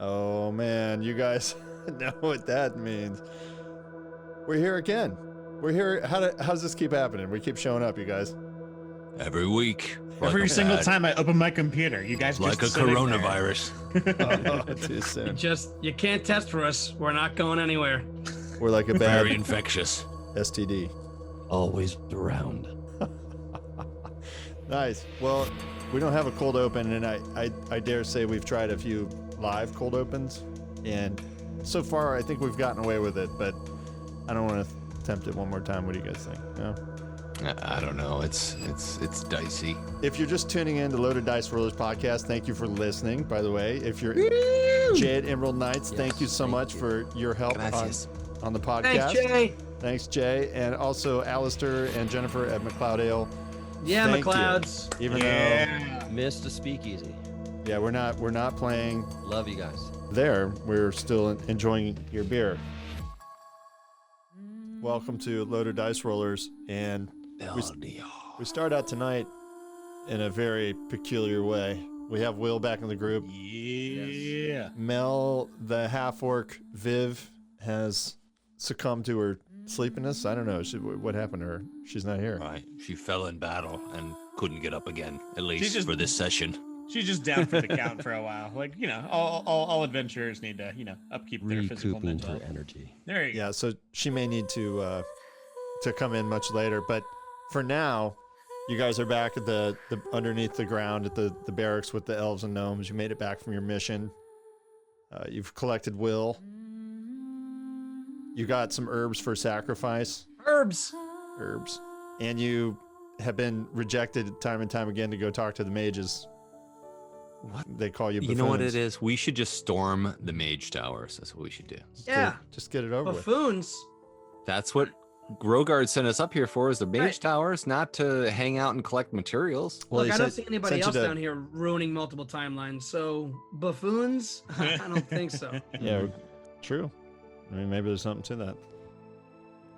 Oh man, you guys know what that means. We're here again. We're here. How does this keep happening? We keep showing up, you guys. Every week. Every single time I open my computer, you guys like just a coronavirus. Oh, too soon. You can't test for us. We're not going anywhere. We're like a bad Very infectious. STD. Always around. Nice. Well, we don't have a cold open, and I dare say we've tried a few live cold opens, and so far I think we've gotten away with it, but I don't want to attempt it one more time. What do you guys think? No? I don't know. It's dicey. If you're just tuning in to Loaded Dice Rollers podcast, thank you for listening, by the way. If you're Jade Emerald Knights, thank you so much for your help on the podcast. Thanks, Jay. Thanks, Jay. And also Alistair and Jennifer at McLeodale. Yeah, Thank McLeods. you. Even though Missed a speakeasy. yeah, we're not playing Love you guys. there, we're still enjoying your beer. Welcome to Loaded Dice Rollers, and we start out tonight in a very peculiar way. We have Will back in the group. Yeah. Mel, the half-orc Viv, has succumbed to her sleepiness. I don't know. What happened to her? She's not here. Right. She fell in battle and couldn't get up again, at She's least just- for this session. She's just down for the count for a while. Like, all adventurers need to, upkeep their physical Recouping mental. her energy. There you go. Yeah, so she may need to come in much later. But for now, you guys are back at the underneath the ground at the barracks with the elves and gnomes. You made it back from your mission. You've collected Will. You got some herbs for sacrifice. Herbs. And you have been rejected time and time again to go talk to the mages. What? They call you buffoons. You know what it is? We should just storm the mage towers. That's what we should do. Yeah. Just get it over with. Buffoons. That's what Rogard sent us up here for, is the mage Right. towers, not to hang out and collect materials. Well, Look, he I don't said- see anybody sent you else to- down here ruining multiple timelines. So buffoons? I don't think so. Yeah, true. I mean, maybe there's something to that.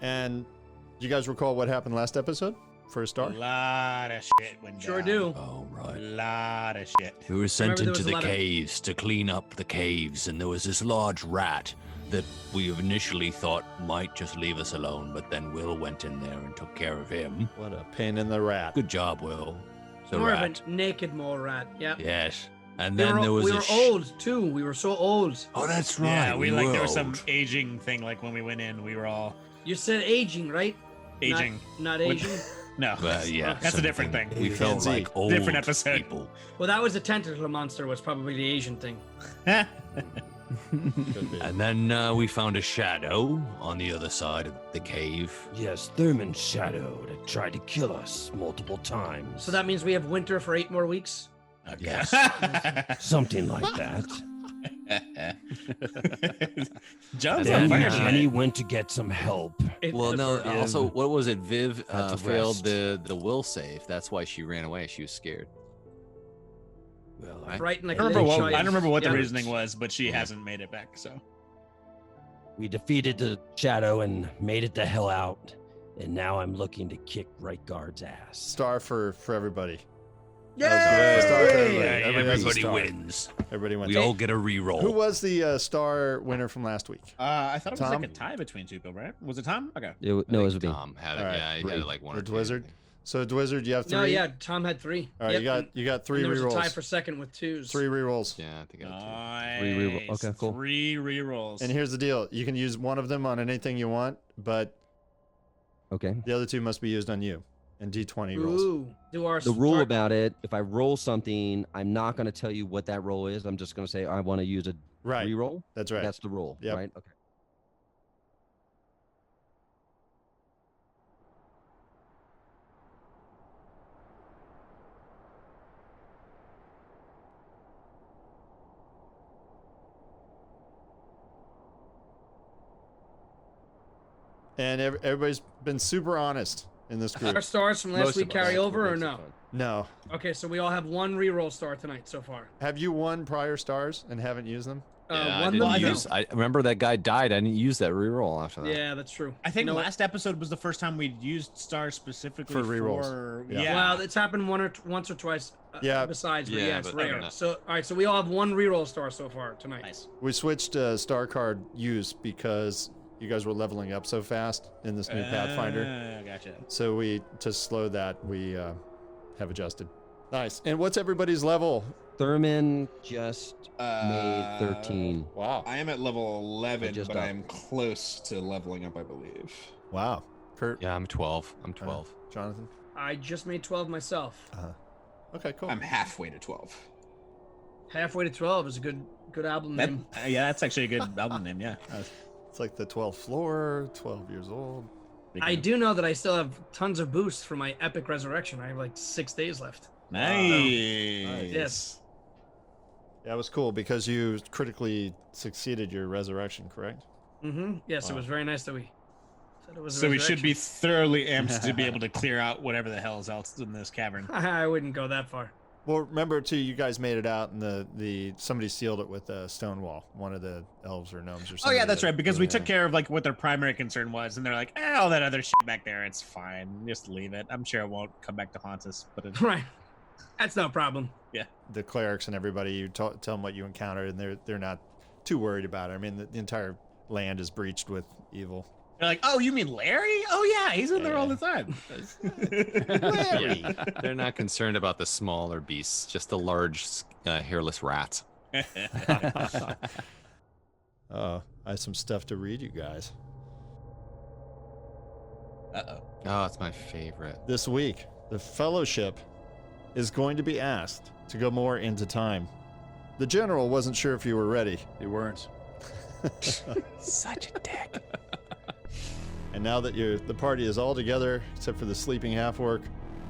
And do you guys recall what happened last episode? For a start? A lot of shit went Sure down. do. Oh, A right. lot of shit. We were sent Remember there into was a the lot of- caves to clean up the caves, and there was this large rat that we initially thought might just leave us alone, but then Will went in there and took care of him. What a pain in the rat. Good job, Will. The More rat. of a naked mole rat. Yep. Yes. And We then were, there was we a were old too. We were so old. Oh, that's right. Yeah, we like were there was some old. aging thing. Like when we went in, we were all You said aging, right? aging. Not With- aging. No, Well, yeah, that's a different something. thing. We felt Gen Z. like old Different episode. people. Well, that was the tentacle monster. Was probably the Asian thing. Could be. And then we found a shadow on the other side of the cave. Yes, Thurman's shadow that tried to kill us multiple times. So that means we have winter for 8 more weeks. I guess. Something like that. John's Then on fire Jenny tonight. Jenny went to get some help. Well, no. Also, what was it? Viv Had to failed rest. the will save. That's why she ran away. She was scared. Well, Right. Right in like I don't remember what, late I don't remember what the Yeah. reasoning was, but she hasn't made it back. So we defeated the shadow and made it the hell out. And now I'm looking to kick Right Guard's ass. Star for everybody. Yay! That was a star for everybody. Yeah, Everybody has a Everybody star. wins. Everybody wins. We all get a reroll. Who was the star winner from last week? I thought it was Tom? like a tie between two people, right? Was it Tom? Okay. No, it was me. Tom had it. All right. Yeah, he had it like one Or or two. Dwizzard? So Dwizzard, you have 3? No, yeah. Tom had 3. All right, Yep. you got 3 And there was a tie rerolls. for second with 2s. 3 rerolls. Yeah, I think I had two. Nice. 3 reroll- okay, cool. 3 rerolls. And here's the deal. You can use one of them on anything you want, but Okay. the other 2 must be used on you. And D20 rolls. Ooh. Do our The rule start- about it, if I roll something, I'm not going to tell you what that roll is. I'm just going to say I want to use a Right. reroll. That's right. That's the rule, Yep. right? Okay. And everybody's been super honest in this group. Our stars from last Most week of us. carry That's what over or makes it no? fun. No. Okay, so we all have 1 reroll star tonight so far. Have you won prior stars and haven't used them? Yeah, I one didn't them, no. use. I remember that guy died. I didn't use that reroll after that. Yeah, that's true. I think You know what? last episode was the first time we'd used stars specifically For rerolls. for Yeah. yeah. Well, it's happened once or twice. Yeah. Besides, but Yeah, yeah, it's but rare. not- So, all right. So we all have one reroll star so far tonight. Nice. We switched star card use because you guys were leveling up so fast in this new Pathfinder. Gotcha. So to slow that, we have adjusted. Nice. And what's everybody's level? Thurman just made 13. Wow. I am at level 11, just but up. I am close to leveling up, I believe. Wow. Kurt, Yeah, I'm 12. I'm 12. Jonathan. I just made 12 myself. Okay, cool. I'm halfway to 12. Halfway to 12 is a good album That, name. yeah, that's actually a good album name. Yeah. It's like the 12th floor, 12 years old. I do know that I still have tons of boosts for my epic resurrection. I have like 6 days left. Nice. Yes. Yeah, it was cool because you critically succeeded your resurrection, correct? Mm-hmm. Yes, Wow. it was very nice that we said it was. A So we should be resurrection. thoroughly amped to be able to clear out whatever the hell's else in this cavern. I wouldn't go that far. Well, remember too, you guys made it out, and the somebody sealed it with a stone wall. One of the elves or gnomes or Oh something. yeah, that's right. Because we took care of like what their primary concern was, and they're like, all that other shit back there, it's fine. Just leave it. I'm sure it won't come back to haunt us. But it, Right. That's no problem. the clerics and everybody. You tell them what you encountered, and they're not too worried about it. I mean, the entire land is breached with evil. they're like, oh, you mean Larry? Oh yeah, he's in there all the time. Larry. They're not concerned about the smaller beasts, just the large, hairless rats. I have some stuff to read you guys. Uh-oh. Oh, it's my favorite. This week, the Fellowship is going to be asked to go more into time. The General wasn't sure if you were ready. You weren't. Such a dick. And now that the party is all together, except for the sleeping half-orc,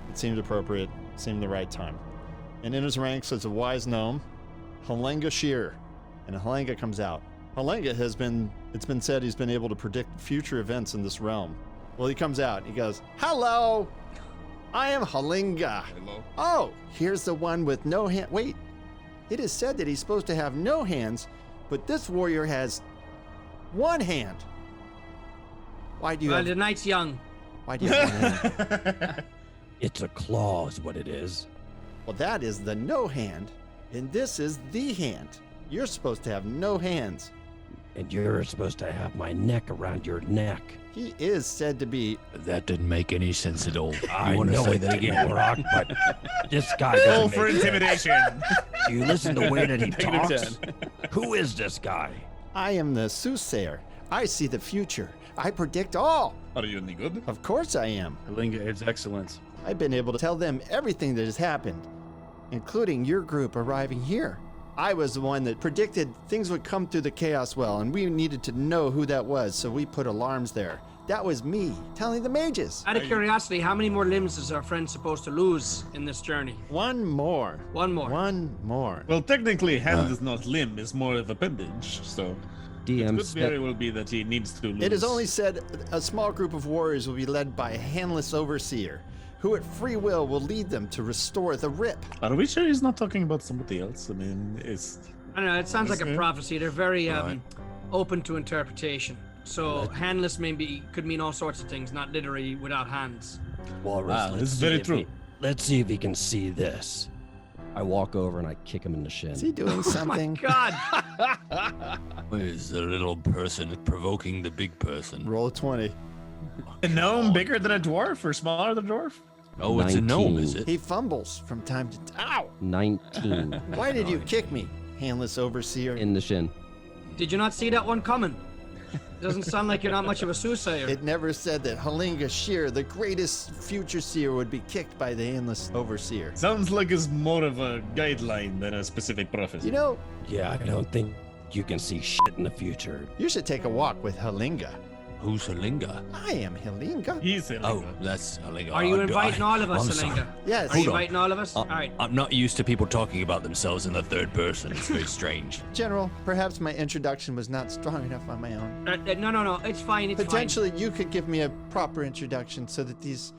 it seemed appropriate, seemed the right time. And in his ranks is a wise gnome, Halenga Shear. And Halenga comes out. Halenga it's been said he's been able to predict future events in this realm. Well, he comes out, he goes, "Hello! I am Halenga. Hello? Oh, here's the one with no hand. Wait, it is said that he's supposed to have no hands, but this warrior has one hand. Why do you Well, have, the night's young. why do you have one hand? It's a claw, is what it is. Well, that is the no hand, and this is the hand. You're supposed to have no hands. And you're supposed to have my neck around your neck. He is said to be. That didn't make any sense at all. I You wanna know say it that didn't, again? Rock, but this guy Roll doesn't for make sense. intimidation. Do you listen to the way that he Negative talks? Who is this guy? I am the soothsayer. I see the future. I predict all. Are you any good? Of course I am. Halinga adds excellence. I've been able to tell them everything that has happened, including your group arriving here. I was the one that predicted things would come through the Chaos Well, and we needed to know who that was, so we put alarms there. That was me telling the mages. Out of curiosity, how many more limbs is our friend supposed to lose in this journey? One more. One more. One more. Well, technically, hand is not limb; it's more of appendage. So it DM could very well be that he needs to lose. It is only said a small group of warriors will be led by a handless overseer, who at free will lead them to restore the rip. Are we sure he's not talking about somebody else? I mean, it's. I don't know. It sounds like a Okay. prophecy. They're very Right. open to interpretation. So handless maybe could mean all sorts of things, not literally without hands. Walrus. Wow, let's this is see very if true. let's see if he can see this. I walk over and I kick him in the shin. Is he doing something? God. Is the little person provoking the big person? Roll a 20. A gnome bigger than a dwarf or smaller than a dwarf? Oh, it's a gnome, 19. is it? He fumbles from time to time. Ow! 19 Why did you kick me, handless overseer? in the shin. Did you not see that one coming? Doesn't sound like you're not much of a soothsayer. It never said that Halinga Shear, the greatest future seer, would be kicked by the handless overseer. Sounds like it's more of a guideline than a specific prophecy. You know, Yeah, I don't think you can see shit in the future. you should take a walk with Halinga. Who's Halinga? I am Halinga. He's in Oh, that's Halinga. Are you Oh, inviting all of us, I'm sorry. Salinga? Yes. Are you Hold on. inviting all of us? All right. I'm not used to people talking about themselves in the third person. It's very strange. General, perhaps my introduction was not strong enough on my own. No. It's fine. It's Potentially, you could give me a proper introduction so that these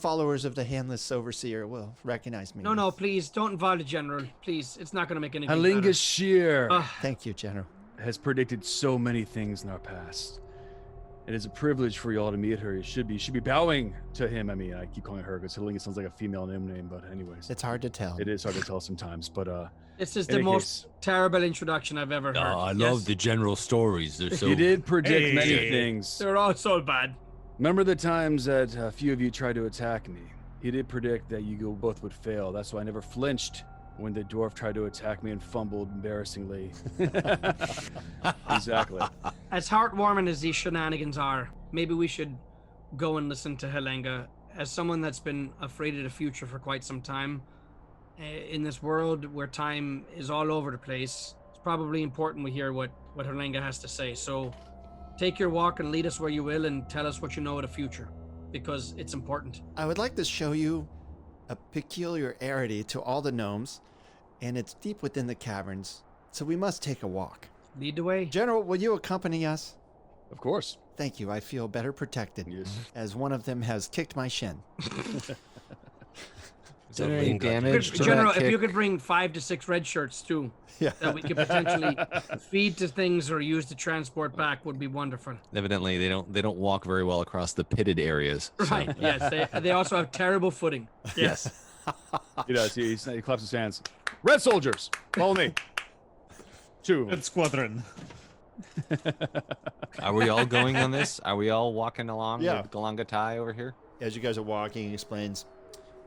followers of the handless overseer will recognize me. No, please don't involve the general. Please, it's not going to make anything better. Halinga Shear Thank you, General. has predicted so many things in our past. It is a privilege for y'all to meet her. You should be bowing to him. I mean, I keep calling her because Halinga sounds like a female name, but anyways. It's hard to tell. It is hard to tell sometimes, but This is in the any most case- terrible introduction I've ever heard. I Yes. love the general stories. They're so. he did predict Hey. many things. They're all so bad. Remember the times that a few of you tried to attack me? He did predict that you both would fail. That's why I never flinched when the dwarf tried to attack me and fumbled embarrassingly. Exactly. As heartwarming as these shenanigans are, maybe we should go and listen to Halenga. As someone that's been afraid of the future for quite some time, in this world where time is all over the place, it's probably important we hear what Halenga has to say. So take your walk and lead us where you will and tell us what you know of the future, because it's important. I would like to show you a peculiarity to all the gnomes, and it's deep within the caverns, so we must take a walk. Lead the way. General, will you accompany us? Of course. Thank you. I feel better protected, Yes. as one of them has kicked my shin. Is there any Halinga. damage to General, that if you kick? could bring 5 to 6 red shirts too, Yeah. that we could potentially feed to things or use to transport back, would be wonderful. Evidently, they don't walk very well across the pitted areas. so- Right. Yes. They also have terrible footing. Yes. He does. He claps his hands. Red soldiers, follow me. 2 of them. Red Squadron. Are we all going on this? Are we all walking along Yeah. with Galangatai over here? As you guys are walking, he explains,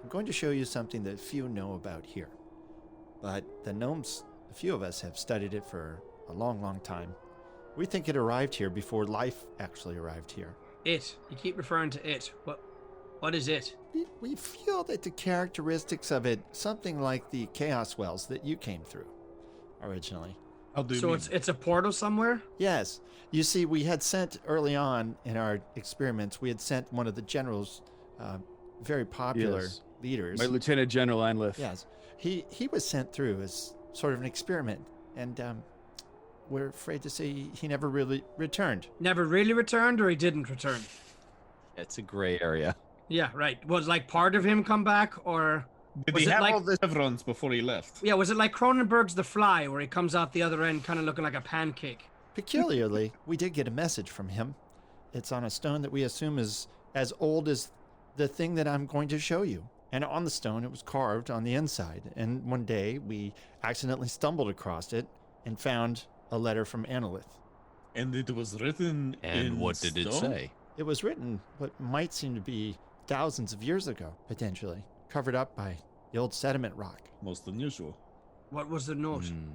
I'm going to show you something that few know about here. But the gnomes, a few of us have studied it for a long, long time. We think it arrived here before life actually arrived here. It. You keep referring to it. What is it? We feel that the characteristics of it, something like the chaos wells that you came through originally. How do you So mean? it's a portal somewhere? Yes. You see, we had sent early on in our experiments, we had sent one of the generals, very popular Yes. leaders. My Lieutenant General Anlif. Yes. He was sent through as sort of an experiment, and we're afraid to say he never really returned. Never really returned, or he didn't return? It's a gray area. Yeah, right. Was like part of him come back, or Did was he it have like- all the chevrons before he left? yeah, was it like Cronenberg's The Fly, where he comes out the other end kind of looking like a pancake? Peculiarly, we did get a message from him. It's on a stone that we assume is as old as the thing that I'm going to show you. And on the stone, it was carved on the inside. And one day, we accidentally stumbled across it and found a letter from Annalith. And it was written And in what did it stone? say? It was written what might seem to be thousands of years ago, potentially, covered up by the old sediment rock. Most unusual. What was the note? Hmm.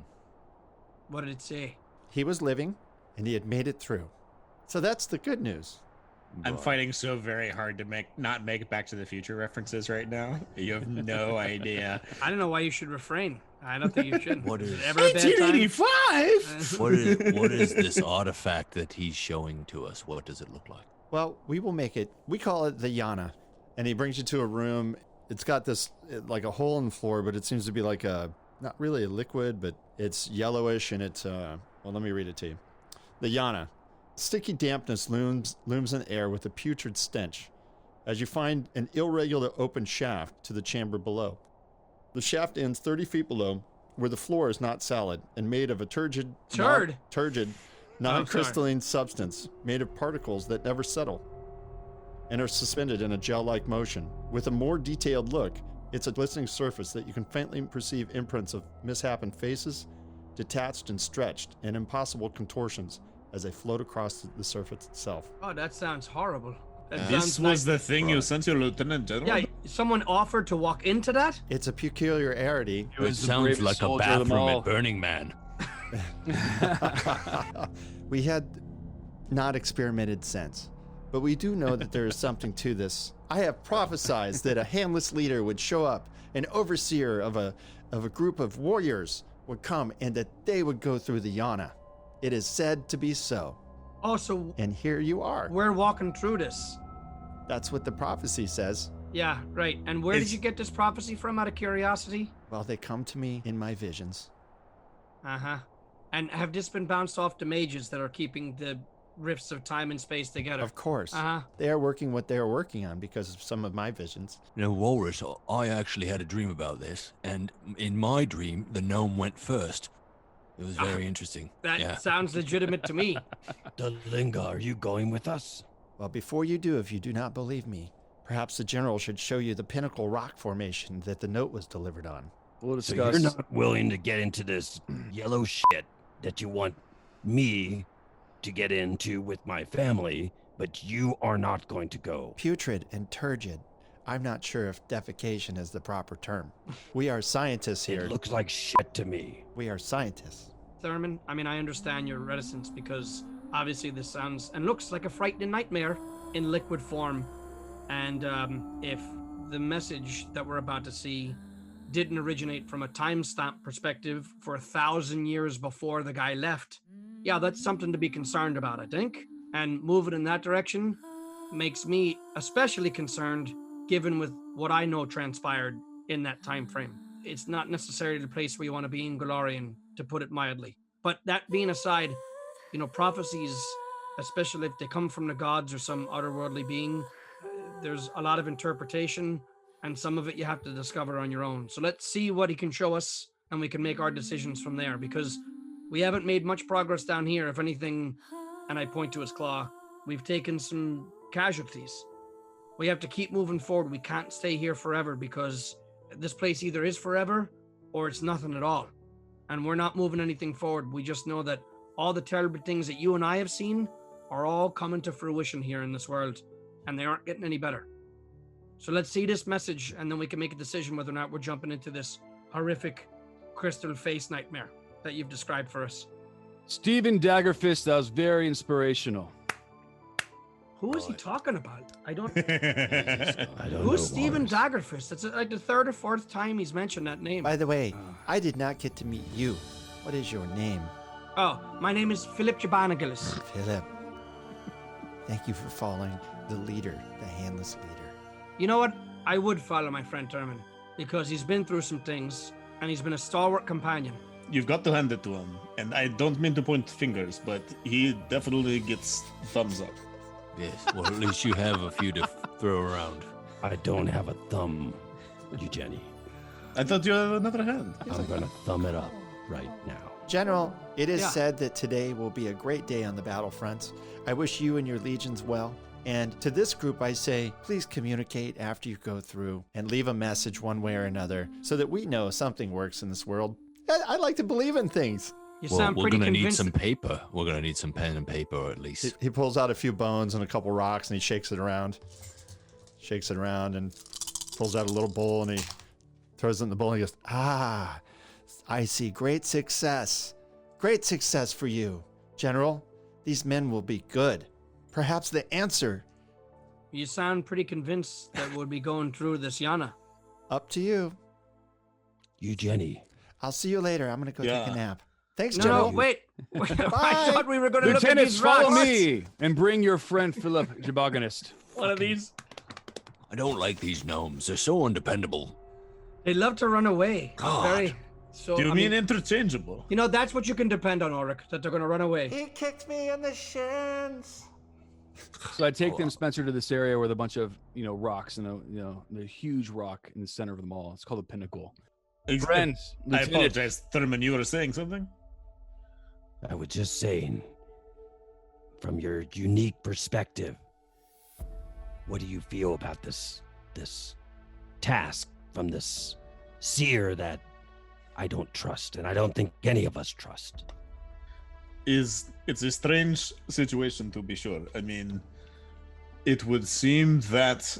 What did it say? He was living, and he had made it through. So that's the good news. I'm fighting so very hard to not make Back to the Future references right now. You have no idea. I don't know why you should refrain. I don't think you should. What Is is- it ever a bad time? 1885. What is this artifact that he's showing to us? What does it look like? Well, we will make it. We call it the Yana. And he brings you to a room. It's got this, like a hole in the floor, but it seems to be like a, not really a liquid, but it's yellowish and it's, well, let me read it to you. The Yana. Sticky dampness looms in the air with a putrid stench as you find an irregular open shaft to the chamber below. The shaft ends 30 feet below, where the floor is not solid and made of a turgid, non-crystalline substance made of particles that never settle and are suspended in a gel-like motion. With a more detailed look, it's a glistening surface that you can faintly perceive imprints of misshapen faces, detached and stretched, and impossible contortions as they float across the surface itself. Oh, that sounds horrible. That This sounds was like, the thing you sent your lieutenant general? yeah. Someone offered to walk into that. It's a peculiarity. He was It the sounds bravest like a soldier of them bathroom all. at Burning Man. We had not experimented since, but we do know that there is something to this. I have prophesied that a handless leader would show up, an overseer of a group of warriors would come, and that they would go through the Yana. It is said to be so, Oh, so and here you are. we're walking through this. That's what the prophecy says. Yeah, right. And where did It's- you get this prophecy from, out of curiosity? Well, they come to me in my visions. Uh-huh. And have this been bounced off the mages that are keeping the rifts of time and space together. Of course. Uh-huh. They are working what they are working on because of some of my visions. Now, Walrus, I actually had a dream about this, and in my dream, the gnome went first. It was very interesting. That sounds legitimate to me. Dalinga, are you going with us? Well, before you do, if you do not believe me, perhaps the general should show you the pinnacle rock formation that the note was delivered on. We'll So discuss. you're not willing to get into this yellow shit that you want me to get into with my family, but you are not going to go. Putrid and turgid. I'm not sure if defecation is the proper term. We are scientists here. It looks like shit to me. We are scientists. Thurman, I mean, I understand your reticence because obviously this sounds and looks like a frightening nightmare in liquid form. And if the message that we're about to see didn't originate from a timestamp perspective for 1,000 years before the guy left, yeah, that's something to be concerned about, I think. And moving in that direction makes me especially concerned given with what I know transpired in that time frame. It's not necessarily the place where you want to be in Golarion, to put it mildly. But that being aside, you know, prophecies, especially if they come from the gods or some otherworldly being, there's a lot of interpretation, and some of it you have to discover on your own. So let's see what he can show us, and we can make our decisions from there, because we haven't made much progress down here. If anything, and I point to his claw, we've taken some casualties. We have to keep moving forward. We can't stay here forever, because this place either is forever or it's nothing at all. And we're not moving anything forward. We just know that all the terrible things that you and I have seen are all coming to fruition here in this world, and they aren't getting any better. So let's see this message, and then we can make a decision whether or not we're jumping into this horrific crystal face nightmare that you've described for us. Stephen Daggerfist, that was very inspirational. Who is he talking about? I don't. I don't Who's know, Stephen Walrus. Daggerfist? That's like the third or fourth time he's mentioned that name. By the way, I did not get to meet you. What is your name? Oh, my name is Philip Jabanagilis. Philip. Thank you for following the leader, the handless leader. You know what? I would follow my friend Terman, because he's been through some things, and he's been a stalwart companion. You've got to hand it to him. And I don't mean to point fingers, but he definitely gets thumbs up. Yes, well, at least you have a few to throw around. I don't have a thumb, Jenny. I thought you had another hand. I'm going to thumb it up right now. General, it is Yeah. said that today will be a great day on the battlefronts. I wish you and your legions well. And to this group, I say, please communicate after you go through and leave a message one way or another so that we know something works in this world. I like to believe in things. You Well, sound we're pretty gonna need convinced. some paper. We're gonna need some pen and paper at He, least. he pulls out a few bones and a couple rocks and he shakes it around. Shakes it around and pulls out a little bowl and he throws it in the bowl and he goes, ah, I see great success. Great success for you. General, these men will be good. Perhaps the answer, You sound pretty convinced that we'll be going through this Yana. up to you. You, Jenny. I'll see you later. I'm going to go take Yeah. a nap. Thanks, No, General. wait. I thought we were going to look at Lieutenants, these follow rocks. me and bring your friend Philip Jabaganist. One of these. I don't like these gnomes. They're so undependable. They love to run away. God. Very. So, Do you I mean interchangeable? you know, that's what you can depend on, Ulrich, that they're going to run away. He kicked me in the shins. So I take them, Spencer, to this area with a bunch of, rocks and the huge rock in the center of them all. It's called the Pinnacle. Friends, I Lieutenant, apologize, Thurman. You were saying something? I was just saying, from your unique perspective, what do you feel about this task from this seer that I don't trust, and I don't think any of us trust? It's a strange situation, to be sure. I mean, it would seem that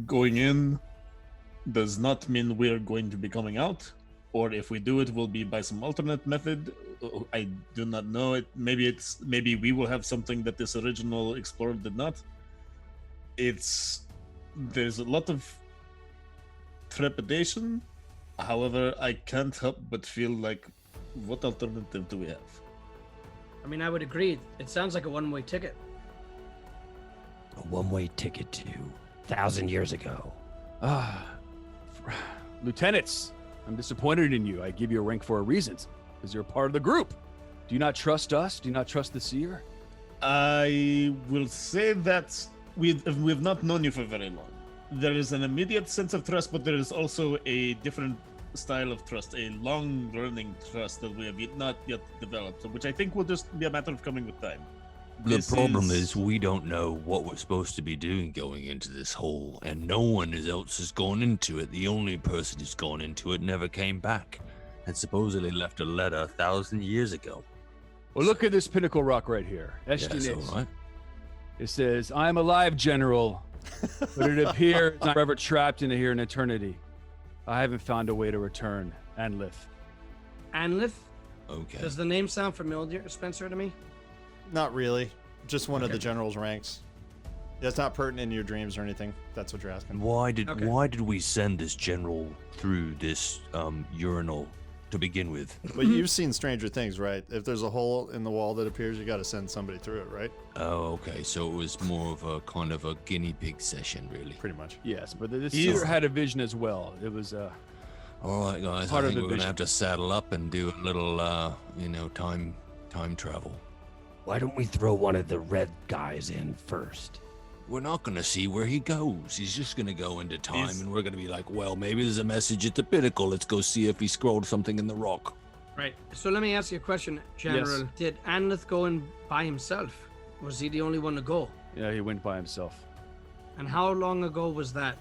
going in does not mean we're going to be coming out, or if we do, it will be by some alternate method. I do not know. Maybe we will have something that this original explorer did not. There's a lot of trepidation. However, I can't help but feel like, what alternative do we have? I mean, I would agree. It sounds like a one-way ticket. A one-way ticket to 1,000 years ago. Lieutenants, I'm disappointed in you. I give you a rank for a reason, because you're a part of the group. Do you not trust us? Do you not trust the seer? I will say that we've not known you for very long. There is an immediate sense of trust, but there is also a different style of trust, a long-running trust that we have not yet developed, which I think will just be a matter of coming with time. The This problem is we don't know what we're supposed to be doing going into this hole, and no one else has gone into it. The only person who's gone into it never came back, and supposedly left a letter 1,000 years ago. Well, look at this pinnacle rock right here. Yes, all right. It says, "I'm alive, General, but it appears I'm forever trapped in here in eternity. I haven't found a way to return. Anlith." Anlith? Okay. Does the name sound familiar, Spencer, to me? Not really. Just one of Okay. the general's ranks. That's not pertinent in your dreams or anything. That's what you're asking. Why did Okay. we send this general through this urinal to begin with? But you've seen Stranger Things, right? If there's a hole in the wall that appears, you got to send somebody through it, right? Oh, okay. So it was more of a kind of a guinea pig session, really. Pretty much. Yes, but this He's- seer had a vision as well. It was All right, guys. Part I of think the we're gonna vision. have to saddle up and do a little, time travel. Why don't we throw one of the red guys in first? We're not gonna see where he goes. He's just gonna go into time, He's- and we're gonna be like, well, maybe there's a message at the pinnacle. Let's go see if he scrolled something in the rock. Right. So let me ask you a question, General. Did Anlith go in by himself? Was he the only one to go? yeah, he went by himself. And how long ago was that?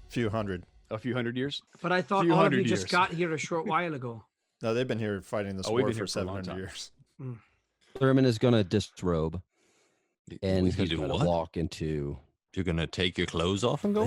Few hundred. A few hundred years. But I thought Few all of you hundred just years. got here a short while ago. No, they've been here fighting this Oh, we've war been for here for a long 700 time. years. Thurman is gonna disrobe and You he's do gonna what? walk into. You're gonna take your clothes off and go?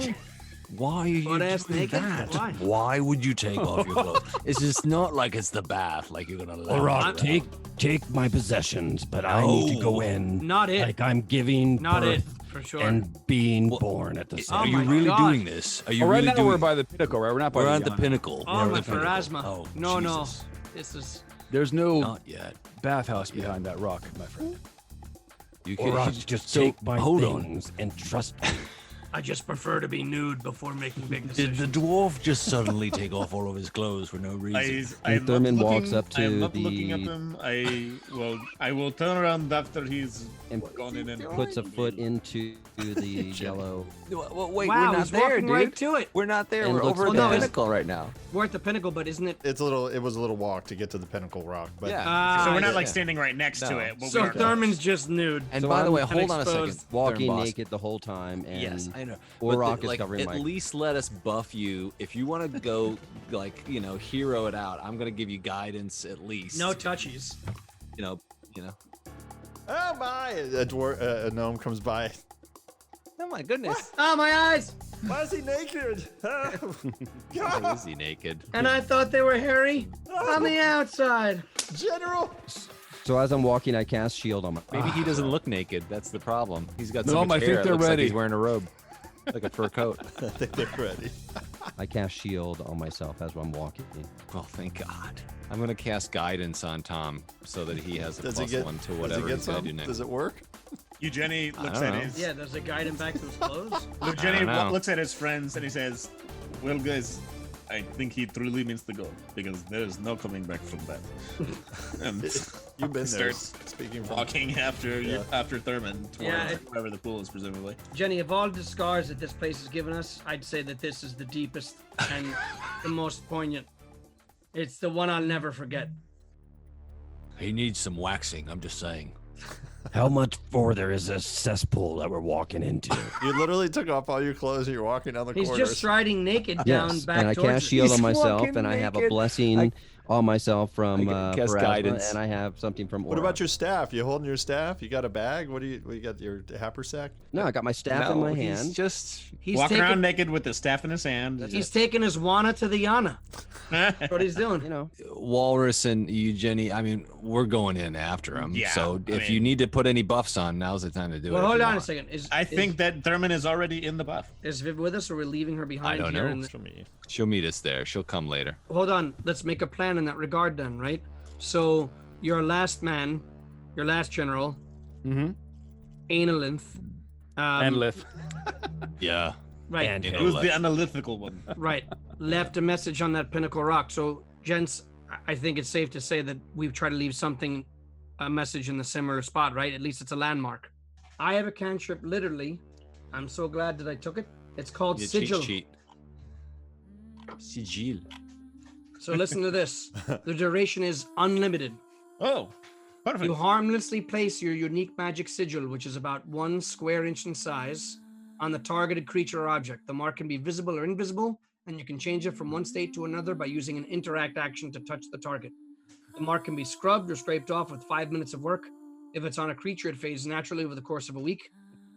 Why are you Butt-ass doing naked? that? Why? Why would you take off your clothes? It's just not like it's the bath. Like you're gonna. All lounge right, around. take my possessions, but I need to go No. in Not it. like I'm giving Not it, birth for sure. and being Well, born at the same Oh Are time. you my really God. doing this? Are you Oh, right really now doing? we're by the pinnacle, right? We're not by We're the at the Yana. pinnacle. Oh, We're my at the pinnacle. pharasma. Oh, No. Jesus. This is. There's no Not yet. bathhouse behind that rock, my friend. You Or can just so, take my hold on. things and trust me. I just prefer to be nude before making big Did decisions. the dwarf just suddenly take off all of his clothes for no reason? I'm Thurman not walks looking- up I am to not looking at the- him. I will turn around after he's And gone in and puts a foot into the yellow. Well, wait, wow, we're not he's there, walking dude. right to it. We're not there. And We're looks over at back. the pinnacle right now. We're at the pinnacle, but isn't it? It was a little walk to get to the pinnacle rock, but Yeah. Ah, So we're not yeah. like standing right next to No. it. But So we are Thurman's just nude. And So by the I'm way, hold on a second. unexposed. Walking Thurman boss. naked the whole time, and Yes, I know. Orok But is covering at my. least let us buff you. If you want to go, hero it out, I'm gonna give you guidance at least. No touchies. You know. oh my! A gnome comes by. Oh my goodness. Oh, my eyes! Why is he naked? Oh, Why is he naked? And I thought they were hairy on the outside. General! So as I'm walking, I cast shield on my. Maybe he doesn't look naked. That's the problem. He's got No, so much I hair. think it they're looks like ready. he's wearing a robe, like a fur coat. I think they're ready. I cast shield on myself as I'm walking. Oh, thank God. I'm gonna cast guidance on Tom so that he has a Does he plus get? one to Does he whatever get he's gonna some? do next. Does it work? Eugenie I looks don't at know. his. Yeah, does it guide him back to his clothes? Eugenie I don't know. looks at his friends and he says, "Well, guys, I think he truly means to go because there's no coming back from that." And You've been there. starts Speaking from walking after Yeah. after Thurman towards Yeah, wherever the pool is, presumably. Jenny, of all the scars that this place has given us, I'd say that this is the deepest and the most poignant. It's the one I'll never forget. He needs some waxing. I'm just saying. How much further is this cesspool that we're walking into? You literally took off all your clothes and you're walking down the He's corridors. just striding naked down Yes, back and I towards cast it. shield on He's myself, walking and I have a naked. blessing on myself from I cast Pharasma, guidance. and I have something from. What Orok. about your staff? You holding your staff? You got a bag? What do you got? Your haversack? No, I got my staff in my he's hand. just He's Walking taking, around naked with the staff in his hand. He's taking his Wana to the Yana. That's what he's doing. You know, Walrus and Eugenie. I mean, we're going in after him. Yeah, So I if you mean- need to put any buffs on, now's the time to do it. Well, if hold you on a want. second. I think that Thurman is already in the buff. Is Viv with us, or we're leaving her behind don't here? know. in the- For me. She'll meet us there. She'll come later. Hold on. Let's make a plan in that regard then, right? So your last man, your last general, Mm-hmm. Analinth. And Lith. Yeah. Right. and It was the analytical one. Right. Left a message on that pinnacle rock. So, gents, I think it's safe to say that we've tried to leave something a message in the similar spot, right? At least it's a landmark. I have a cantrip, literally. I'm so glad that I took it. It's called You Sigil. cheat. Sigil. So listen to this. The duration is unlimited. Oh, perfect. You harmlessly place your unique magic sigil, which is about 1 square inch in size, on the targeted creature or object. The mark can be visible or invisible, and you can change it from one state to another by using an interact action to touch the target. The mark can be scrubbed or scraped off with 5 minutes of work. If it's on a creature, it fades naturally over the course of a week.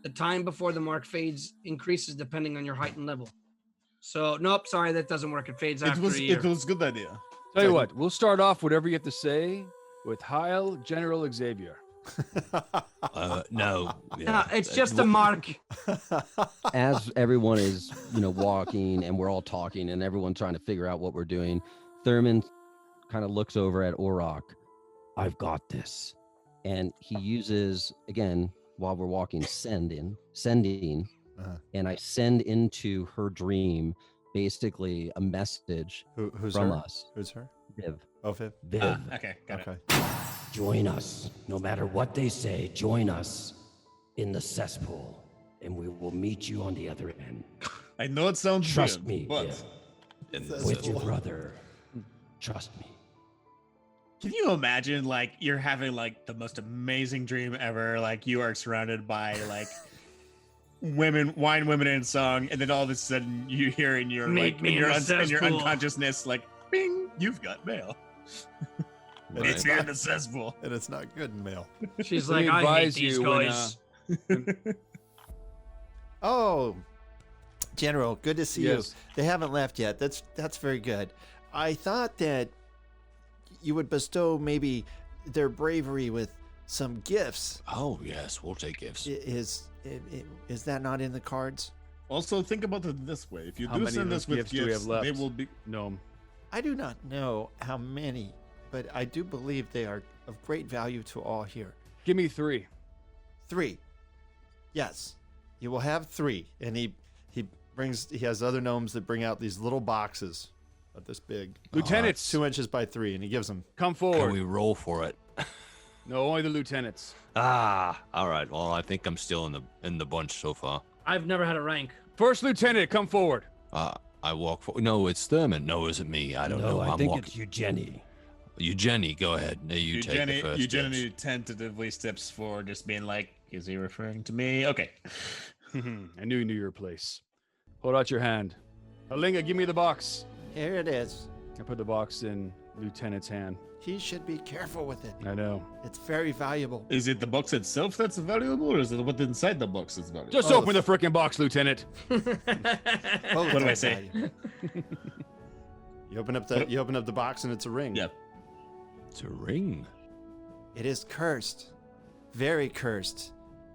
The time before the mark fades increases depending on your height and level. So, nope, sorry, that doesn't work. It fades after a year. It was a good idea. Tell you what, we'll start off whatever you have to say with Heil General Xavier. No. No, it's just a mark. As everyone is, walking and we're all talking and everyone trying to figure out what we're doing, Thurman kind of looks over at Orok. I've got this. And he uses, again, while we're walking, sending, and I send into her dream basically a message Who's from her? us. Who's her? Viv. Oh, Viv. Viv. Okay, got it. Okay. Join us. No matter what they say, join us in the cesspool, and we will meet you on the other end. I know it sounds Trust weird, me, but Viv. With your brother. Trust me. Can you imagine, like, you're having, like, the most amazing dream ever? Like, you are surrounded by, like, wine, women, and song, and then all of a sudden you hear in your, Meet like, me in your, in the in your cesspool. unconsciousness, like, bing, you've got mail. Right. It's here in the cesspool. And it's not good mail. She's Let like, me I hate advise these you when, guys. Oh, General, good to see Yes. you. They haven't left yet. That's very good. I thought that you would bestow maybe their bravery with some gifts. Oh, yes, we'll take gifts. Is that not in the cards? also think about it this way: if you How do many send of those us with gifts do we have gifts, left? they will be. Gnome. I do not know how many, but I do believe they are of great value to all here. Give me 3. 3. Yes, you will have 3. And he has other gnomes that bring out these little boxes of this big. Lieutenants, 2 inches by 3, and he gives them. come Can forward. we roll for it? No, only the lieutenants. All right. Well, I think I'm still in the bunch so far. I've never had a rank. First lieutenant, come forward. I walk for. No, it's Thurman. No, is it me? I don't know. I I'm think walking. it's you, Jenny. You, Jenny, go ahead. No, you take the first. Eugenie tentatively steps forward, just being like, is he referring to me? Okay. I knew you knew your place. Hold out your hand. Halinga, give me the box. Here it is. I put the box in lieutenant's hand. He should be careful with it. I know. It's very valuable. Is it the box itself that's valuable, or is it what's inside the box that's valuable? Just open the freaking box, lieutenant. Both What do I have say? value. You open up the box and it's a ring. Yeah. It's a ring. It is cursed. Very cursed.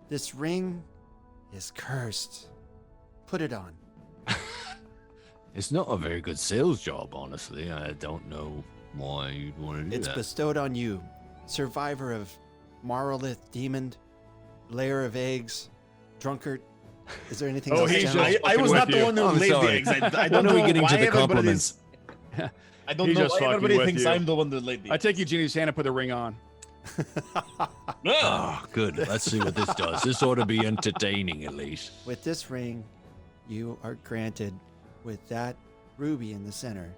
This ring is cursed. Put it on. It's not a very good sales job, honestly. I don't know why you'd want to do It's that. bestowed on you, survivor of Marolith Demon, layer of eggs, drunkard. Is there anything Oh, else? he's General? just- I was fucking not with the you. one who I'm laid the sorry. eggs. I When don't are we know getting why to the everybody's- compliments? I don't He's know just why fucking everybody with thinks you. I'm the one that laid the I take Eugenie's hand and put the ring on. Oh, good. Let's see what this does. This ought to be entertaining, at least. With this ring, you are granted, with that ruby in the center,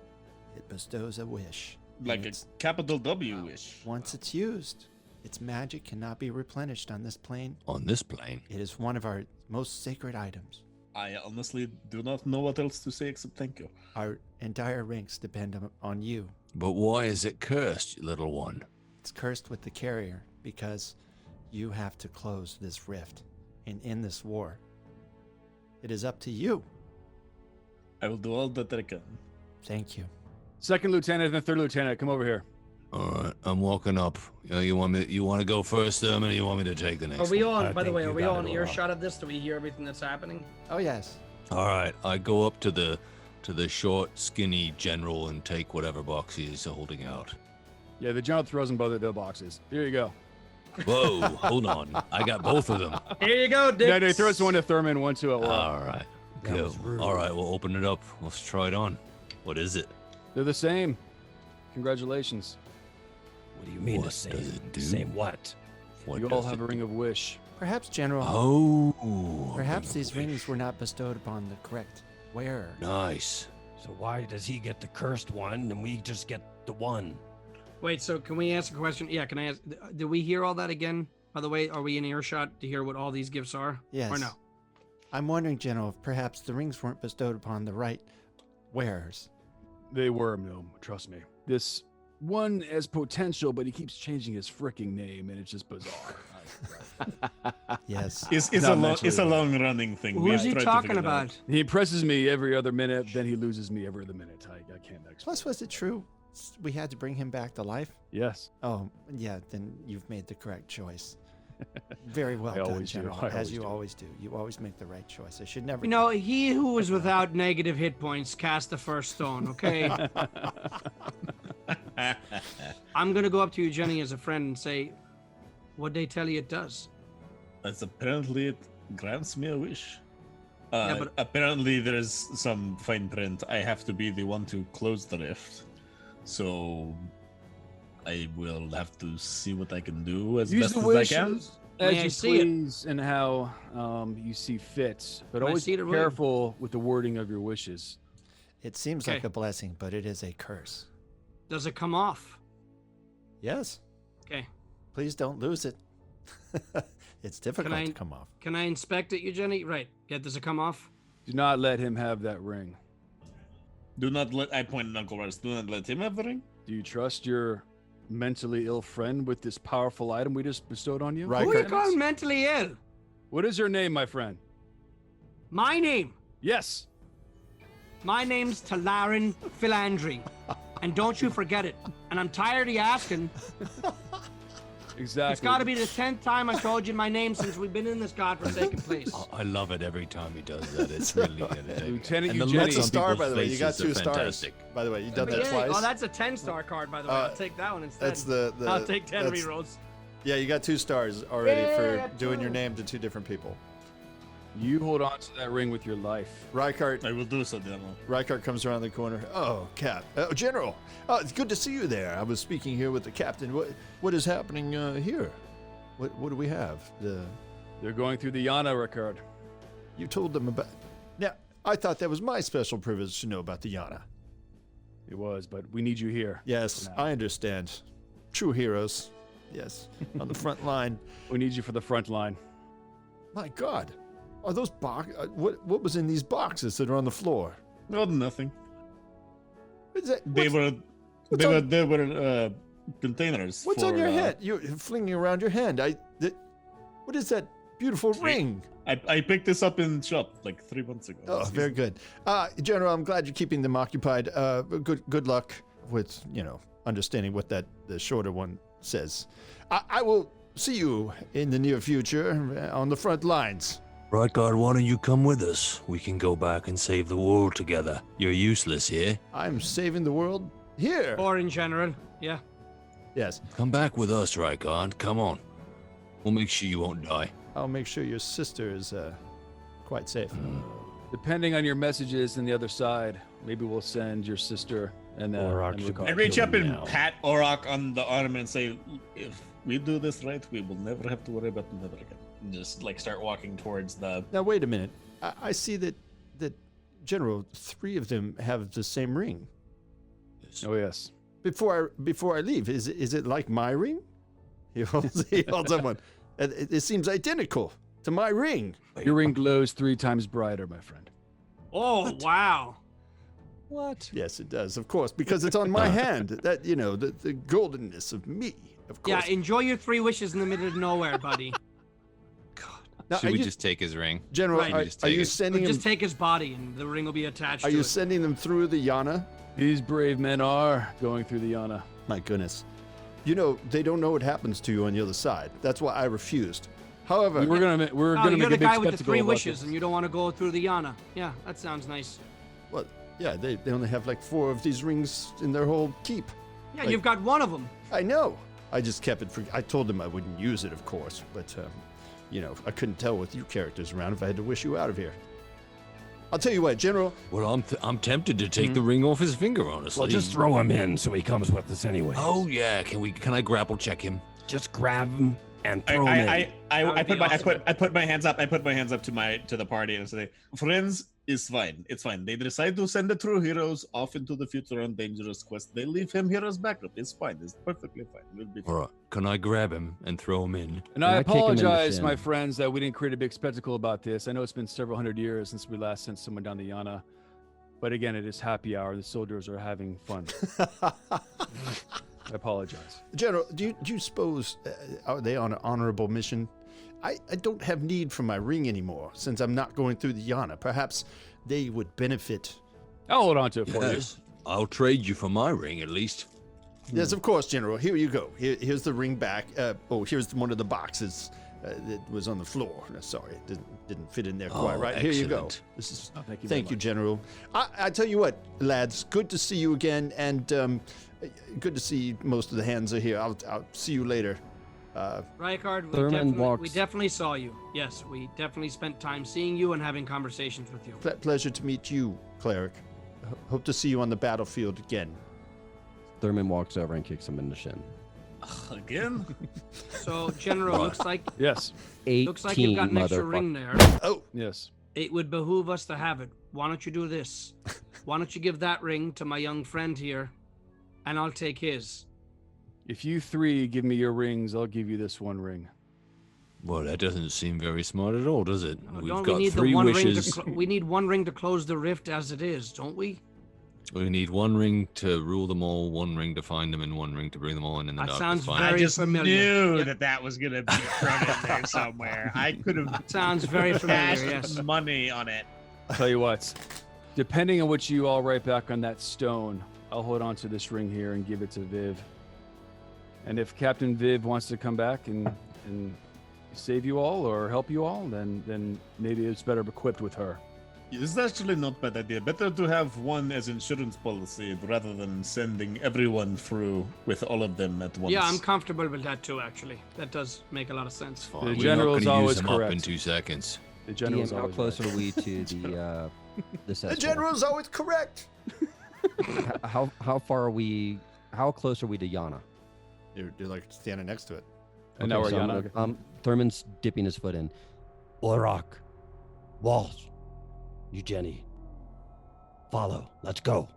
it bestows a wish. Like And a it's- capital W wish. once it's used, its magic cannot be replenished on this plane. On this plane. It is one of our most sacred items. I honestly do not know what else to say except thank you. Our entire ranks depend on you. But why is it cursed, you little one? It's cursed with the carrier because you have to close this rift and end this war. It is up to you. I will do all that I can. Thank you. Second lieutenant and the third lieutenant, come over here. All right, I'm walking up. You want to go first, Thurman, or you want me to take the next Are we one? on, by the think way, you are we got on it all. earshot of this? Do we hear everything that's happening? Oh, yes. All right, I go up to the short, skinny general and take whatever box he's holding out. Yeah, the general throws in both the boxes. Here you go. Whoa, hold on. I got both of them. Here you go, Dick. No, he throws one to Thurman, one to Orok. All right, That cool. was rude. All right, we'll open it up. Let's try it on. What is it? They're the same. Congratulations. What do you mean the What same? does it do? Same what? What You all does have it a ring do? of wish. Perhaps, General. Oh. Perhaps ring these of rings wish. were not bestowed upon the correct wearer. Nice. So why does he get the cursed one and we just get the one? Wait, so can we ask a question? Yeah, can I ask? Did we hear all that again? By the way, are we in earshot to hear what all these gifts are? Yes. Or no? I'm wondering, General, if perhaps the rings weren't bestowed upon the right wearers. They were, Gnome. Trust me. This one has potential, but he keeps changing his freaking name, and it's just bizarre. Yes. It's Not a mentally long running thing. We Who's have he tried to talking figure it out. about? He impresses me every other minute, then he loses me every other minute. I can't explain. Plus, was it true we had to bring him back to life? Yes. Oh, yeah, then you've made the correct choice. Very well I done, always do. General, I as always you do. always do. You always make the right choice. I should never. You know, he who was without negative hit points cast the first stone, okay? I'm going to go up to you, Jenny, as a friend and say, what'd they tell you it does? As apparently it grants me a wish. Yeah, but- Apparently there's some fine print. I have to be the one to close the rift. So I will have to see what I can do as Use best the as wishes I can. May as I you see it? please and how you see fit, but May I always see be the ring? careful with the wording of your wishes. It seems Okay. like a blessing, but it is a curse. Does it come off? Yes. Okay. Please don't lose it. It's difficult I- to come off. Can I inspect it, you, Jenny? Right. Yeah, does it come off? Do not let him have that ring. Do not let I point at Uncle Russ. Do not let him have the ring. Do you trust your mentally ill friend with this powerful item we just bestowed on you? Right. Who are you Rikard. calling mentally ill? What is your name, my friend? My name. Yes. My name's Talarin Philandry. And don't you forget it. And I'm tired of you asking. Exactly. It's got to be the 10th time I told you my name since we've been in this godforsaken place. I love it every time he does that. It's really entertaining. Lieutenant And the Eugenie. looks That's a on star, people's by the way. You got faces are 2 stars. fantastic. By the way, you done that Yay. twice. Oh, that's a 10-star card, by the way. I'll take that one instead. That's the I'll take 10 that's- rerolls. Yeah, you got 2 stars already Yeah, for got doing 2. your name to 2 different people. You hold on to that ring with your life. Rykart I will do so, General. Rykart comes around the corner. Oh, Cap. General. Oh, it's good to see you there. I was speaking here with the captain. What is happening here? What do we have? They're going through the Yana, Ricard. You told them about. Now, I thought that was my special privilege to know about the Yana. It was, but we need you here. Yes, For now. I understand. True heroes. Yes, on the front line. We need you for the front line. My God, are those what was in these boxes that are on the floor? No, nothing. Is that, They were containers. What's for, on your head? You're flinging around your hand. What is that beautiful ring? I picked this up in shop like 3 months ago. Oh, very good. General, I'm glad you're keeping them occupied. Good luck with, understanding what the shorter one says. I will see you in the near future on the front lines. Right, guard, why don't you come with us? We can go back and save the world together. You're useless here. I'm saving the world here. Or in general. Yeah. Yes, Come back with us, right, guard. Come on. We'll make sure you won't die. I'll make sure your sister is quite safe. Depending on your messages on the other side, maybe we'll send your sister and Orok and should Ricard. I reach up and now. pat Orok on the arm and say, "If we do this right, we will never have to worry about them ever again." And just like start walking towards the. Now wait a minute. I see that General, 3 of them have the same ring. Oh yes. Before I leave, is it like my ring? He holds up one. It seems identical to my ring. Your ring glows 3 times brighter, my friend. Oh, wow. What? Yes, it does, of course, because it's on my hand. That the goldenness of me, of course. Yeah, enjoy your 3 wishes in the middle of nowhere, buddy. Now, Should are we you- just take his ring? General? Right. Are, Just are take you it. sending Or him? just take his body and the ring will be attached Are to you it. sending them through the Yana? These brave men are going through the Yana. My goodness. They don't know what happens to you on the other side. That's why I refused. However, We're gonna Oh, make you're a the big guy with the spectacle 3 about wishes this. and you don't want to go through the Yana. Yeah, that sounds nice. well, yeah, they only have like 4 of these rings in their whole keep. Yeah, Like- you've got one of them. I know. I just kept it for. I told them I wouldn't use it, of course, but I couldn't tell with you characters around if I had to wish you out of here. I'll tell you what, General. Well, I'm tempted to take the ring off his finger, honestly. Well, just throw him in so he comes with us anyway. Oh yeah, can I grapple check him? Just grab him and throw him in. I put my hands up. I put my hands up to the party and say, "Friends, it's fine. It's fine. They decide to send the true heroes off into the future on dangerous quests. They leave him here as backup. It's fine. It's perfectly fine. We'll be fine." All right, can I grab him and throw him in? And I I kick him in the apologize, my shin? friends, that we didn't create a big spectacle about this. I know it's been several hundred years since we last sent someone down to Yana. But again, it is happy hour. The soldiers are having fun. I apologize. General, do you suppose are they on an honorable mission? I don't have need for my ring anymore since I'm not going through the Yana. Perhaps they would benefit. I'll hold on to it for you. Yes, I'll trade you for my ring at least. Yes, of course, General. Here you go. Here's the ring back. Here's one of the boxes that was on the floor. Sorry, it didn't fit in there quite right. Here you go. Excellent. This is. Oh, thank you. Thank you, General. I tell you what, lads, good to see you again, and good to see most of the hands are here. I'll see you later. Rykard, Thurman we walks- definitely saw you. Yes, we definitely spent time seeing you and having conversations with you. Pleasure to meet you, cleric. Hope to see you on the battlefield again. Thurman walks over and kicks him in the shin. Again? So, General, looks like Yes. 18, you've got an extra motherfucker. ring there. Oh, Yes. It would behoove us to have it. Why don't you do this? Why don't you give that ring to my young friend here, and I'll take his. If you three give me your rings, I'll give you this one ring. Well, that doesn't seem very smart at all, does it? No, We've don't got we need the 3 one wishes. ring we need one ring to close the rift as it is, don't we? We need 1 ring to rule them all, 1 ring to find them, and 1 ring to bring them all in the That darkness. sounds Fine. I very just familiar. knew Yep. that was going to be thrown in there somewhere. I could have Sounds very familiar, cashed yes. money on it. Tell you what, depending on what you all write back on that stone, I'll hold on to this ring here and give it to Viv. And if Captain Viv wants to come back and save you all or help you all, then maybe it's better equipped with her. It's actually not a bad idea. Better to have one as insurance policy rather than sending everyone through with all of them at once. Yeah, I'm comfortable with that too, actually. That does make a lot of sense. Fine. The We're not general's gonna always use them up in correct. 2 seconds. The general's DM, how always close right. are we to the the cesspool? general's always correct. How far are we? How close are we to Yana? You're like standing next to it. And now we're so I'm Yana. gonna- Thurman's dipping his foot in. Orok, Walsh, Eugenie, follow. Let's go.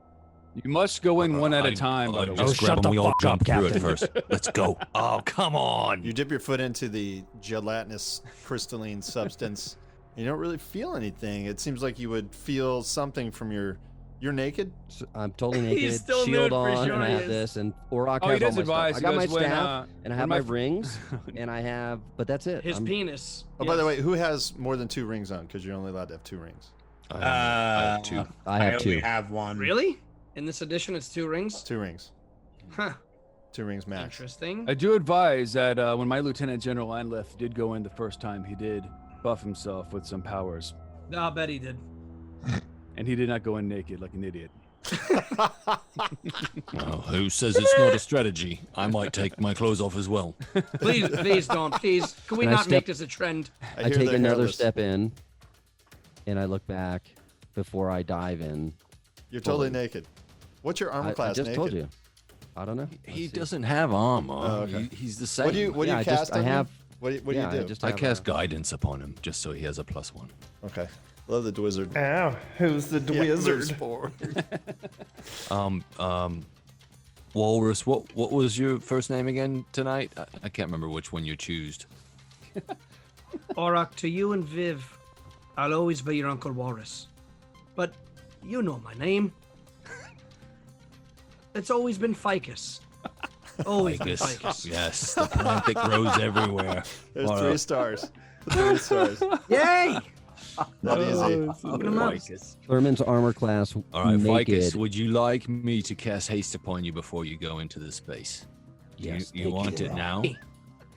You must go in one at a time, by the way. Just grab shut them. the We all fuck jump up, through it Captain. first. Let's go. Oh, come on. You dip your foot into the gelatinous crystalline substance. You don't really feel anything. It seems like you would feel something from your. You're naked. So I'm totally naked, still shield nude for on, sure, and I he have is. this, and Orok Oh, he has all does my advise. stuff. I got my he goes, when, staff, and I have when my my rings, and I have, but that's it. His I'm- penis. Oh, by the Yes. way, who has more than 2 rings on? Because you're only allowed to have 2 rings. I have 2. I have only 2. have one. Really? In this edition, it's 2 rings? 2 rings. Huh. 2 rings max. Interesting. I do advise that when my Lieutenant General Anleth did go in the first time, he did buff himself with some powers. I'll bet he did. And he did not go in naked like an idiot. Oh, who says it's not a strategy? I might take my clothes off as well. Please don't. Please. Can we Can I not make step- this a trend? I hear take they're another hairless. step in, and I look back before I dive in. You're totally fully. naked. What's your armor I class? just naked? told you. I don't know. He Let's see. doesn't have armor. Oh, okay. He's the same. What do you Yeah, I cast? just- I on him? have- What do Yeah, you do? I just I have cast a- guidance upon him just so he has a +1. Okay. Love the wizard. Ow, who's the wizard? Walrus, what was your first name again tonight? I can't remember which one you choose. Orok, to you and Viv, I'll always be your Uncle Walrus. But you know my name. It's always been Ficus. Always been Ficus. Yes, the plant that grows everywhere. There's All 3 right. stars. 3 stars. Yay! Not easy. Open 'em up. Thurman's armor class All right, naked. Ficus, would you like me to cast haste upon you before you go into the space? Yes, You thank want you. it now?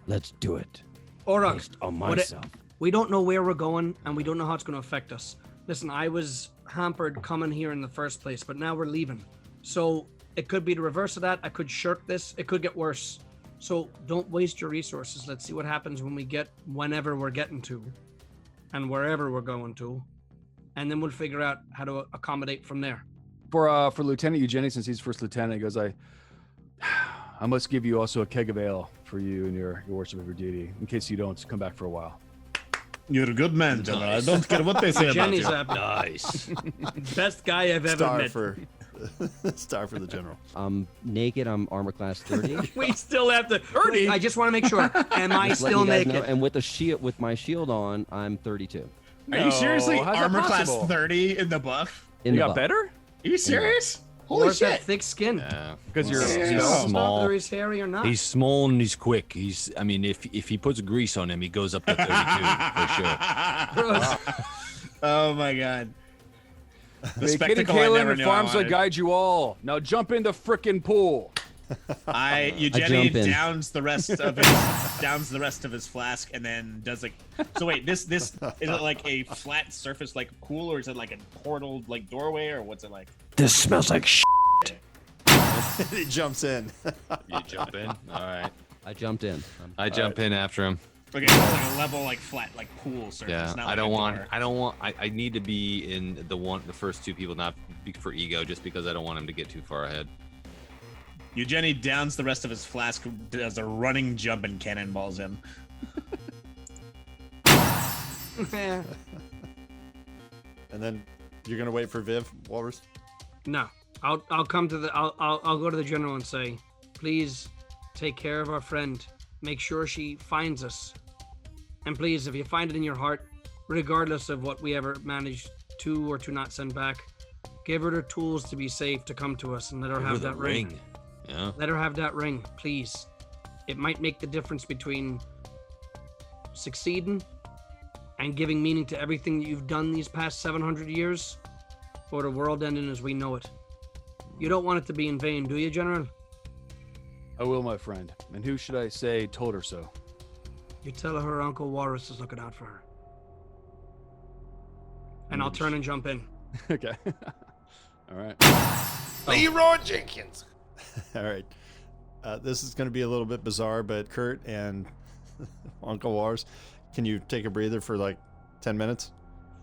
Let's do it. Orok, Based on would it- myself. we don't know where we're going, and we don't know how it's going to affect us. Listen, I was hampered coming here in the first place, but now we're leaving. So it could be the reverse of that. I could shirk this. It could get worse. So don't waste your resources. Let's see what happens when we get whenever we're getting to and wherever we're going to. and then we'll figure out how to accommodate from there. For Lieutenant Eugenie, since he's first lieutenant, he goes, I must give you also a keg of ale for you and your worship of your deity, in case you don't come back for a while. You're a good man, General. I don't care what they say about Jenny's you. Nice. Best guy I've ever Star met. for star for the general. I'm naked. I'm armor class 30. We still have to. 30. I just want to make sure. Am I Just still letting you guys naked? know, and with the shield, with my shield on, I'm 32. Are you seriously how's that armor class possible? 30 in the buff? In You the got buff. better? Are you serious? Or Holy is that shit. thick skin? Yeah. Because you're Yeah. He's Oh. small. Whether he's hairy or not. He's small and he's quick. I mean, if he puts grease on him, he goes up to 32 for sure. Gross. Oh my god. The Hey, Kid and spectacle I Kalen never and knew I Farms will wanted. guide you all. Now jump in the frickin' pool. Eugenie jump in. downs the rest of his flask and then does like. So wait, this is it like a flat surface like pool, or is it like a portal like doorway, or what's it like? This smells like shit. He jumps in. You jump in. All right. I jumped in. I jump in after him. Okay, so it's like a level like flat like pool surface. Yeah. Not I like don't a want. door. I need to be in the first two people, not for ego, just because I don't want him to get too far ahead. Eugenie downs the rest of his flask, does a running jump and cannonballs him. Yeah. And then you're gonna wait for Viv, Walrus. No, I'll come to the. I'll go to the general and say, please take care of our friend. Make sure she finds us. And please, if you find it in your heart, regardless of what we ever manage to or to not send back, give her the tools to be safe to come to us and let her Give have her the that ring. Yeah. Let her have that ring, please. It might make the difference between succeeding and giving meaning to everything that you've done these past 700 years, or the world ending as we know it. You don't want it to be in vain, do you, General? I will, my friend. And who should I say told her so? You tell her Uncle Walrus is looking out for her. And I'll turn and jump in. Okay. All right. Leroy Jenkins. All right. This is going to be a little bit bizarre, but Kurt and Uncle Wars, can you take a breather for like 10 minutes?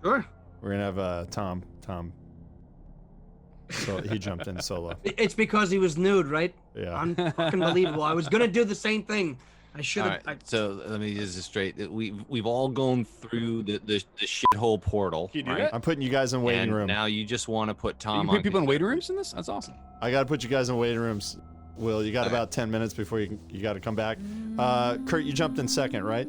Sure. We're going to have Tom. So he jumped in solo. It's because he was nude, right? Yeah. Unbelievable. I was gonna do the same thing. I should All have. right. So let me just straight. We've all gone through the shithole portal. Can you do right? that? I'm putting you guys in waiting And room. now you just want to put You Tom can on. put people in waiting rooms in this? That's awesome. I got to put you guys in waiting rooms. Will, you got All right. about 10 minutes before you got to come back. Kurt, you jumped in second, right?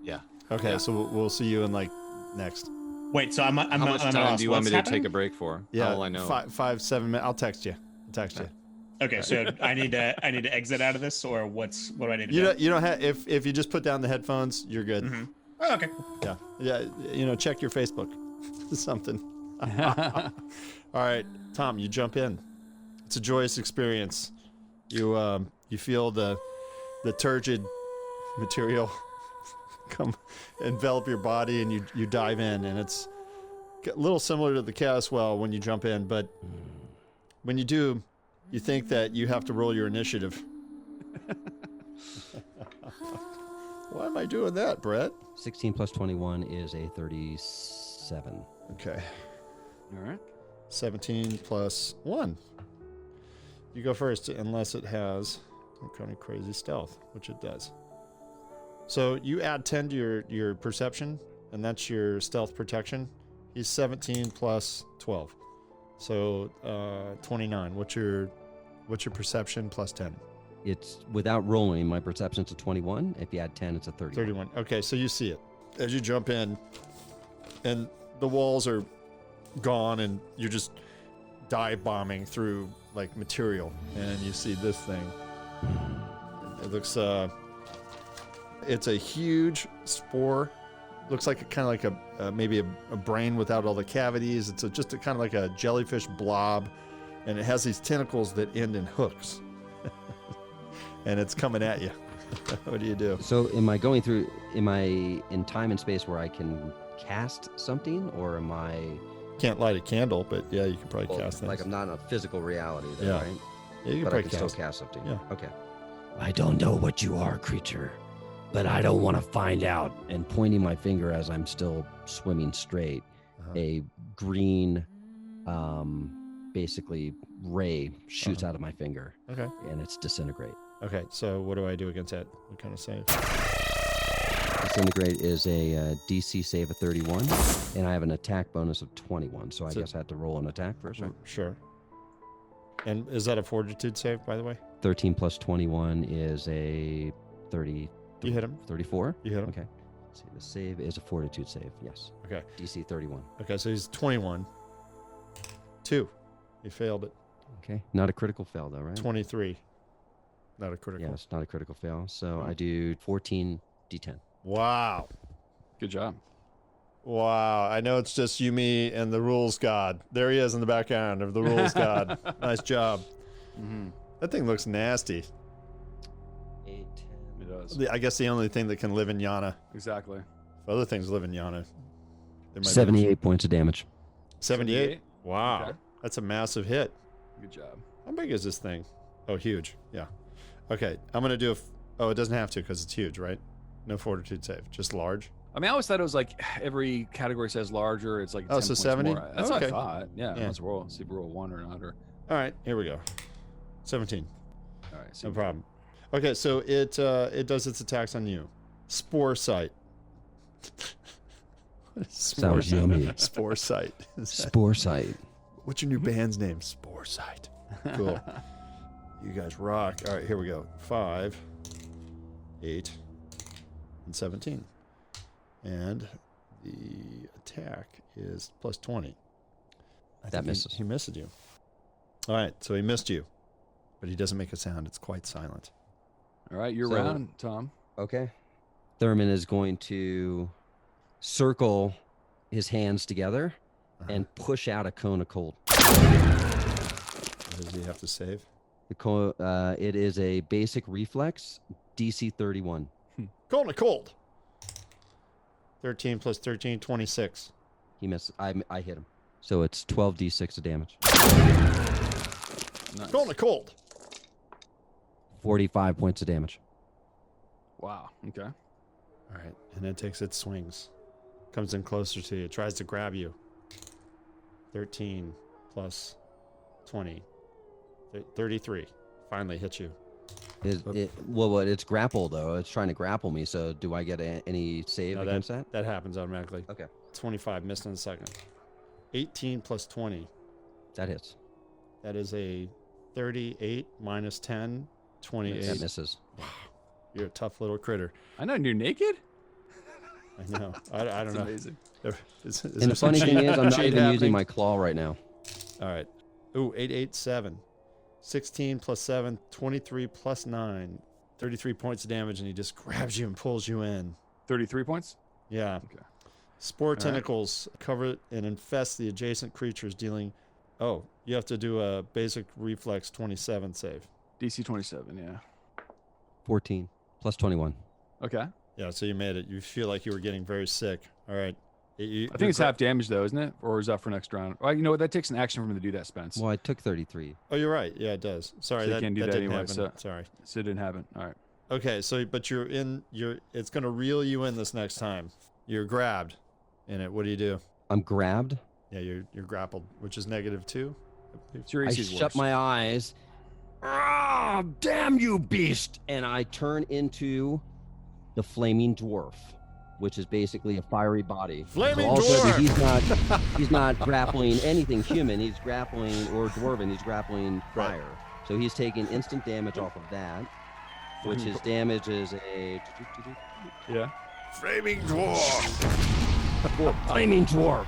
Yeah. Okay, so we'll see you in like next. Wait, so I'm How much time do you want me to take a break for? Yeah, How will I know? 5-7 minutes. I'll text you. Okay, so I need to exit out of this, or what do I need to You do? don't, you don't have if you just put down the headphones, you're good. Mhm. Oh, okay. Yeah. Check your Facebook, something. All right, Tom, you jump in. It's a joyous experience. You feel the turgid material come envelop your body, and you dive in, and it's a little similar to the chaos well when you jump in, but when you do, you think that you have to roll your initiative. Why am I doing that, Brett? 16 plus 21 is a 37. Okay. All right. 17 plus 1. You go first, unless it has some kind of crazy stealth, which it does. So you add 10 to your perception, and that's your stealth protection. He's 17 plus 12. So 29. What's your perception plus 10? It's without rolling. My perception's a 21. If you add 10, it's a 31. 31. Okay, so you see it as you jump in, and the walls are gone, and you're just dive bombing through like material, and you see this thing. It looks it's a huge spore. Looks like maybe a brain without all the cavities. It's just kind of like a jellyfish blob, and it has these tentacles that end in hooks. And it's coming at you. What do you do? So am I in time and space where I can cast something, or am I... Can't light a candle, but yeah, you can probably cast things. Like I'm not in a physical reality then, Yeah. right? Yeah, you can But I probably can still cast. cast something. Yeah. Okay. I don't know what you are, creature, but I don't want to find out. And pointing my finger as I'm still swimming straight, a green, basically ray shoots out of my finger, Okay. and it's disintegrate. Okay. So what do I do against that? What kind of save? Disintegrate is a DC save of 31, and I have an attack bonus of 21. So I guess I have to roll an attack first, right? Sure. And is that a fortitude save, by the way? 13 plus 21 is a 30. You hit him. 34. You hit him. Okay. Let's see, the save is a fortitude save. Yes. Okay. DC 31. Okay, so he's 21. 2. He failed it. Okay. Not a critical fail though, right? 23. Not a critical. Yes, not a critical fail. So I do 14 D10. Wow. Good job. Wow. I know it's just you, me, and the rules god. There he is in the background of the rules god. Nice job. That thing looks nasty. 8, 10. It does. I guess the only thing that can live in Yana. Exactly. If other things live in Yana. There might be 78 points of damage. 78? Wow. Okay. That's a massive hit. Good job. How big is this thing? Oh, huge. Yeah. Okay. I'm going to do oh, it doesn't have to because it's huge, right? No fortitude save. Just large. I mean, I always thought it was like every category says larger. It's like 10 Oh, so points 70? more. That's what I Okay. thought. Yeah. Yeah. Let's roll. See if we roll 1 or not. Or All right. Here we go. 17. all right. No problem. Okay. So it does its attacks on you. Spore sight. Sounds yummy. Spore sight. Spore sight. What's your new band's name? Spore sight. Cool. You guys rock. All right, here we go. 5, 8, and 17. And the attack is plus 20. I That think misses. He missed you. All right, so he missed you, but he doesn't make a sound. It's quite silent. All right. You're So- round, Tom. Okay. Thurman is going to circle his hands together and push out a cone of cold. What does he have to save? It is a basic reflex, DC 31. Cold. 13 plus 13, 26. He missed. I hit him. So it's 12d6 of damage. Nice. Cold. 45 points of damage. Wow. Okay. All right, and it takes its swings. Comes in closer to you. Tries to grab you. 13 plus 20. 33. Finally hits you. It's grapple though. It's trying to grapple me. So do I get any save No, against that? That happens automatically. Okay. 25. Missed in a second. 18 plus 20. That hits. That is a 38 minus 10. 28. That misses. You're a tough little critter. I know. And you're naked. I know. I don't That's know. amazing. Is And there the some funny thing is, I'm not cheat even using happening? my claw right now. All right. Ooh, 8, 8, 7. 16 plus 7, 23 plus 9. 33 points of damage, and he just grabs you and pulls you in. 33 points. Yeah. Okay. Spore right. tentacles cover and infest the adjacent creatures, dealing... Oh, you have to do a basic reflex 27 save. DC 27. Yeah. 14 plus 21. Okay. Yeah, so you made it. You feel like you were getting very sick. All right. I think it's half damage though, isn't it? Or is that for next round? Well, you know what? That takes an action for him to do that, Spence. Well, I took 33. Oh, you're right. Yeah, it does. Sorry, So you that, can't do that that didn't anyway, happen. so- Sorry. So it didn't happen. All right. Okay, so but it's gonna reel you in this next time. You're grabbed in it. What do you do? I'm grabbed. Yeah, you're grappled, which is -2. It's your I AC's shut worse. my eyes. Ah, damn you, beast! And I turn into the flaming dwarf, which is basically a fiery body. Flaming So all of a sudden, dwarf! he's not grappling anything human. He's grappling or dwarven. He's grappling fire. So he's taking instant damage off of that, which his damage is a Yeah. Flaming dwarf. flaming dwarf.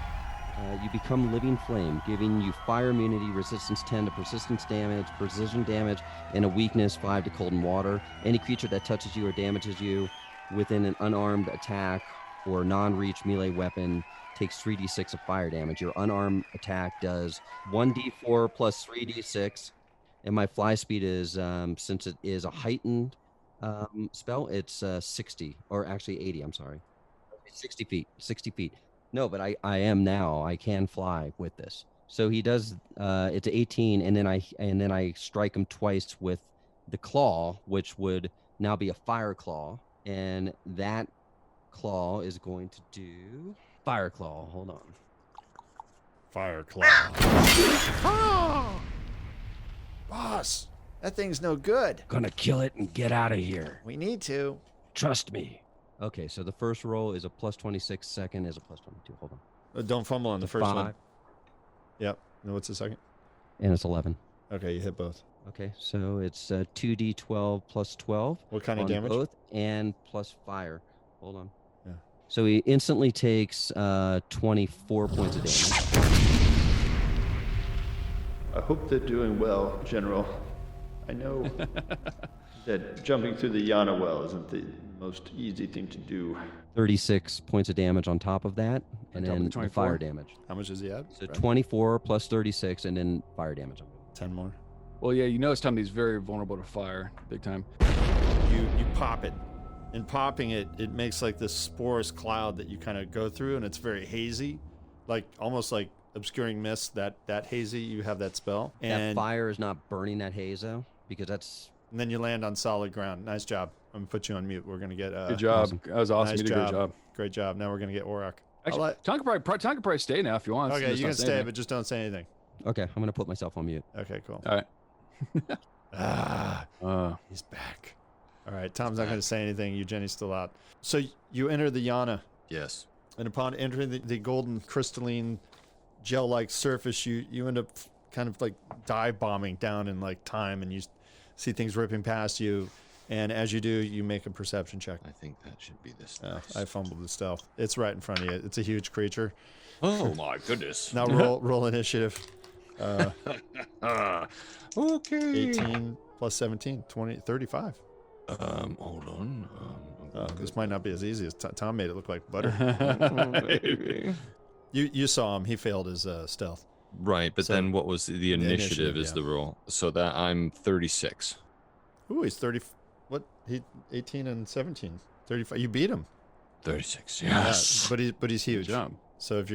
You become living flame, giving you fire immunity, resistance 10 to persistence damage, precision damage, and a weakness 5 to cold and water. Any creature that touches you or damages you within an unarmed attack or non-reach melee weapon takes 3d6 of fire damage. Your unarmed attack does 1d4 plus 3d6, and my fly speed is, since it is a heightened spell, it's 60, or actually 80, I'm sorry. 60 feet, 60 feet. No, but I am now. I can fly with this. So he does. It's 18, and then I strike him twice with the claw, which would now be a fire claw, and that claw is going to do fire claw. Hold on. Fire claw. Boss, that thing's no good. Gonna kill it and get out of here. We need to. Trust me. Okay, so the first roll is a plus 26, second is a plus 22. Hold on. Don't fumble on the first one. 5. Yep. And what's the second? And it's 11. Okay, you hit both. Okay, so it's 2d12 plus 12. What kind of on damage? Both and plus fire. Hold on. Yeah. So he instantly takes 24 points of damage. I hope they're doing well, General. I know that jumping through the Yana well isn't the most easy thing to do. 36 points of damage on top of that, and On top of then the the 24? fire damage. How much does he add? So Right. 24 plus 36, and then fire damage. 10 more. Well, yeah, you know it's time he's very vulnerable to fire, big time. You pop it. And popping it, it makes like this sporous cloud that you kind of go through, and it's very hazy. Like, almost like obscuring mist, that hazy, you have that spell. That And, fire is not burning that haze, though, because that's... and then you land on solid ground. Nice job. I'm going to put you on mute. We're going to get... Good job. awesome. That was awesome. Nice You did a great job. Great job. Now we're going to get Auroch. Actually, Tom can probably stay now if you want. Okay, Just you not can say stay, anything. but just don't say anything. Okay, I'm going to put myself on mute. Okay, cool. All right. He's back. All right, Tom's not going to say anything. Jenny's still out. So you enter the Yana, Yes. and upon entering the golden crystalline gel-like surface, you end up kind of like dive bombing down in like time, and you see things ripping past you. And as you do, you make a perception check. I think that should be this. Oh, Nice. I fumbled the stealth. It's right in front of you. It's a huge creature. Oh my goodness. Now roll initiative. Okay. 18 plus 17, 20, 35. Hold on. This might not be as easy as Tom made it look like butter. Maybe. You saw him. He failed his stealth. Right, but So, then what was the initiative? Is yeah. the roll? So that I'm 36. Ooh, he's 30. What? He 18 and 17. 35. You beat him. 36. Yeah, Yes. but he's huge. Good job. So if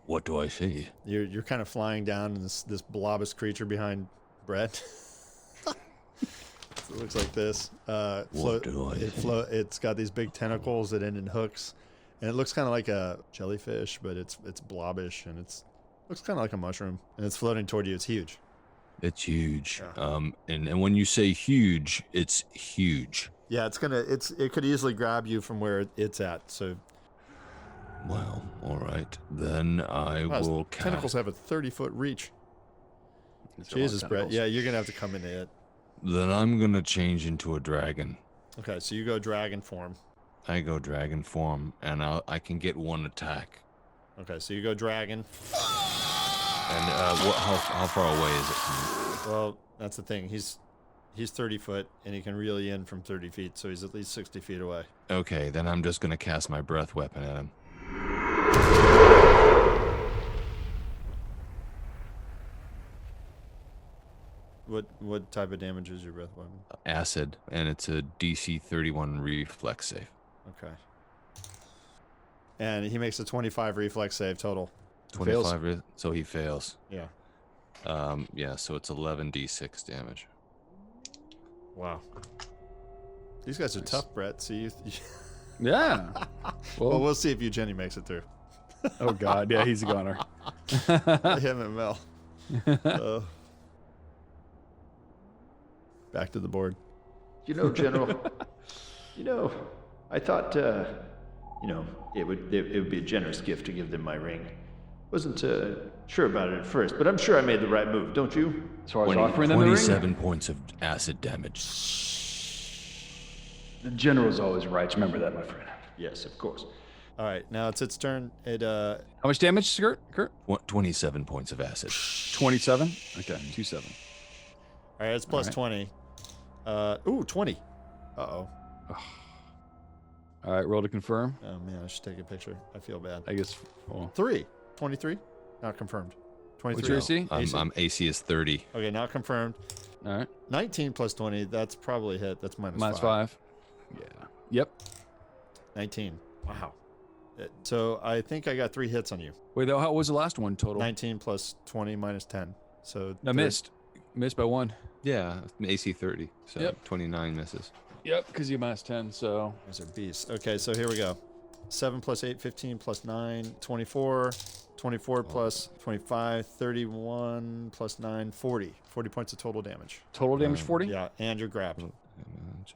What do I see? you're kind of flying down in this blobous creature behind Brett. It looks like this. What do I see? It's got these big tentacles that end in hooks, and it looks kind of like a jellyfish, but it's blobbish, and looks kind of like a mushroom, and it's floating toward you. It's huge. It's huge. Yeah. And when you say huge, it's huge. Yeah, it could easily grab you from where it's at. So Well, all right. Then I wow, his will cast. tentacles have a 30-foot reach. It's got a lot of Jesus, Brett. tentacles. Yeah, you're gonna have to come into it. Then I'm gonna change into a dragon. Okay, so you go dragon form. I go dragon form, and I can get one attack. Okay, so you go dragon. And how far away is it from Well, that's the thing. He's 30 foot, and he can reel you in from 30 feet, so he's at least 60 feet away. me? Okay, then I'm just gonna cast my breath weapon at him. What type of damage is your breath weapon? Acid, and it's a DC 31 reflex save. Okay. And he makes a 25 reflex save total. 25, so he fails. Yeah. Yeah, so it's 11d6 damage. Wow. These guys are tough, Brett. So you Yeah. well, we'll see if Jenny makes it through. Oh God, yeah, he's a goner. Him and Mel. Back to the board. You know, General, I thought, it would be a generous gift to give them my ring. Wasn't sure about it at first, but I'm sure I made the right move, don't you? As far as offering them the ring, 27 points of acid damage. the general's always right. Remember that, my friend. Yes, of course. All right, now it's its turn. It how much damage, Kurt? 27 points of acid. 27. Okay, 27. all right, it's plus All 20. 20. Uh-oh. All right, roll to confirm. Oh man, I should take a picture. I feel bad. I guess. Well, 23. Not confirmed. 23. what's your AC? I'm AC is 30. Okay, not confirmed. All right, 19 plus 20. That's probably a hit. That's minus minus 5. 5. Yeah. Yep. 19. Wow. So I think I got 3 hits on you. Wait, how was the last one total? 19 plus 20 minus 10. So I missed. Missed by 1. Yeah, AC 30. So Yep. 29 misses. Yep, because you minus 10. So Those are beasts. Okay, so here we go. 7 plus 8, 15 plus 9, 24. 24 plus 25, 31 plus 9, 40. 40 points of total damage. Total damage 40. Yeah, and you're grabbed.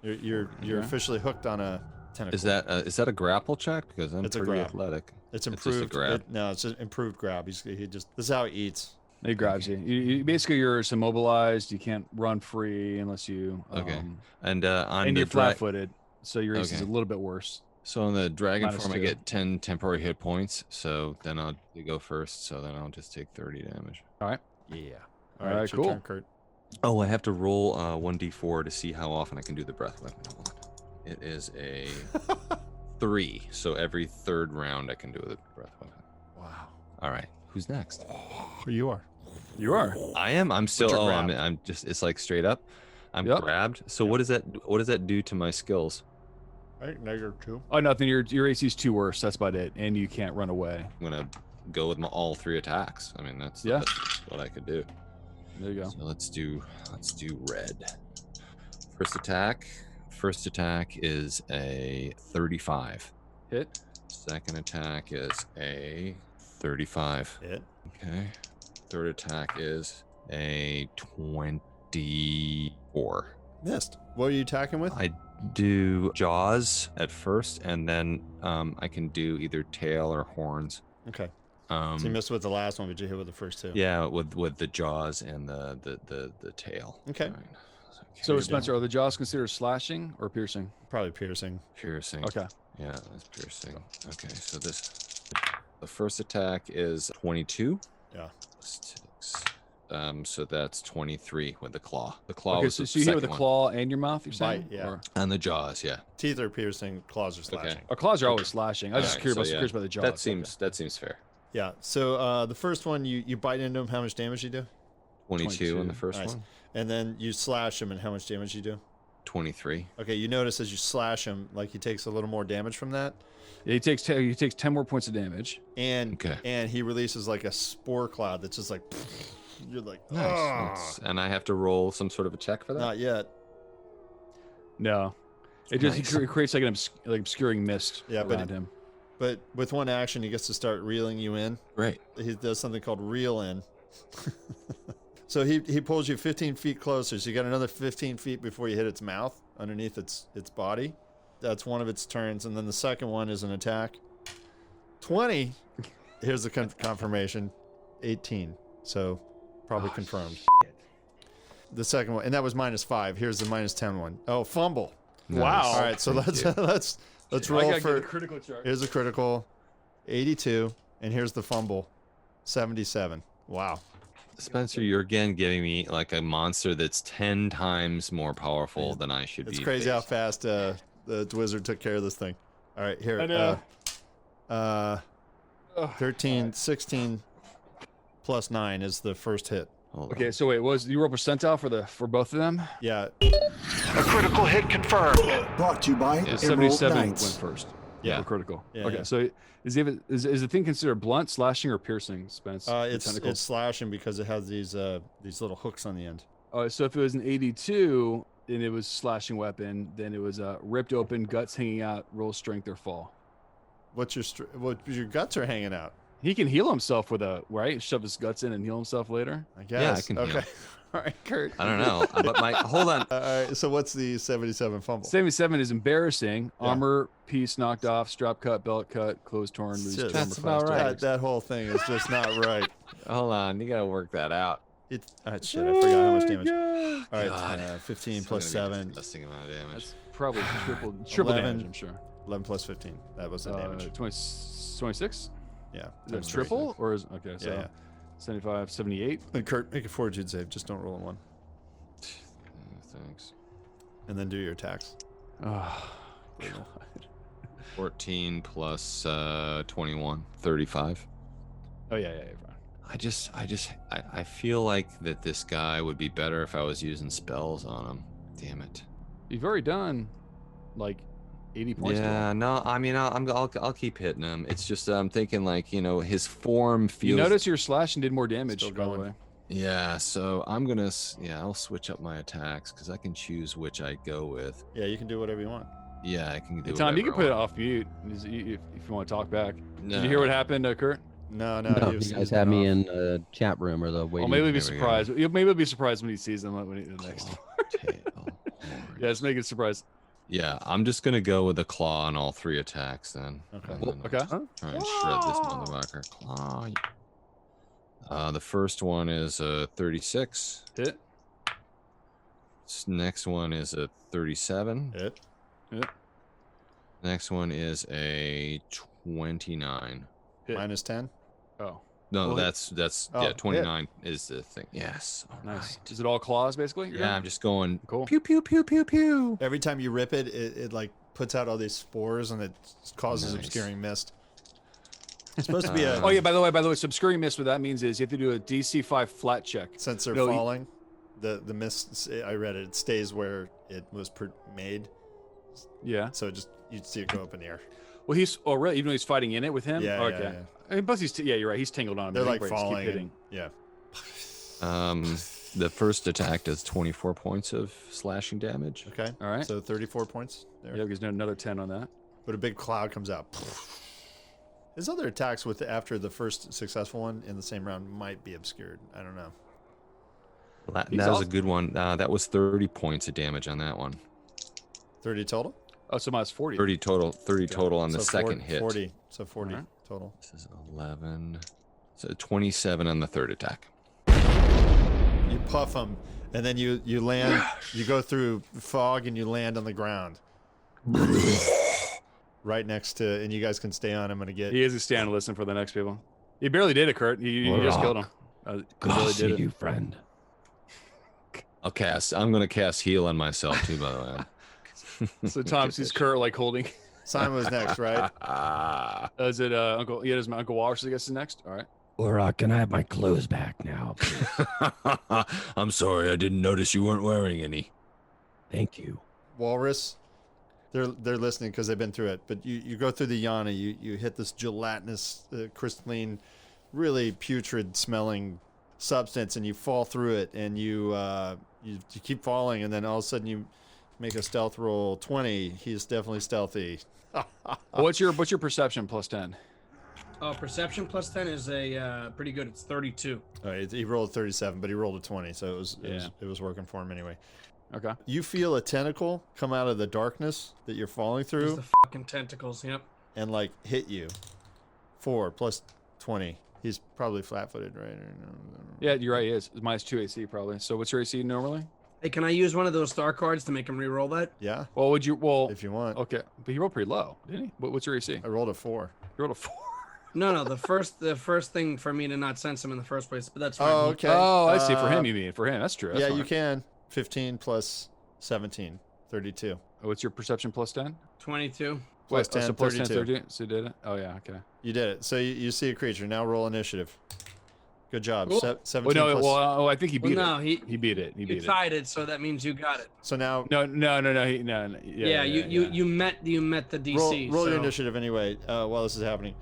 You're officially hooked on a tentacle. Is that a grapple check? Because I'm It's a pretty grab. athletic. It's just improved. a grab. No, it's an improved grab. He just this is how he eats. He grabs you. Basically, you're immobilized. You can't run free unless you. Okay. And on and the you're flat-footed, so your AC is Okay. a little bit worse. So on the dragon Minus form, I 2. get 10 temporary hit points. So then you go first. So then I'll just take 30 damage. All right. Yeah. All right, it's your cool. turn, Kurt. Oh, I have to roll 1d4 to see how often I can do the breath weapon. Hold on. It is a 3. So every third round I can do the breath weapon. Wow. All right. Who's next? You are. You are. I am. I'm still. you're Oh, grabbed. I'm just. It's like straight up. I'm Yep. grabbed. So what does that? What does that do to my skills? Right, -2. Oh, nothing. Your AC is 2 worse. That's about it, and you can't run away. I'm gonna go with all 3 attacks. I mean, that's Yeah. that's what I could do. There you go. So let's do red. First attack. First attack is a 35. Hit. Second attack is a 35. Hit. Okay. Third attack is a 24. Missed. What are you attacking with? I do jaws at first, and then I can do either tail or horns. Okay. So you missed with the last one, but you hit with the first 2. Yeah, with the jaws and the tail. Okay. All right. So, Okay. Spencer, are the jaws considered slashing or piercing? Probably piercing. Piercing. Okay. Yeah, that's piercing. Okay, so the first attack is 22. Yeah. Six. So that's 23 with the claw. The claw Okay, was so the you hit with the second one. claw and your mouth, you're saying? Bite, yeah. Or- And the jaws, yeah. Teeth are piercing, claws are slashing. Our claws are always slashing. I was just Alright, curious, so, yeah, curious about the jaws. That seems fair. Yeah. So the first one, you bite into him. How much damage you do? 22 on the 22. first Nice. one. And then you slash him, and how much damage you do? 23. Okay. You notice as you slash him, like he takes a little more damage from that, Yeah, he takes 10 more points of damage. and Okay. and he releases like a spore cloud that's just like you're like Nice. "Ah." And I have to roll some sort of a check for that. Not yet. No, it just Nice. it creates like an obscuring mist Yeah, but around him. But with one action, he gets to start reeling you in. Great. He does something called reel in. So he pulls you 15 feet closer. So you got another 15 feet before you hit its mouth underneath its body. That's one of its turns. And then the second one is an attack. 20. Here's the confirmation. 18. So probably confirmed. The second one. And that was -5. Here's the -10 one. Oh, fumble. Wow. All right. So let's I roll gotta get for. a critical chart. Here's a critical, 82, and here's the fumble, 77. Wow. Spencer, you're again giving me like a monster that's 10 times more powerful than I should be. It's crazy how facing. fast the wizard took care of this thing. All right, here. I know. 13, 16 plus 9 is the first hit. Hold on. Okay, so wait, was you roll percentile for both of them? Yeah, A critical hit confirmed. Brought to you by Emerald 77 Knights. went first. Yeah. For critical. Yeah, okay, yeah. so is the thing considered blunt, slashing, or piercing, Spence? The it's tentacles? slashing because it has these little hooks on the end. So if it was an 82 and it was slashing weapon, then it was ripped open, guts hanging out, roll strength or fall. What your guts are hanging out? He can heal himself with right? Shove his guts in and heal himself later. I guess. Yeah, I can heal. Okay. All right, Kurt. I don't know, but hold on. All right. So what's the 77 fumble? 77 is embarrassing. Yeah. Armor piece knocked off, strap cut, belt cut, clothes torn, lose Shit, armor that's class about right. damage. That whole thing is just not right. Hold on, you gotta work that out. Shit, I forgot how much damage. Oh, All right, God. 15 Still plus gonna be a 7, disgusting amount of damage. That's probably triple 11. damage, I'm sure. 11 plus 15. That was the damage. 26? Yeah. Is that times triple? Or is okay, so Yeah. 75, 78. And Kurt, make a fortitude save. Just don't roll a 1. Thanks. And then do your attacks. Oh, God. 14 plus 21, 35. Oh yeah, fine. I feel like that this guy would be better if I was using spells on him. Damn it. You've already done like 80 points. to Yeah, him. no, I mean, I'll keep hitting him. It's just I'm thinking like his form feels. You notice your slashing did more damage. Still by the going. way. Yeah, so I'm gonna I'll switch up my attacks because I can choose which I go with. Yeah, you can do whatever you want. Yeah, I can do. Hey, Tom, you can whatever put it I want. off mute if you want to talk back. No. Did you hear what happened, Kurt? No, No, he was- you he was guys had me off. in the chat room or the Well, waiting. maybe he'll be There we go. surprised. Maybe he'll be surprised when he sees them when he, the next. Table Yeah, let's make it a surprise. Yeah, I'm just gonna go with the claw on all 3 attacks then. Okay. And then Okay. try and shred this motherfucker. Claw. The first one is a 36. Hit. Next one is a 37. Hit. Next one is a 29. Hit. Minus 10. Oh, No, Well, that's Oh, yeah, hit. 29 is the thing. Yes. All nice. right. Is it all claws basically? You're Yeah, done? I'm just going Cool. pew pew pew pew pew. Every time you rip it, it like puts out all these spores and it causes Nice. obscuring mist. It's supposed to be a Oh yeah. By the way, obscuring mist. What that means is you have to do a DC 5 flat check. since they're No, you- falling. The mist, I read it. It stays where it was made, Yeah. so it just you see it go up in the air. Well, he's really even though he's fighting in it with him. Yeah, okay. yeah, yeah. I mean, plus he's yeah, you're right. He's tangled on him. They're He like breaks, keep falling. hitting. Yeah. The first attack does 24 points of slashing damage. Okay. All right. So 34 points there. Yeah, there's another 10 on that. But a big cloud comes out. His other attacks with after the first successful one in the same round might be obscured. I don't know. That He's was a also- good one. That was 30 points of damage on that one. 30 total. Oh, so minus 40. 30 total. 30 total on the So second hit. 40. So 40 Alright. total. This is 11. So 27 on the third attack. You puff them, and then you land. You go through fog, and you land on the ground. Right next to, and you guys can stay on. I'm gonna get. He is a stand and listen for the next people. He barely did it, Kurt. You just killed him. Good He to barely see did it. you, friend. I'm gonna cast heal on myself too, by the way. So Tom sees Kurt like holding. Simon was next, right? Is it Uncle? Yeah, does my Uncle Walrus I guess is next. All right. Or can I have my clothes back now, please? I'm sorry, I didn't notice you weren't wearing any. Thank you. Walrus. They're listening because they've been through it. But you go through the Yana. You hit this gelatinous, crystalline, really putrid smelling substance, and you fall through it, and you keep falling, and then all of a sudden you make a stealth roll 20. He's definitely stealthy. What's your perception plus 10? Perception plus 10 is a pretty good. It's 32. All right, he rolled 37, but he rolled a 20, so it was working for him anyway. Okay. You feel a tentacle come out of the darkness that you're falling It's through the fucking tentacles. Yep. and like hit you. 4 plus 20. He's probably flat-footed, right? Or no. Yeah, you're right. He is. It's minus 2 AC probably. So what's your AC normally? Hey, can I use one of those star cards to make him re-roll that? Yeah, Well, would you? Well, if you want. okay, but he rolled pretty low, didn't he? What's your AC? I rolled a 4. You rolled a 4. No, the first thing for me to not sense him in the first place, but that's fine. Oh, okay. Oh, I see. For him, you mean? For him, that's true. That's yeah, fine. you can. 15 plus 17, 32. What's your perception plus 10? 22. Plus Wait, 10, so plus 10, 32. 30. So you did it? Oh, yeah, okay. You did it. So you see a creature. Now roll initiative. Good job. Cool. 17 Well, no, plus. well, I think he Well, beat no, it. He beat it. He You beat it. tied it, so that means you got it. So now No. Yeah, You met the DC. roll your so- initiative anyway while this is happening.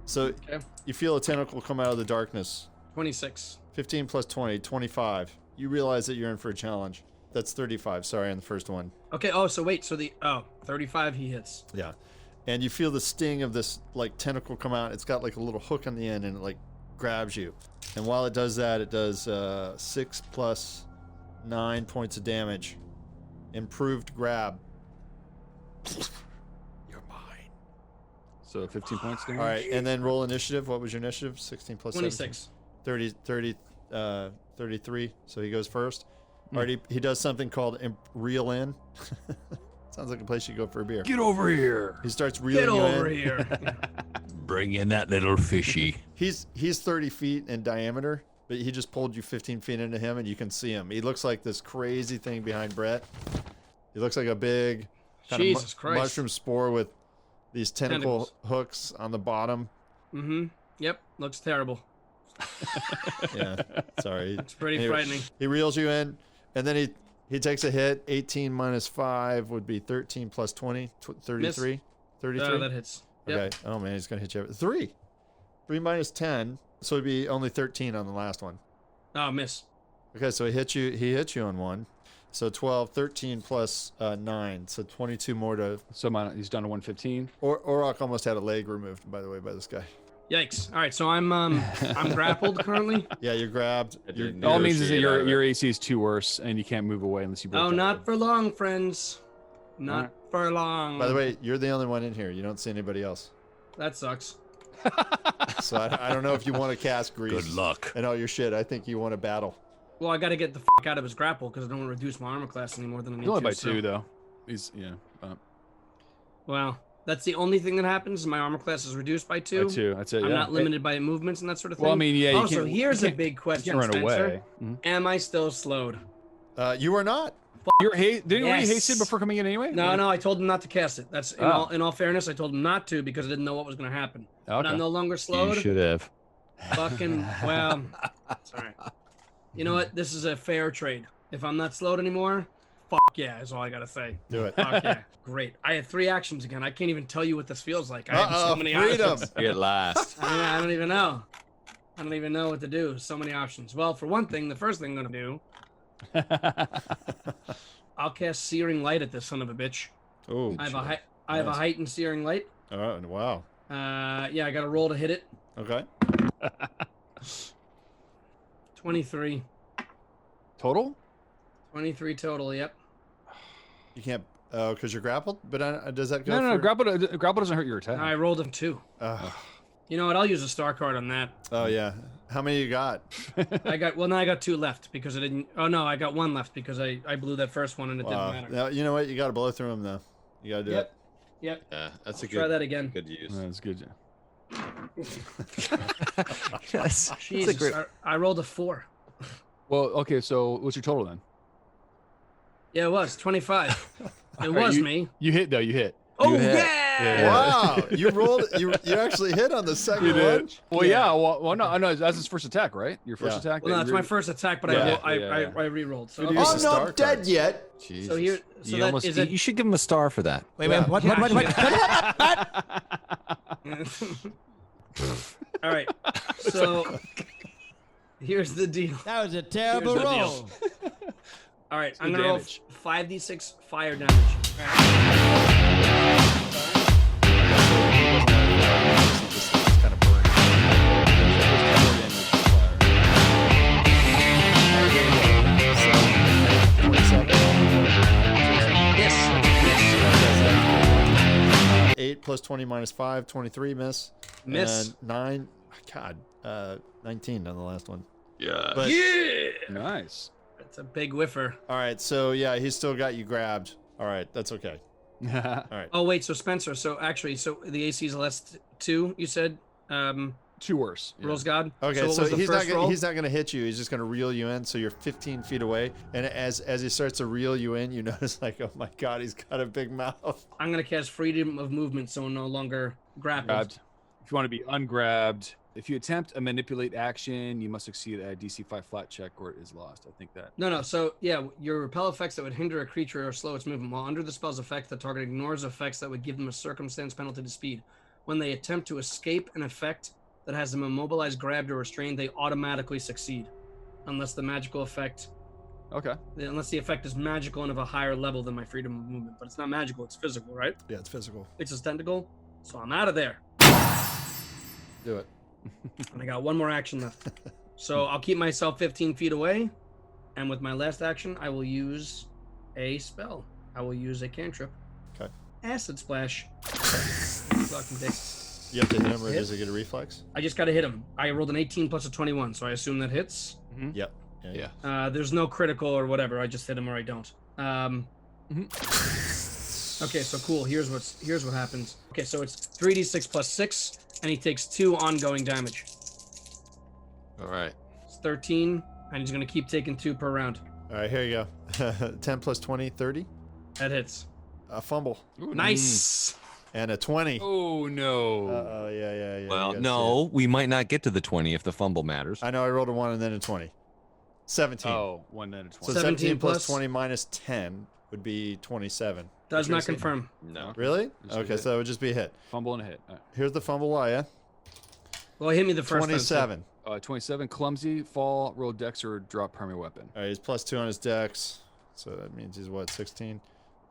So Okay. you feel a tentacle come out of the darkness. 26. 15 plus 20, 25. You realize that you're in for a challenge. That's 35, sorry, on the first one. Okay. Oh, so wait. So 35 he hits. Yeah. And you feel the sting of this like tentacle come out. It's got like a little hook on the end and it like grabs you. And while it does that, it does 6 plus 9 points of damage. Improved grab. You're mine. So 15 points damage. All right, and then roll initiative. What was your initiative? 16 plus 26. 17? 33. So he goes first. Already, he does something called reel in. Sounds like a place you go for a beer. Get over here. He starts reeling Get you over in. here. Bring in that little fishy. He's 30 feet in diameter, but he just pulled you 15 feet into him, and you can see him. He looks like this crazy thing behind Brett. He looks like a big kind Jesus of Christ. mushroom spore with these tentacle Tentacles. hooks on the bottom. Mm-hmm. Yep. Looks terrible. Yeah, sorry. It's pretty Anyway, frightening. He reels you in, and then he takes a hit. 18 minus 5 would be 13 plus 20, 33. 33? That hits. Yep. Okay. Oh, man, he's going to hit you. 3. 3 minus 10, so it'd be only 13 on the last one. Oh, miss. Okay, so he hit you on one. So 12, 13 plus 9. So 22 more to... So he's down to 115. Orok almost had a leg removed, by the way, by this guy. Yikes! All right, so I'm grappled currently. Yeah, you're grabbed. All it means is that your AC is 2 worse, and you can't move away unless you break Oh, that not leg. for long, friends. Not for long. By the way, you're the only one in here. You don't see anybody else. That sucks. So I don't know if you want to cast Grease. Good luck. And all your shit. I think you want to battle. Well, I got to get the out of his grapple because I don't want to reduce my armor class any more than I need He's only to. by so- 2, though. He's, Well, that's the only thing that happens. My armor class is reduced by 2. by 2. That's it, I'm yeah. not limited by movements and that sort of thing. Well, I mean, yeah, you Also, can't- here's you a can't- big You question, can't run Spencer. away. Mhm. Am I still slowed? You are not. Didn't you already Yes. haste before coming in anyway? No, I told him not to cast it. That's Oh. in all fairness, I told him not to because I didn't know what was going to happen. But Okay. I'm no longer slowed. You should have. Fucking well. Sorry. You know what? This is a fair trade. If I'm not slowed anymore, fuck yeah, is all I gotta say. Do it. Fuck yeah, great. I have 3 actions again. I can't even tell you what this feels like. I have so many freedom. options. At last. I don't even know. I don't even know what to do. So many options. Well, for one thing, the first thing I'm gonna do, I'll cast Searing Light at this son of a bitch. Oh, I have a heightened Searing Light. oh, wow. Yeah, I got to roll to hit it. Okay. 23. Total? 23 total. Yep. You can't, because you're grappled? But does that go No, for... grapple doesn't hurt your attack. I rolled a 2. You know what? I'll use a star card on that. Oh, yeah. How many you got? I got 2 left because I didn't. Oh no, I got 1 left because I blew that first one and it didn't matter. Now, you know what? You got to blow through them, though. You got to do Yep. it. Yep. Yeah, that's a Try that again. good use. That's good. Jesus, I rolled a 4. Well, okay, so what's your total then? Yeah, it was 25. It Alright, was you- me. You hit, though. You hit. Oh hit. yeah! Wow. You rolled... You actually hit on the second one? Well, yeah. Well, no, that's his first attack, right? Your first Yeah. attack? Well, no, that it's you my re- first attack, but Yeah, I re-rolled. So, Good okay. use I'm of not star dead cards. yet. Jesus. So here, so you that almost, is it. you should give him a star for that. Wait, Yeah. what? All right. So here's the deal. That was a terrible Here's the deal. roll. All right, I'm good gonna roll damage. 5d6 fire damage. Kind of burning. Yes. 8 plus 20 minus 5, 23 miss. Miss. And 9, God, 19 on the last one. Yeah. But, Yeah. Nice. That's a big whiffer. all right, so yeah, he's still got you grabbed. All right, that's okay. Yeah. All right. Oh wait, so Spencer. So actually, so the AC is less 2. You said. 2 worse. Yeah. Rolls God. Okay, what so was the he's first not roll? gonna hit you. He's just gonna reel you in, so you're 15 feet away. And as he starts to reel you in, you notice like, oh my God, he's got a big mouth. I'm gonna cast freedom of movement, so I'm no longer grappled. Grabbed. If you want to be ungrabbed, if you attempt a manipulate action, you must succeed at a DC 5 flat check or it is lost. I think that. No. So yeah, your repel effects that would hinder a creature or slow its movement. While under the spell's effect, the target ignores effects that would give them a circumstance penalty to speed. When they attempt to escape an effect that has them immobilized, grabbed, or restrained, they automatically succeed, unless the magical effect, Okay. unless the effect is magical and of a higher level than my freedom of movement. But it's not magical; it's physical, right? Yeah, it's physical. It's a tentacle, so I'm out of there. Do it. And I got 1 more action left. So I'll keep myself 15 feet away. And with my last action, I will use a spell. I will use a cantrip. Okay. Acid Splash. Fucking dick. You have to hit him, or Hit. does he get a reflex? I just got to hit him. I rolled an 18 plus a 21, so I assume that hits. Yep. Yeah. There's no critical or whatever. I just hit him or I don't. Okay, so cool. Here's what happens. Okay, so it's 3d6 plus 6, and he takes 2 ongoing damage. All right. It's 13, and he's gonna keep taking 2 per round. All right, here you go. 10 plus 20, 30. That hits. A fumble. Nice. And a 20. Oh no. Oh, yeah. you Well, gotta see no, we might not get to the 20 if the fumble matters. it. I know I rolled a 1 and then a 20. 17. Oh, 1 and a 20. So 17 plus plus 20 minus 10 would be 27. Does not Interesting. confirm. No. Really? Just a Okay, hit. so it would just be a hit. Fumble and a hit. Here's the fumble, Waya. Well, he hit me the first time. 27. 27, clumsy, fall, roll dex, or drop primary weapon. All right, he's plus 2 on his dex. So that means he's what, 16?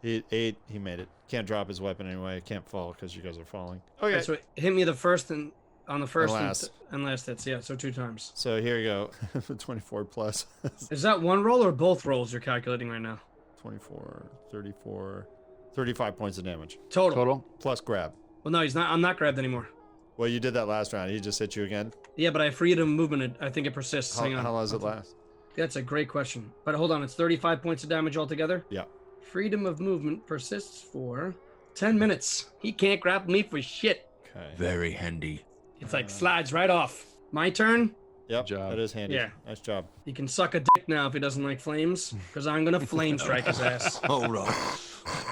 8. He made it. Can't drop his weapon anyway. Can't fall because you guys are falling. Okay. So hit me the first and on the first And last hits. Yeah, so 2 times. So here you go. 24 plus. Is that one roll or both rolls you're calculating right now? 24, 34, 35 points of damage. Total. Plus grab. Well, no, he's not. I'm not grabbed anymore. Well, you did that last round. He just hit you again. Yeah, but I have freedom of movement. I think it persists. Hang on. How long does it last? That's a great question. But hold on, it's 35 points of damage altogether? Yeah. Freedom of movement persists for 10 minutes. He can't grapple me for shit. Okay. Very handy. It's like slides right off. My turn? Yep, Good job. that is handy. Yeah. Nice job. He can suck a dick now if he doesn't like flames, because I'm going to flame strike his ass. Hold on.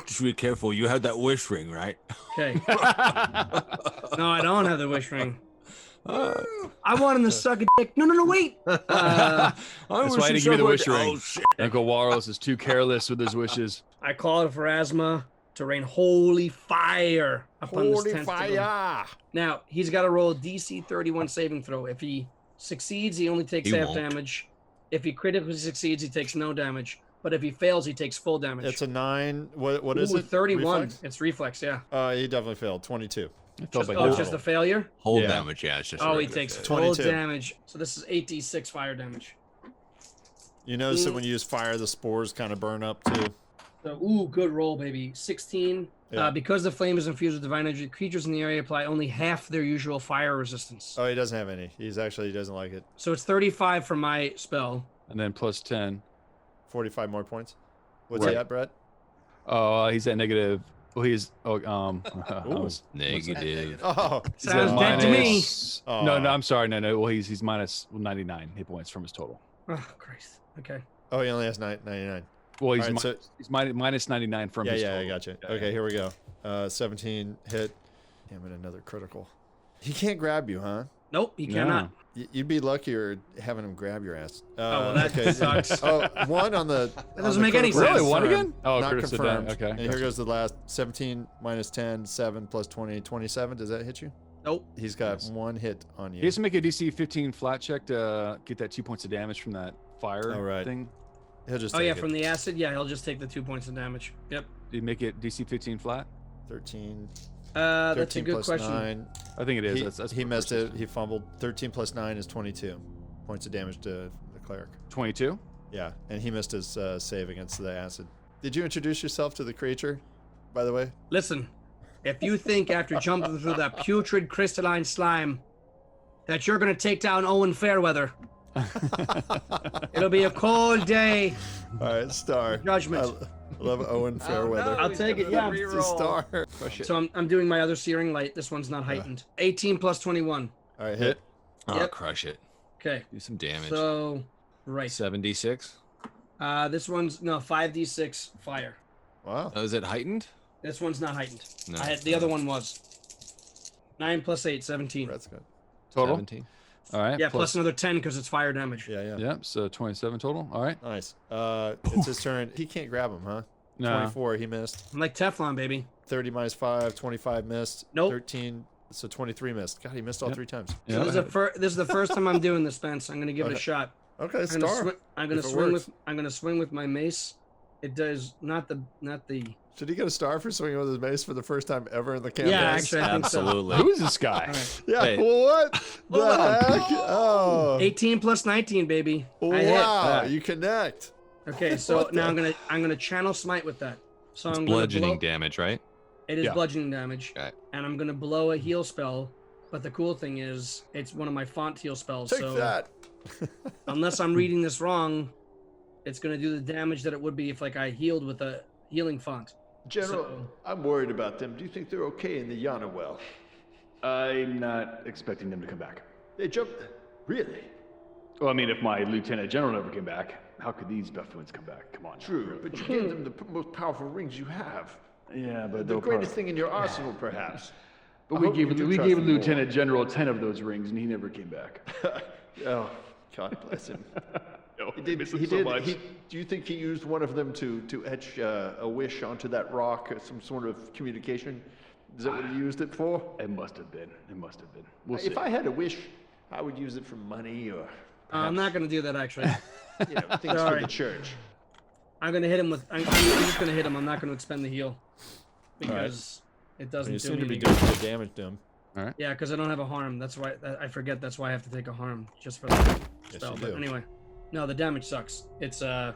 Just be careful. You had that wish ring, right? Okay. No, I don't have the wish ring. I want him to suck a dick. No, wait. That's why I didn't give you the wish ring. Oh, shit. Uncle Waros is too careless with his wishes. I call it for Asthma to rain holy fire upon this tentacle. Now, he's got to roll a DC 31 saving throw. If he succeeds, he only takes He half won't. damage. If he critically succeeds, he takes no damage. But if he fails, he takes full damage. It's a 9. What is Ooh, it? 31. Reflex? It's reflex, yeah. He definitely failed. 22. It's just a failure? Hold Yeah. damage, yeah. It's just Oh, he regular takes failure. full 22. damage. So this is 8d6 fire damage. You notice that when you use fire, the spores kind of burn up too. So, ooh, good roll, baby. 16. Yeah. Because the flame is infused with divine energy, creatures in the area apply only half their usual fire resistance. Oh, he doesn't have any. He doesn't like it. So it's 35 for my spell. And then plus 10. 45 more points. What's Right. he at, Brett? Oh, he's at negative. Well, he's I Ooh. was- Negative. Oh, he's at Sounds dead to me. minus- Oh. No, I'm sorry. No. Well, he's minus 99 hit points from his total. Oh, Christ. Okay. oh, he only has 99. Well, he's All right, he's minus 99 from Yeah, his yeah, total. I got you. Yeah, Okay, yeah. here we go. 17 hit. Damn it, another critical. He can't grab you, huh? Nope, he cannot. You'd be luckier having him grab your ass. well, that sucks. Oh, 1 on the. That doesn't make any sense. Really? One again? Oh, Not critical confirmed. damage. Okay. And here goes the last 17 minus 10, 7 plus 20, 27. Does that hit you? Nope. He's got Yes. 1 hit on you. He has to make a DC 15 flat check to get that 2 points of damage from that fire All right. thing. He'll just Oh, take yeah, it. from the acid? Yeah, he'll just take the 2 points of damage. Yep. Did he make it DC 15 flat? 13. That's a 13 good plus question. 9. I think it is. He, That's he missed it. He fumbled. 13 plus 9 is 22 points of damage to the cleric. 22. Yeah, and he missed his save against the acid. Did you introduce yourself to the creature, by the way? Listen, if you think after jumping through that putrid crystalline slime that you're going to take down Owen Fairweather, it'll be a cold day. All right, star. Judgment. I love Owen Fairweather. I'll take it, yeah. It's a star. So I'm doing my other searing light. This one's not heightened. 18 plus 21. All right, hit. Oh, Yep. crush it. Okay. Do some damage. So, right. 76. This one's, no, 5d6 fire. Wow. Oh, is it heightened? This one's not heightened. No. The other one was. 9 plus 8, 17. That's good. Total. 17. All right. Yeah, plus another 10 because it's fire damage. Yeah, yeah. Yep. So 27 total. All right. Nice. It's his turn. He can't grab him, huh? No. 24, he missed. I'm like Teflon, baby. 30 minus 5, 25 missed. Nope. 13, so 23 missed. God, he missed all Yep. 3 times. Yeah. This is the first time I'm doing this, Spence. I'm gonna give it a Okay. shot. Okay, I'm gonna, star. I'm gonna If it swing works. with. I'm gonna swing with my mace. It does not the. Should he get a star for swinging with his mace for the first time ever in the campaign? Yeah, actually, I think so. Absolutely. Who is this guy? All right. Yeah, Wait. what the heck? Oh, 18 plus 19, baby. I hit. wow, you connect. Okay, so What now the- I'm gonna channel smite with that. So It's I'm gonna bludgeoning blow, damage, right? It is Yeah. bludgeoning damage, Okay. and I'm gonna blow a heal spell. But the cool thing is, it's one of my font heal spells. Take so that. unless I'm reading this wrong, it's gonna do the damage that it would be if like I healed with a healing font. General, So- I'm worried about them. Do you think they're okay in the Yana well? I'm not expecting them to come back. They jumped. Really? Well, I mean, if my lieutenant general never came back, how could these buffoons come back? Come on. now, True, really. but you gave them the most powerful rings you have. Yeah, but The they'll greatest probably- thing in your arsenal, perhaps. But I we hope gave you do we trust gave them more. Lieutenant General 10 of those rings, and he never came back. Oh, God bless him. No, He I did. miss He him so did. much. Do you think he used one of them to etch a wish onto that rock, some sort of communication? Is that what he used it for? It must have been. It must have been. We'll see. If I had a wish, I would use it for money or I'm not gonna do that actually. you know, things for Sorry. the church. I'm gonna hit him with. I'm just gonna hit him. I'm not gonna expend the heal because it doesn't You do seem to be anything. doing good damage to him. Yeah, because I don't have a harm. That's why I forget. That's why I have to take a harm just for that spell. you But do. anyway, no, the damage sucks. It's 4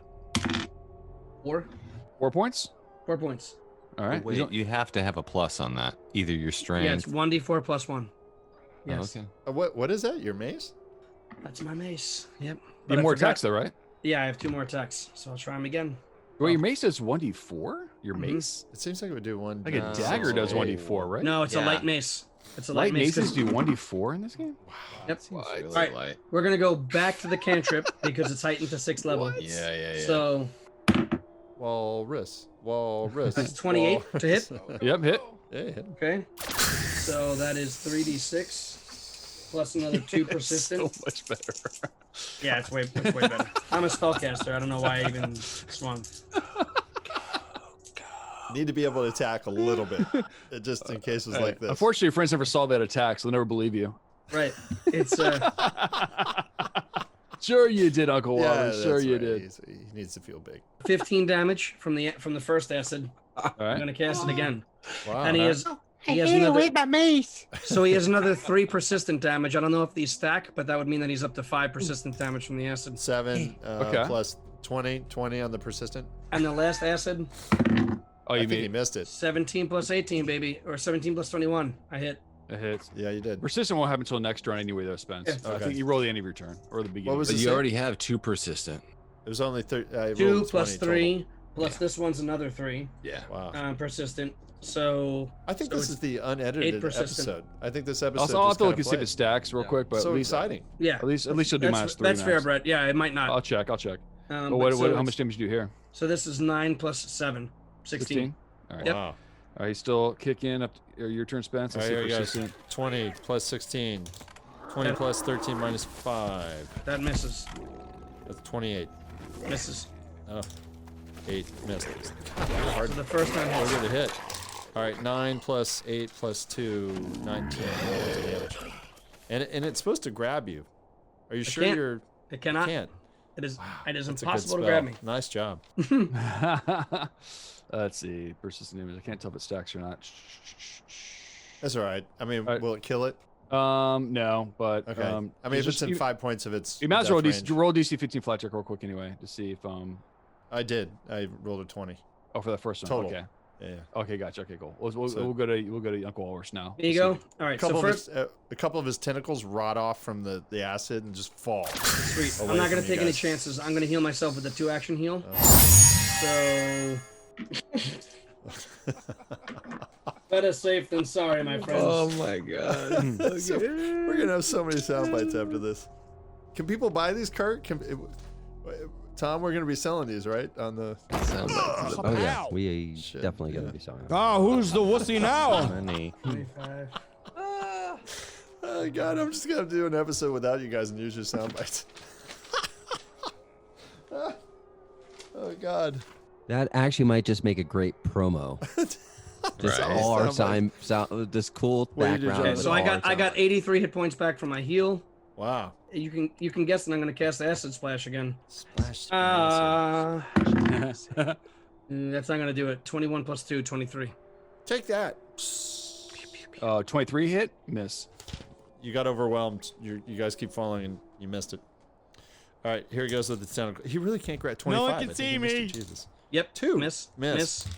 points. 4 points. All right. Wait, you have to have a plus on that. Either your strength. Yeah, it's 1d4 plus 1. Yes, Okay. What is that? Your mace? that's my mace. Yep. You But have I more forgot- attacks though, right? Yeah, I have 2 more attacks, so I'll try them again. Wait, your mace does 1d4? Your Mhm. mace? It seems like it would do one. Like a dagger does 1d4, right? No, it's a Yeah. light mace. It's a Light light mace. maces 'cause- do 1d4 in this game? Yep. Well, it's Alright. light. We're gonna go back to the cantrip because it's heightened to 6th level. Yeah. So Walrus. that's 28 to hit. Yep, hit. Yeah, hit him. Okay. So that is 3d6 plus another 2 persistent. So much better. Yeah, it's way better. I'm a spellcaster. I don't know why I even swung. Need to be able to attack a little bit, just in cases like this. Unfortunately, your friends never saw that attack, so they'll never believe you. Right. It's Sure you did, Uncle Yeah, Wally. Sure that's you right. did. He needs to feel big. 15 damage from the first acid. All I'm right. gonna cast it again, Wow. and he has another. So he has another 3 persistent damage. I don't know if these stack, but that would mean that he's up to 5 persistent damage from the acid. 7 Okay. plus 20 on the persistent. And the last acid, Oh, I you think he mean missed it. 17 plus 18, baby, or 17 plus 21. I hit. a hit? Yeah, you did. Persistent won't happen until next turn anyway, though, Spence. Yeah. So I Okay. think you roll the end of your turn or the beginning. was But the you same? already have 2 persistent. It was only 30. 2 plus 3 plus this one's another 3 Yeah. Wow. persistent. So I think so this is the unedited 8 persistent. episode. I think this episode. I'll have just to look kinda and see if it played. stacks real quick, but So at least exciting. yeah, at least you'll do that's, minus 3. that's fair, max. Brett. Yeah, it might not. I'll check. But but what, so how it's- much damage do you do here? So this is 9 plus 7, 16. All right. Yep. Wow. All right, still kicking up your turn, Spence. All Let's right, see here you go. persistent. 20 plus 16. 20 Yeah. plus 13 minus 5. That misses. That's 28. Misses. Oh, 8 missed. So the first time Oh, hits. good to hit. All right, 9 plus 8 plus 2, 19 points of damage. And it's supposed to grab you. Are you sure can't. you're? It cannot. Can't. It is. It is That's a good impossible to spell. grab me. Nice job. Let's see. Persistent damage. I can't tell if it stacks or not. That's all right. I mean, All right. will it kill it? No, but Okay. I mean, I mean, if it's in you, 5 points of its. you might as well death range. roll DC 15 flat check real quick anyway to see if I did. I rolled a 20. oh for that first one. Total. Okay. Yeah. Okay, gotcha. Okay, cool. We'll So- go to Uncle Walrus now. There you We'll go. see. All A right. So couple, first, a couple of his tentacles rot off from the acid and just fall. sweet. away I'm not gonna from you take any guys. chances. I'm gonna heal myself with the 2 action heal. So better safe than sorry, my friends. my god. So, we're gonna have so many sound bites after this. Can people buy these, Kurt? Tom, we're gonna be selling these, right? On the. Oh yeah, we Shit, definitely yeah. gonna be selling. Ah, who's the wussy now? Money. 25. Oh God, I'm just gonna do an episode without you guys and use your sound bites. Oh God. That actually might just make a great promo. Just Right. all our Sound sound, this cool What do you do, background. John? Okay, so I got 83 hit points back from my heal. Wow. You can guess that I'm gonna cast acid splash again. Splash. That's not gonna do it. 21 plus 2, 23. Take that. 23 hit, miss. You got overwhelmed. You guys keep falling and you missed it. All right, here he goes with the sound. He really can't grab 25. one I can think see he missed me. it. Jesus. Yep. 2. Miss. Miss. Miss.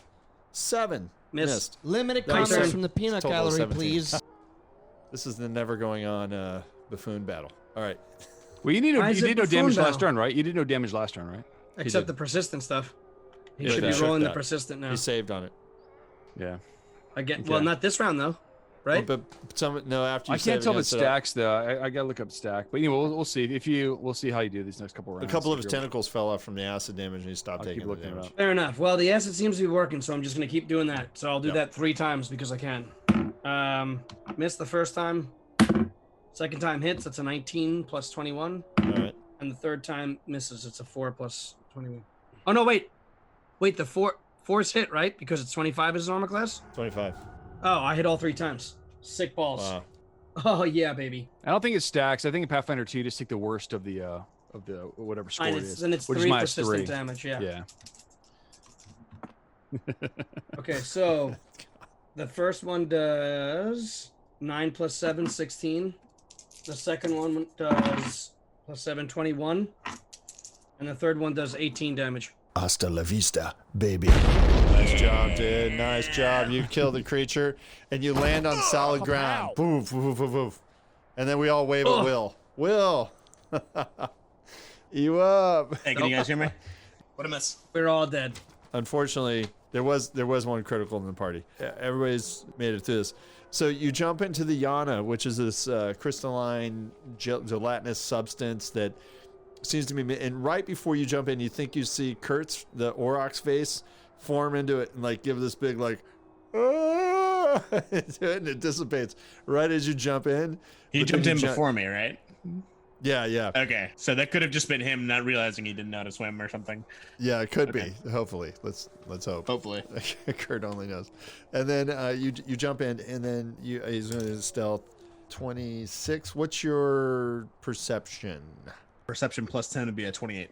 7. Miss. Missed. Limited That was comments seven. from the peanut Total of gallery, 17. please. This is the never going on buffoon battle. All right. Well, you Why is it did no before damage now? last turn, right? You did no damage last turn, right? Except did. the persistent stuff. He Yeah, should he be shook rolling the that. persistent now. He saved on it. Yeah. Again. Okay. Well, not this round though, right? Well, but after you I save can't tell if it against stacks though. I gotta look up stack. But anyway, we'll see. We'll see how you do these next couple rounds. A couple of If his you're- tentacles fell off from the acid damage and he stopped I'll taking keep the looking it damage. up. Fair enough. Well, the acid seems to be working, so I'm just gonna keep doing that. So I'll do Yep. that 3 times because I can. Missed the first time. Second time hits. That's a 19 plus 21, All right. and the third time misses. It's a 4 plus 21. Oh no, wait. The four's hit, right? Because it's 25 as his armor class. 25. Oh, I hit all 3 times. Sick balls. Wow. Oh yeah, baby. I don't think it stacks. I think in Pathfinder 2, you just take the worst of the whatever score And it it's, is. and it's which is 3 minus persistent 3. damage. Yeah. Yeah. Okay, so the first one does 9 plus 7, 16. The second one does plus 7, 21. And the third one does 18 damage. Hasta la vista, baby. Nice job, dude. Nice job. You kill the creature, and you land on solid ground. Boof, boof, boof, boof. And then we all wave at Will. Will. You up. Hey, can you guys hear me? What a miss. We're all dead. Unfortunately, there was one critical in the party. Everybody's made it through this. So you jump into the Yana, which is this crystalline gelatinous substance that seems to be, and right before you jump in, you think you see Kurt's, the Auroch's face, form into it and like give this big like, ah! And it dissipates right as you jump in. He jumped in before me, right? Yeah. Okay, so that could have just been him not realizing he didn't know how to swim or something. Yeah, it could be. Hopefully, let's hope. Hopefully. Kurt only knows. And then you jump in, and then he's going to stealth 26. What's your perception? Perception plus 10 would be a 28.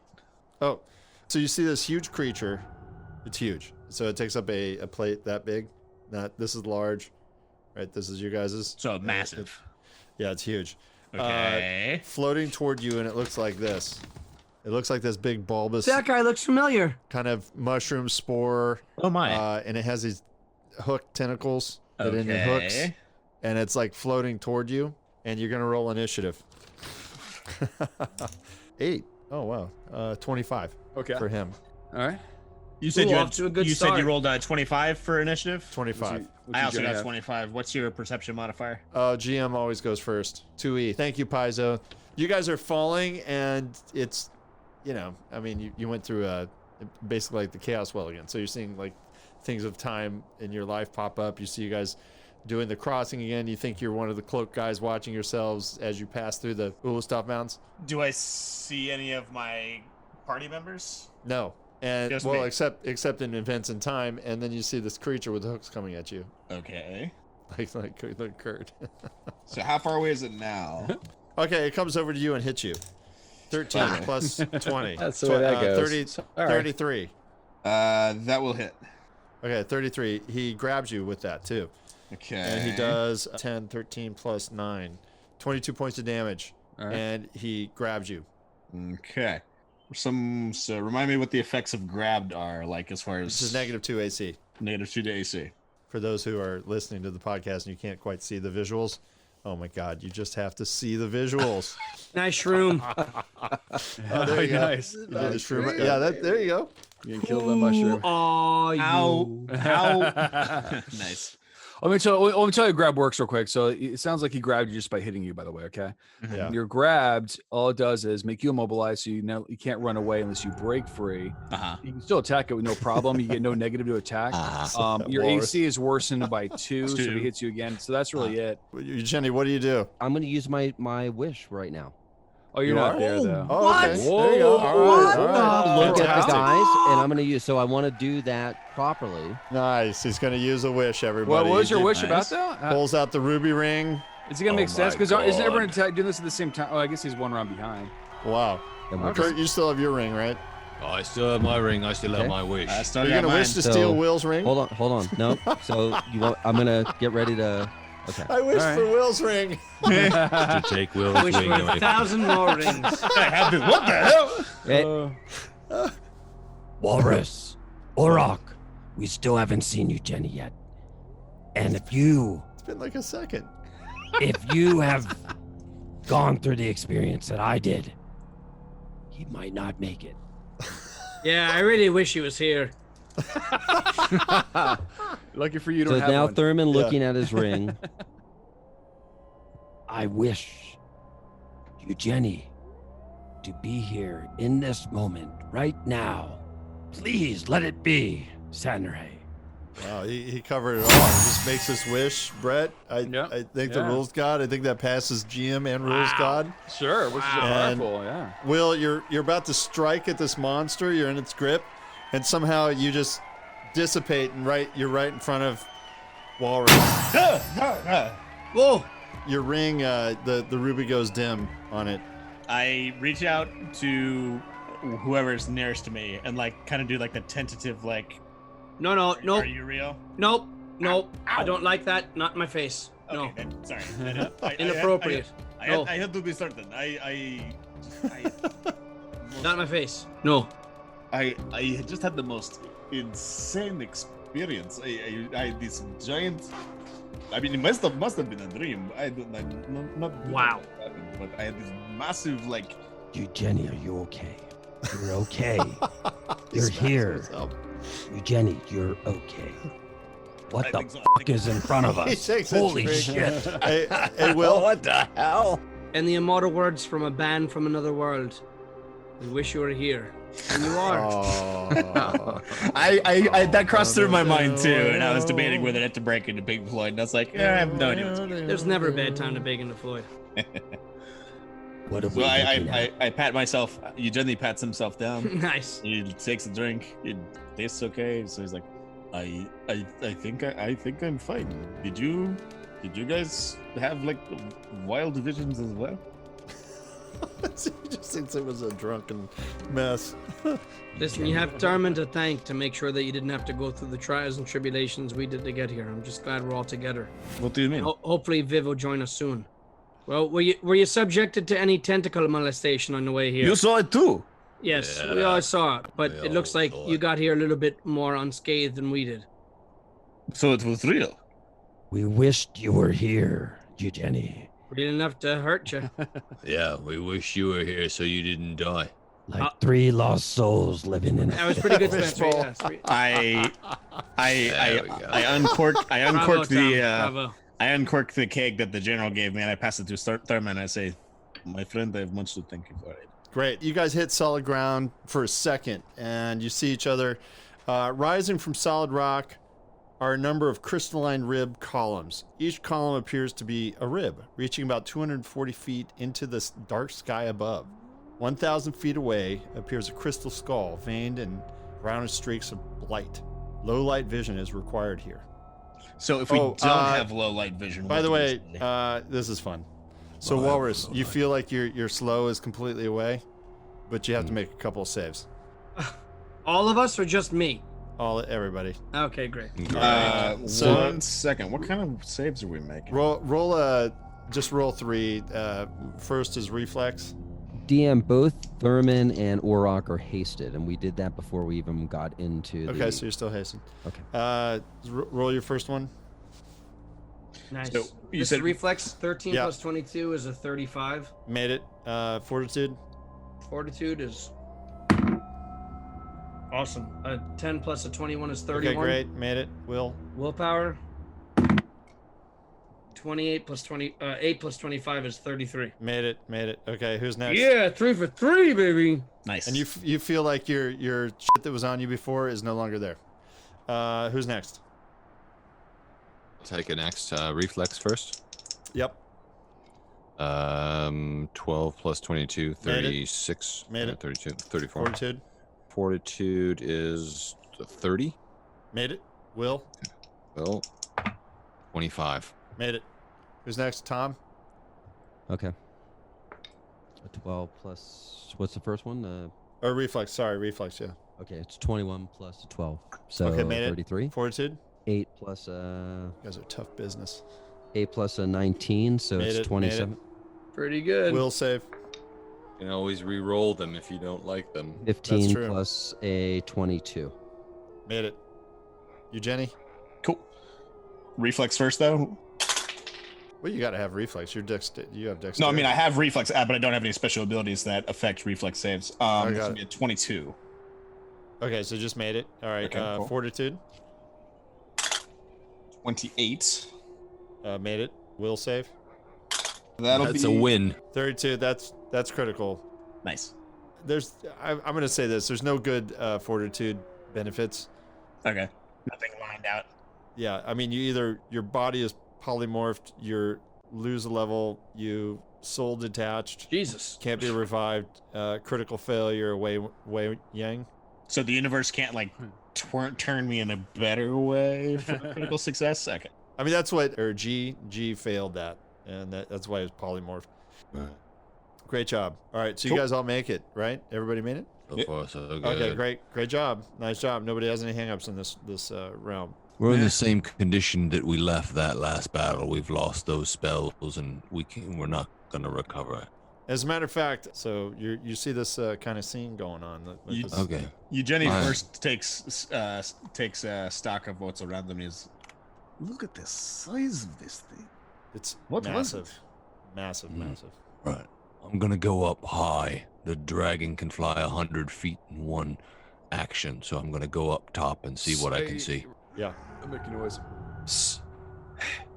Oh, so you see this huge creature. It's huge. So it takes up a plate that big. This is large, right? This is your guys's. So massive. Yeah, it's huge. Okay. Floating toward you, and it looks like this. It looks like this big bulbous That guy looks familiar. kind of mushroom spore. Oh my. And it has these hooked tentacles that end in hooks. And it's like floating toward you, and you're gonna roll initiative. 8. Oh wow. 25. Okay. For him. All right. You said Ooh, off to a good said start. you rolled 25 for initiative? 25. I also got 25. What's your perception modifier? GM always goes first. 2E. Thank you, Paizo. You guys are falling, and it's, I mean, you went through basically like the Chaos Well again. So you're seeing like things of time in your life pop up. You see you guys doing the crossing again. You think you're one of the cloaked guys watching yourselves as you pass through the Ulustov Mountains. Do I see any of my party members? No. And Just well, me. except in events in time, and then you see this creature with hooks coming at you, Okay. like Kurt. So how far away is it now? Okay, it comes over to you and hits you. 13 plus 20. That's the way that goes. 30, All right. 33. That will hit. Okay, 33. He grabs you with that too, Okay. and he does 10, 13 plus 9, 22 points of damage, All right. and he grabs you. Okay. So remind me what the effects of grabbed are like as far This as is -2 AC. -2 to AC. For those who are listening to the podcast and you can't quite see the visuals, oh my God, you just have to see the visuals. Nice shroom. Oh, there you go. Nice. You did the shroom. Yeah, there you go. You can kill that mushroom. How? Nice. Let me tell you how grab works real quick. So it sounds like he grabbed you just by hitting you, by the way, okay? Yeah. You're grabbed, all it does is make you immobilized, so you can't run away unless you break free. Uh-huh. You can still attack it with no problem. You get no negative to attack. Your Walrus. AC is worsened by 2, so if he hits you again. So that's really it. Jenny, what do you do? I'm going to use my wish right now. Oh, you're not there, though. Oh, What? okay. There you go. All right. All right. Look at the Fantastic. guys, and I'm going to use. So I want to do that properly. Nice. He's going to use a wish, everybody. What was your He wish Nice. about, though? pulls out the ruby ring. Is it going to make Oh sense? my Because isn't everyone God. doing this at the same time? Oh, I guess he's one round behind. Wow. And we're Kurt, you still have your ring, right? I still have my ring. I still have Okay. my wish. I still Are you got going to mine. wish to So- steal Will's ring? Hold on. No. So I'm going to get ready to. Okay. I wish All right. for Will's ring. To take Will's Wish ring for away. 1,000 more rings. I have this. What the hell? Hey, Walrus, Auroch, we still haven't seen you, Jenny, yet. And if you It's been like a second. have gone through the experience that I did, he might not make it. Yeah, I really wish he was here. Lucky for you, So don't have now one. Thurman looking at his ring. I wish you, Jenny, to be here in this moment, right now. Please let it be, Sanray. Wow, he covered it all. He just makes this wish, Brett. I think the Yeah. rules god. I think that passes GM and rules god. Sure, which is And- powerful, yeah. Will, you're about to strike at this monster. You're in its grip, and somehow you just dissipate and you're right in front of Walrus. Whoa! Your ring, the ruby goes dim on it. I reach out to whoever's nearest to me and like kind of do like the tentative like No, no, nope, Are you real? nope, nope. I don't like that. Not in my face. No. Okay, then, sorry. Then, Inappropriate. No. I had to be certain. I Not in my face. No. I just had the most insane experience. I had this giant. I mean, it must have been a dream. I'm not Wow. But I had this massive like. Jenny, are you okay? You're okay. He You're smacks here. himself. Jenny, you're okay. What I the think so. fuck is in front of He us? takes a Holy drink. shit. Hey, Will. What the hell? And the immortal words from a band from another world. We wish you were here. And you are. Oh. I that crossed through my mind too, and I was debating whether to break into Pink Floyd, and I was like, yeah, I have no idea. There's never a bad time to beg into Floyd. What have So we I pat myself. Eugenie pats himself down. Nice. He takes a drink. It tastes okay. So he's like, I think I'm fine. Did you guys have like wild visions as well? He just thinks it was a drunken mess. Listen, you have Darman to thank to make sure that you didn't have to go through the trials and tribulations we did to get here. I'm just glad we're all together. What do you mean? Hopefully Viv will join us soon. Well, were you subjected to any tentacle molestation on the way here? You saw it too. Yes, Yeah, we all saw it, but we it looks all like saw you it. got here a little bit more unscathed than we did. So it was real. We wished you were here, Jenny. Real enough to hurt you. Yeah, we wish you were here so you didn't die. Like 3 lost souls living in That was pretty good, Spencer. Fishbowl. Yeah, sweet. There we go. I uncorked Bravo, Tom. Bravo. I uncorked the keg that the general gave me, and I pass it to Thurman. I say, my friend, I have much to thank you for it. Great. You guys hit solid ground for a second, and you see each other. Rising from solid rock are a number of crystalline rib columns. Each column appears to be a rib, reaching about 240 feet into the dark sky above. 1,000 feet away appears a crystal skull, veined in brownish streaks of light. Low light vision is required here. So if we don't have low light vision, By what the do we way, say? this is fun. So Walrus, you feel like your slow is completely away, but you have to make a couple of saves. All of us or just me? Everybody. Okay, great. So- 1 second. What kind of saves are we making? Roll 3. First is reflex. DM, both Thurman and Orok are hasted, and we did that before we even got into the... Okay, so you're still hastened. Okay. Roll your first one. Nice. So, you This said- is reflex. 13 Yeah. plus 22 is a 35. Made it. Fortitude. Fortitude is awesome. A 10 plus a 21 is 31. Okay, great. Made it. Will. Willpower. 28 plus 8 plus 25 is 33. Made it. Okay, who's next? Yeah, 3 for 3, baby. Nice. And you feel like your shit that was on you before is no longer there. Who's next? Take a next reflex first. Yep. 12 plus 22, Made it. 36. Made it. 32, 34. Fortitude. Fortitude is 30. Made it. Will. Well, 25. Made it. Who's next? Tom. Okay. A 12 plus... What's the first one? Or reflex. Sorry, reflex. Yeah. Okay, it's 21 plus a 12. So Okay, made it. 33. Fortitude. 8 plus You guys are tough business. 8 plus a 19, so Made it's it, made 27. Pretty good. Will save. You can always re-roll them if you don't like them. 15 true. plus a 22. Made it. You, Jenny. Cool. Reflex first, though. Well, you got to have reflex. You have dexterity. No, I mean I have reflex, but I don't have any special abilities that affect reflex saves. This got would it. be a 22. Okay, so just made it. All right. Okay, cool. Fortitude. 28. Made it. Will save. That's a win. 32. That's critical. Nice. I'm gonna say this. There's no good fortitude benefits. Okay. Nothing lined out. Yeah, I mean, your body is polymorphed. You lose a level. You soul detached. Jesus. Can't be revived. Critical failure. Wei Yang. So the universe can't like turn me in a better way for critical success. Okay. I mean, that's what G failed that, and that's why it was polymorphed. Right. Great job. All right, so Cool. you guys all make it, right? Everybody made it. So far, so good. Okay, great job. Nice job. Nobody has any hangups in this realm. We're in the same condition that we left that last battle. We've lost those spells, and we're not gonna recover. As a matter of fact, so you see this kind of scene going on. Okay. Eugenie first takes stock of what's around them. Is look at the size of this thing. It's What was massive. Massive. Right. I'm gonna go up high. The dragon can fly 100 feet in one action, so I'm gonna go up top and see what I can see. Yeah. I'm making noise. Psst.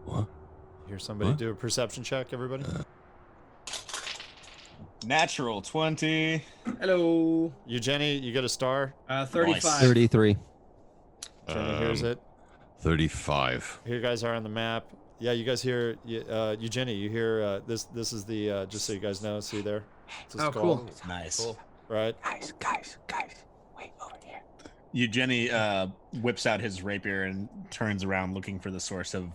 What? Hear somebody What? do a perception check, everybody? Natural 20. Hello. Eugenie, you get a star. 35. 33. Jenny hears it. 35. Here you guys are on the map. Yeah, you guys hear, Eugenie, you hear, this is the, just so you guys know, see there? It's a Oh, skull, cool. Nice. Cool. right? Guys, wait over here. Eugenie whips out his rapier and turns around looking for the source of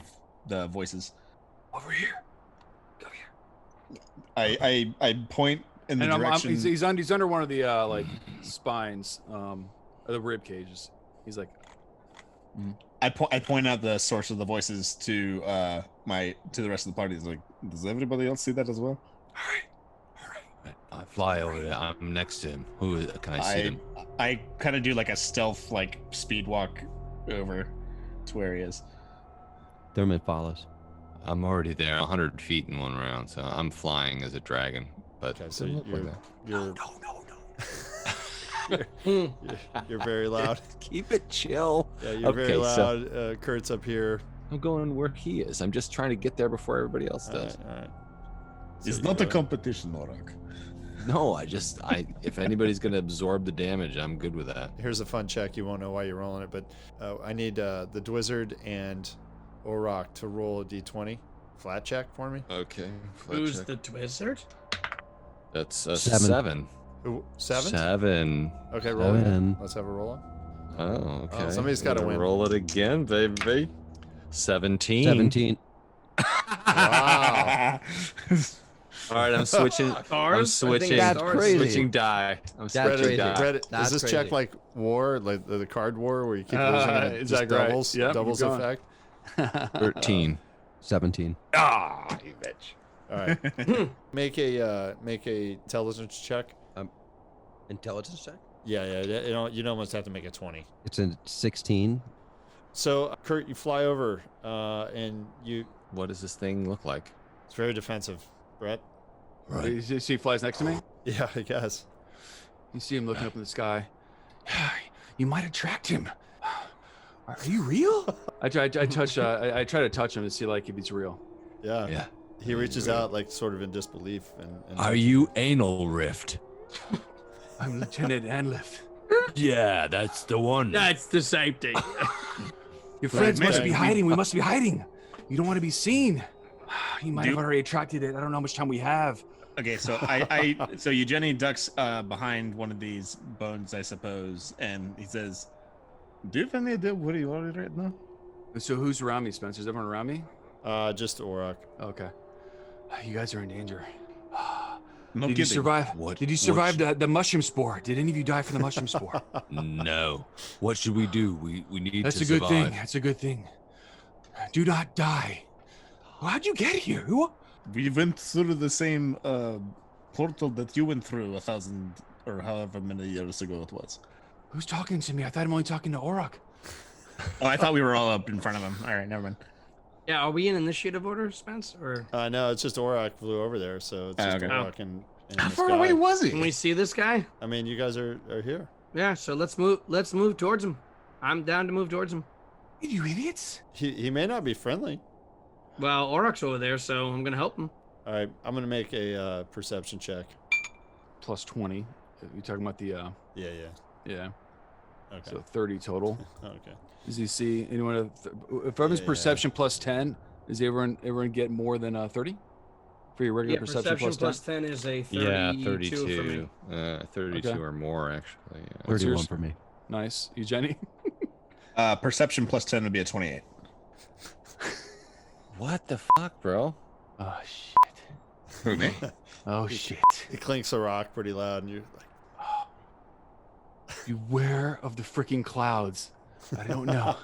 the voices. Over here. Go here. I point in the direction. He's under one of the like spines, the rib cages. He's like, I point out the source of the voices to the rest of the party. It's like, does everybody else see that as well? All right. I fly over there. I'm next to him. Can I see him? I kind of do like a stealth, like speed walk over to where he is. Thurman follows. I'm already there, 100 feet in one round, so I'm flying as a dragon. But Okay, so no. you're very loud. Keep it chill. Yeah, you're very Okay, so- loud. Kurt's up here. I'm going where he is. I'm just trying to get there before everybody else does. All right. It's So not you, a competition, Norak. No, if anybody's gonna absorb the damage, I'm good with that. Here's a fun check. You won't know why you're rolling it, but I need the Dwizzard and Orok to roll a d20 flat check for me. Okay. Who's the Twizzard? That's a 7. 7. Who, 7? 7. Okay, roll it. 7. Let's have a roll up. Oh, okay. somebody's gotta win. Roll it again, baby. 17. 17. Wow. All right, I'm switching. I'm Stars? switching. That's crazy. Switching die. I'm That's switching crazy. die. Brett, That's is this crazy. check like war, like the card war, where you keep losing and it Is just that right? doubles, Yep, doubles keep going. effect? 13. 17. Ah, you bitch. All right. make a intelligence check. Intelligence check? Yeah. You'd almost have to make a 20. It's a 16. So Kurt, you fly over, and What does this thing look like? it's very defensive. Brett. Right. you see he flies next to me. Yeah, I guess. You see him looking up in the sky. You might attract him. Are you real? I try to touch him to see like if he's real. Yeah. Yeah. He reaches out like sort of in disbelief and Are you anal rift? I'm Lieutenant Anliff. Yeah, that's the one. That's the safety. Your friends man, must be we- hiding. We must be hiding. You don't want to be seen. You might have Dude. already attracted it. I don't know how much time we have. Okay, so so Eugenie ducks behind one of these bones, I suppose, and he says, Do you have any idea where you are right now? So who's around me, Spencer? Is everyone around me? just Orok. Okay. You guys are in danger. No Did you kidding. survive? What- Did you what survive sh- the mushroom spore? Did any of you die from the mushroom spore? No. What should we do? We need That's to a good survive. thing. That's a good thing. Do not die. Well, how'd you get here? Who? We went through the same portal that you went through 1,000 or however many years ago it was. Who's talking to me? I thought I'm only talking to Orok. "Oh, I thought we were all up in front of him." All right, never mind. Yeah, are we in initiative order, Spence? Or No, it's just Orok flew over there, so it's just okay. Orok in How the far sky. away was can we he? see this guy? I mean, you guys are here. Yeah, so let's move towards him. I'm down to move towards him. You idiots. He may not be friendly. Well, Orok's over there, so I'm gonna help him. All right, I'm gonna make a perception check. Plus 20. You talking about the Yeah. yeah. Okay. So 30 total. Okay. Does he see anyone? If everyone's Yeah. perception plus 10, does everyone get more than 30 for your regular Yeah, perception, plus 10? 10 is a 32, Yeah, for 32. me. 32 Okay. or more, actually. Yeah. What's 31 yours? for me. Nice. You, Jenny? Perception plus 10 would be a 28. What the fuck, bro? Oh shit. Who, me? Oh shit. It clinks a rock pretty loud, and you're like, Beware of the freaking clouds. I don't know.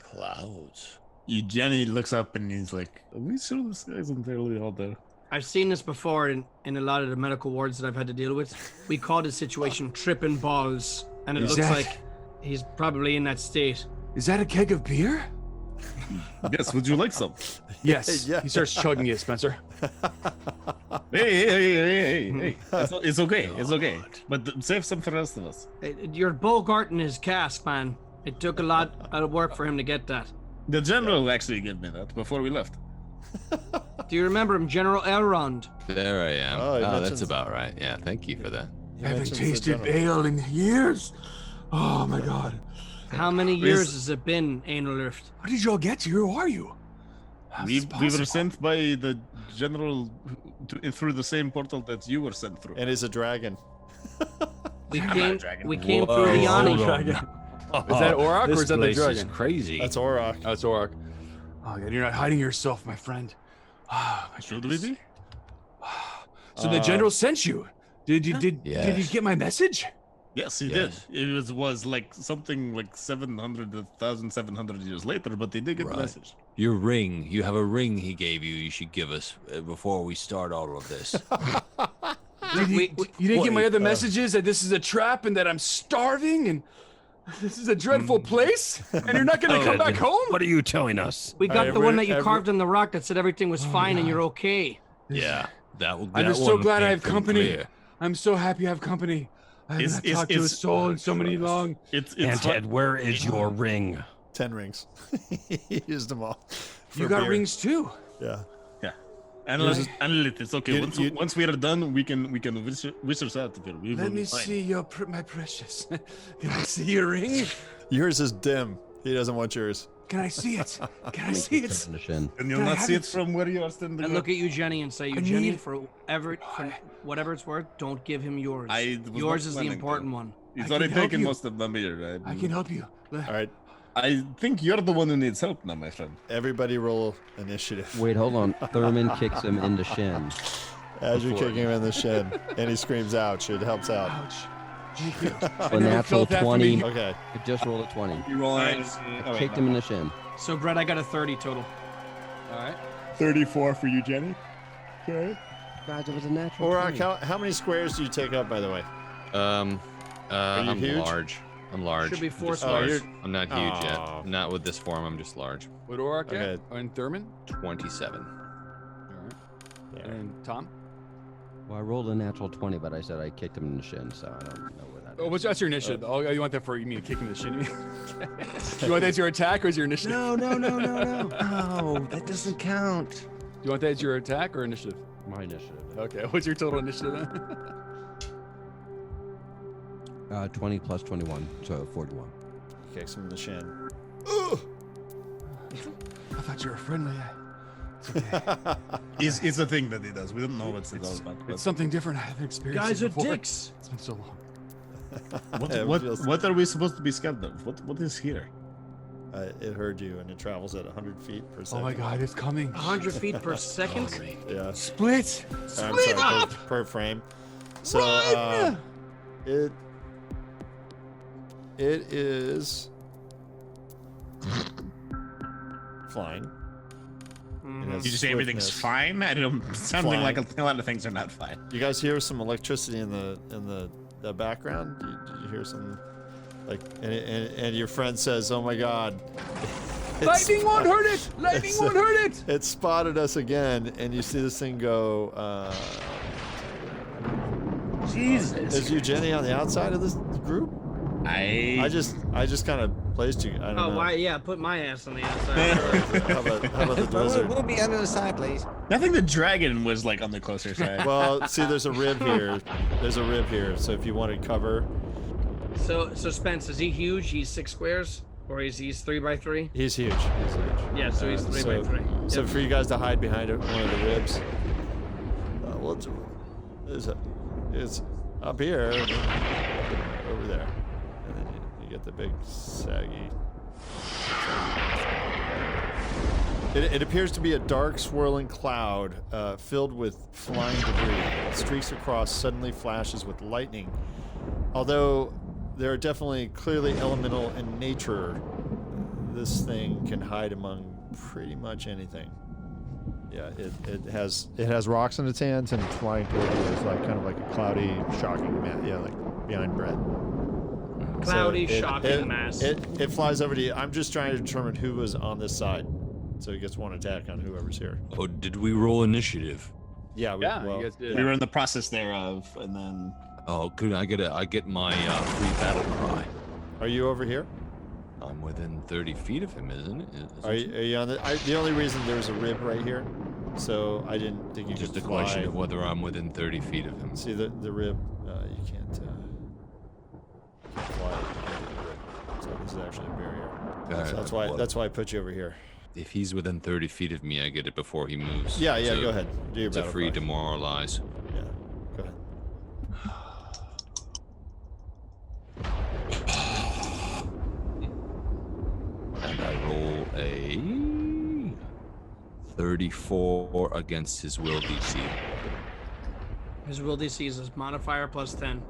Clouds. Jenny looks up and he's like, "Are we sure this guy's entirely out there?" I've seen this before in a lot of the medical wards that I've had to deal with. We call this situation tripping balls, and it Is looks that- like he's probably in that state. Is that a keg of beer? Yes, would you like some? Yes. Yeah. He starts chugging it, Spencer. Hey. It's okay. It's okay. But save some for the rest of us. You're bogarting his cask, man. It took a lot of work for him to get that. The general actually gave me that before we left. Do you remember him, General Elrond? There I am. Oh, he Oh, mentions- that's about right. Yeah, thank you for that. I haven't mentions the tasted general. ale in years. Oh my god. How many years has it been, Analurft? How did you all get here? Who are you? How's We this were possible? sent by the general through the same portal that you were sent through. And he's a dragon. We I'm not came. a dragon. We came Whoa, through the hold Yanni. on. Is that Auroch or This is that the place dragon? is crazy. That's Auroch. Oh, it's Auroch. Oh, God, you're not hiding yourself, my friend. Ah, my Should we goodness. be? So the general sent you. Did you Yes. get my message? Yes, he Yes. did. It was like something like 1,700 years later, but they did get the Right. message. Your ring. You have a ring he gave you. You should give us before we start all of this. You didn't get my Wait, other messages that this is a trap and that I'm starving and this is a dreadful place and you're not gonna come back home? What are you telling us? We got the one that you every- carved in the rock that said everything was fine and you're okay. Yeah, that will. I'm that just so one glad I came have from company. clear. I'm so happy I have company. I haven't It's- talked to a it's- soul in so many long. It's And Ted, where is your ring? 10 rings. He used them all. You for got beer. rings too. Yeah. Analyst, it's okay. You- Once we are done, we can wish us out of here. We will Let be me fine. see your my precious. Can I see your ring? Yours is dim. He doesn't want yours. Can I see it? Can I see it? On the shin. And you'll Can I not have see it? it from where you are standing. And look at you, Jenny, and say, I Jenny, need- for whatever it's worth, don't give him yours. I was Yours not is the planning to. important one. He's I already can help taken you. most of them here. I can help you. All right. I think you're the one who needs help now, my friend. Everybody roll initiative. Wait, hold on. Thurman kicks him in the shin. As you're Before. kicking him in the shin, and he screams, ouch. It helps out. Ouch. Thank you. I A never natural felt that from 20. you. Okay. I just rolled a 20. You roll Kicked him in the shin. So, Brett, I got a 30 total. All right. 34 for you, Jenny. Okay. God, it was a natural. Auroch, 20. how many squares do you take up, by the way? you I'm huge? large. I'm large. Should be I'm 4 just squares. large. I'm not huge Aw. yet. Not with this form. I'm just large. What Auroch Okay. at? And Thurman? 27. All right. And Tom? Well, I rolled a natural 20, but I said I kicked him in the shin, so I don't know where that Oh, is. that's your initiative. Oh, you want that for, you mean kicking the shin? You want that as your attack or as your initiative? No, that doesn't count. You want that as your attack or initiative? My initiative. Okay, what's your total initiative then? 20 plus 21, so 41. Kicks him in the shin. I thought you were friendly. It's okay. It's a thing that he does. We don't know what it's all about. It's something different. I haven't experienced Guys it are before. dicks. It's been so long. Yeah, it feels- What are we supposed to be scared of? What is here? It heard you, and it travels at 100 feet per Oh second. my god, it's coming. 100 feet per second? Yeah. Split! I'm Split sorry, up! per frame. So Run! it is flying. It has Did you say everything's swiftness. fine? I don't. Sounding Fine. like a lot of things are not fine. You guys hear some electricity in the background? Did you hear some like and your friend says, "Oh my God, Lightning won't hurt it! Lightning won't hurt it! it spotted us again!" And you see this thing go. Jesus. Is you Jenny on the outside of this group? I just kind of placed you. I don't Oh, know. why? Yeah, put my ass on the outside. How about the blizzard? We'll be under the side, please. I think the dragon was like on the closer side. Well, see, there's a rib here. There's a rib here. So if you wanted cover, So Spence, is he huge? He's 6 squares? Or he's 3x3? he's huge. Yeah, so he's 3x3. So Yep. for you guys to hide behind one of the ribs, it's up here, over there, and then you get the big saggy. It appears to be a dark, swirling cloud filled with flying debris. It streaks across, suddenly flashes with lightning, Although they're definitely clearly elemental in nature, this thing can hide among pretty much anything. Yeah, it has rocks in its hands and it's flying toward you. It's like kind of like a cloudy, shocking mass. Yeah, like behind Brett. Cloudy, So shocking mass. It flies over to you. I'm just trying to determine who was on this side, so it gets one attack on whoever's here. Oh, did we roll initiative? Yeah, you guys did. We were in the process thereof, and then. Oh, could I get my free battle cry? Are you over here? I'm within 30 feet of him, isn't it? Are you on the only reason there's a rib right here, so I didn't think you Just could a fly. question of whether I'm within 30 feet of him. See the rib? You can't fly into the rib. So this is actually a barrier. So that's why I put you over here. If he's within 30 feet of me, I get it before he moves. Yeah, So go ahead. Do your it's a battle free cry. demoralize. Yeah, go ahead. And I roll a 34 against his will DC. His will DC is his modifier plus 10.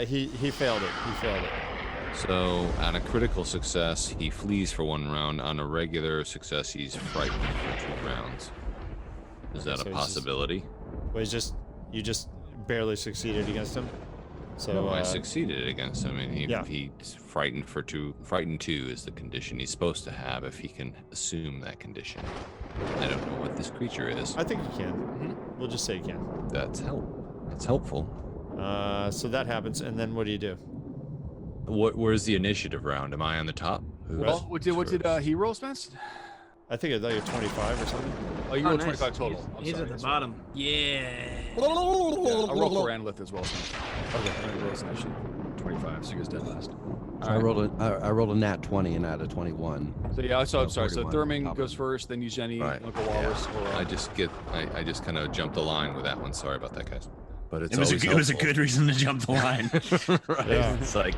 He failed it. He failed it. So, on a critical success, he flees for 1 round. On a regular success, he's frightened for 2 rounds. Is that So a he's just- possibility? Well, you just barely succeeded against him. So No, I succeeded against him, and yeah. he's frightened for 2. Frightened 2 is the condition he's supposed to have if he can assume that condition. I don't know what this creature is. I think you can. We'll just say you can. That's helpful. So that happens, and then what do you do? Where's the initiative round? Am I on the top? Well, what did he roll, Spence? I think it's like a 25 or something. Oh, you Oh, rolled nice. 25 total. I'm He's sorry, at the that's bottom. Yeah. right. Yeah, I'll roll for Anlith as well, Spence. Okay. I rolled actually 25, so he goes dead last. I rolled a nat 20 and out of 21. So yeah, so I'm sorry. So 41 Thurman top goes of it. first, then Eugenie, Right. Uncle Walrus. Or, I just kind of jumped the line with that one. Sorry about that, guys. But it's It was always a helpful. good reason to jump the line. Right. Yeah. It's like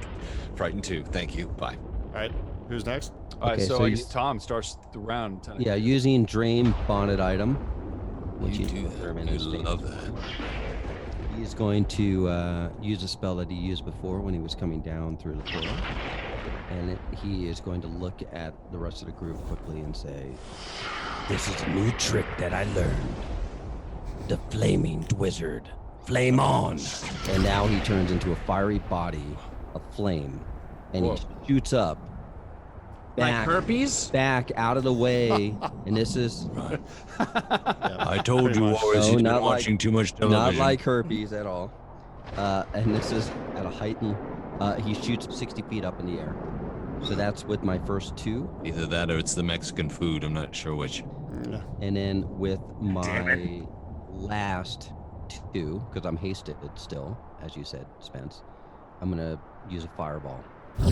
frightened 2. Thank you. Bye. All right, who's next? All right, Okay, so so I you- guess Tom starts the round. Yeah, using Dream bonded item, which You he do that. Thurman You is famous love for. that. He's going to use a spell that he used before when he was coming down through the portal. And he is going to look at the rest of the group quickly and say, "This is a new trick that I learned. The Flaming Wizard. Flame on!" And now he turns into a fiery body of flame. And Whoa. he shoots up. Like Back, herpes? back out of the way. And this is I told Pretty you, much. Walrus, No, he's been not like- watching too much television. not like herpes at all. And this is at a heightened. He shoots 60 feet up in the air. So that's with my first 2. Either that or it's the Mexican food. I'm not sure which. And then with Damn my last 2, because I'm hasted still, as you said, Spence, I'm going to use a fireball. Don't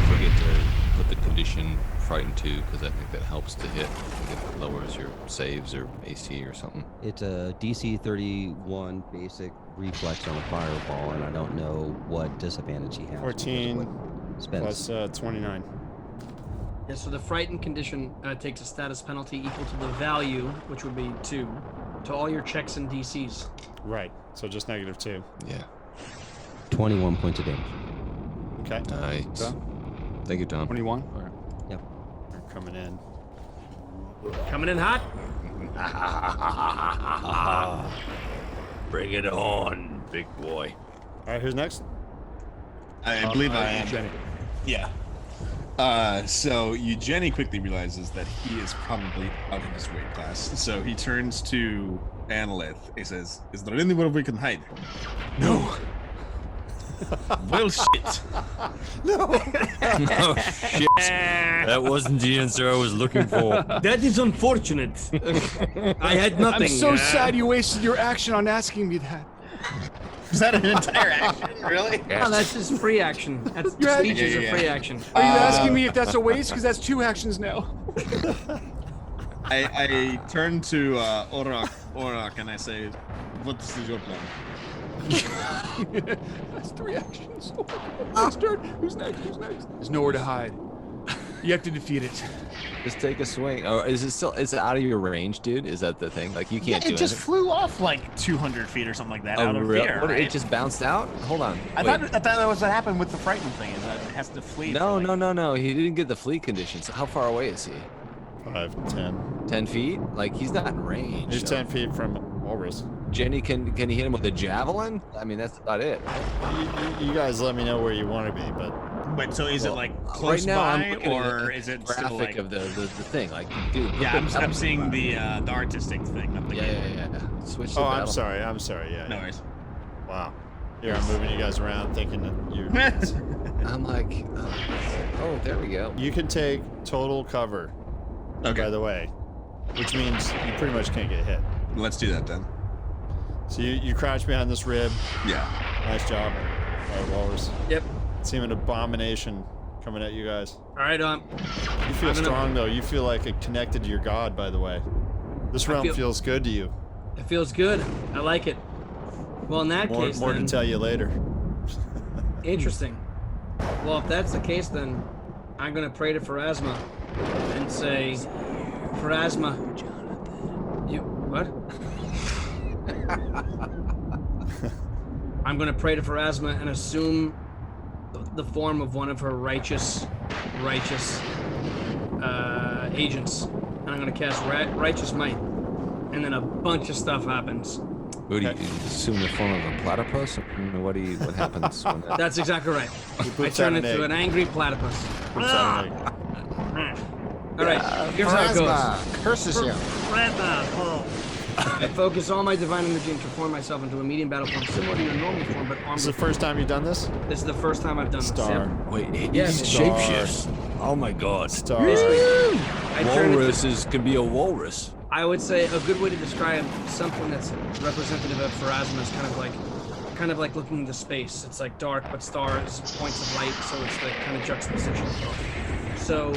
forget to put the condition frightened 2, because I think that helps to hit. I think it lowers your saves or AC or something. It's a DC 31 basic reflex on a fireball, and I don't know what disadvantage he has. because of 14 what Spence. plus 29. Yeah, so the frightened condition takes a status penalty equal to the value, which would be 2, to all your checks and DCs. Right. So just -2. Yeah. 21 points of damage. Okay. Nice. Okay. Thank you, Tom. 21. All right. They're coming in. Coming in hot. Bring it on, big boy. All right, who's next? I believe I am. Eugenie. Yeah. So Eugenie quickly realizes that he is probably out of his weight class. So he turns to Annalith. He says, "Is there anywhere we can hide?" No. Well, shit. Oh, shit. That wasn't the answer I was looking for. That is unfortunate. I had nothing. I'm so sad you wasted your action on asking me that. Is that an entire action? Really? Oh, that's just free action. That's Yeah, speech is yeah, a yeah. free action. Are you asking me if that's a waste? Because that's 2 actions now. I turn to Orak, and I say, "What is your plan?" That's 3 actions. Next turn. Who's next? There's nowhere to hide. You have to defeat it. Just take a swing. Or is it out of your range, dude? Is that the thing? Like you can't do it just anything? flew off like 200 feet or something like that out of fear, What, right? It just bounced out? Hold on. I thought that was what happened with the frightened thing, is that it has to flee. No. He didn't get the flee condition. So how far away is he? 5, 10. 10 feet? Like he's not in range. He's so- 10 feet from Walrus. Jenny, can he hit him with a javelin? I mean, that's about it. You guys let me know where you want to be, but Wait, so is it like right close now, I'm by, looking at or the is it graphic still like? of the thing? Like, dude. Yeah, look at I'm seeing the artistic thing. Not the Yeah. Switch to oh, I'm battle. sorry. Yeah. No worries. Wow. Here, I'm moving you guys around, thinking that you. I'm like, oh, there we go. You can take total cover. Okay. By the way, which means you pretty much can't get hit. Let's do that then. So you crouch behind this rib. Yeah. Nice job, Walrus. Yep. Seem an abomination coming at you guys. All right, You feel strong though. You feel like connected to your god. By the way, this realm feels good to you. It feels good. I like it. Well, in that case, more to then, tell you later. Interesting. Well, if that's the case, then I'm gonna pray to Pharasma and say, Pharasma, you what? I'm gonna pray to Pharasma and assume the form of one of her righteous agents, and I'm gonna cast Righteous Might, and then a bunch of stuff happens. What do you assume the form of a platypus? What happens when that... That's exactly right. I turn into an angry platypus. All right, here's how it goes. Curses you. I focus all my divine energy and transform myself into a medium battle form similar to your normal form, but armed. This is the first time you've done this? This is the first time I've done Star. this. Wait, Yes. he's shapeshifts. Oh my god. Star. Walruses can be a walrus. I would say a good way to describe something that's representative of Pharasma is kind of like looking into space. It's like dark, but stars, points of light, so it's the kind of juxtaposition. So,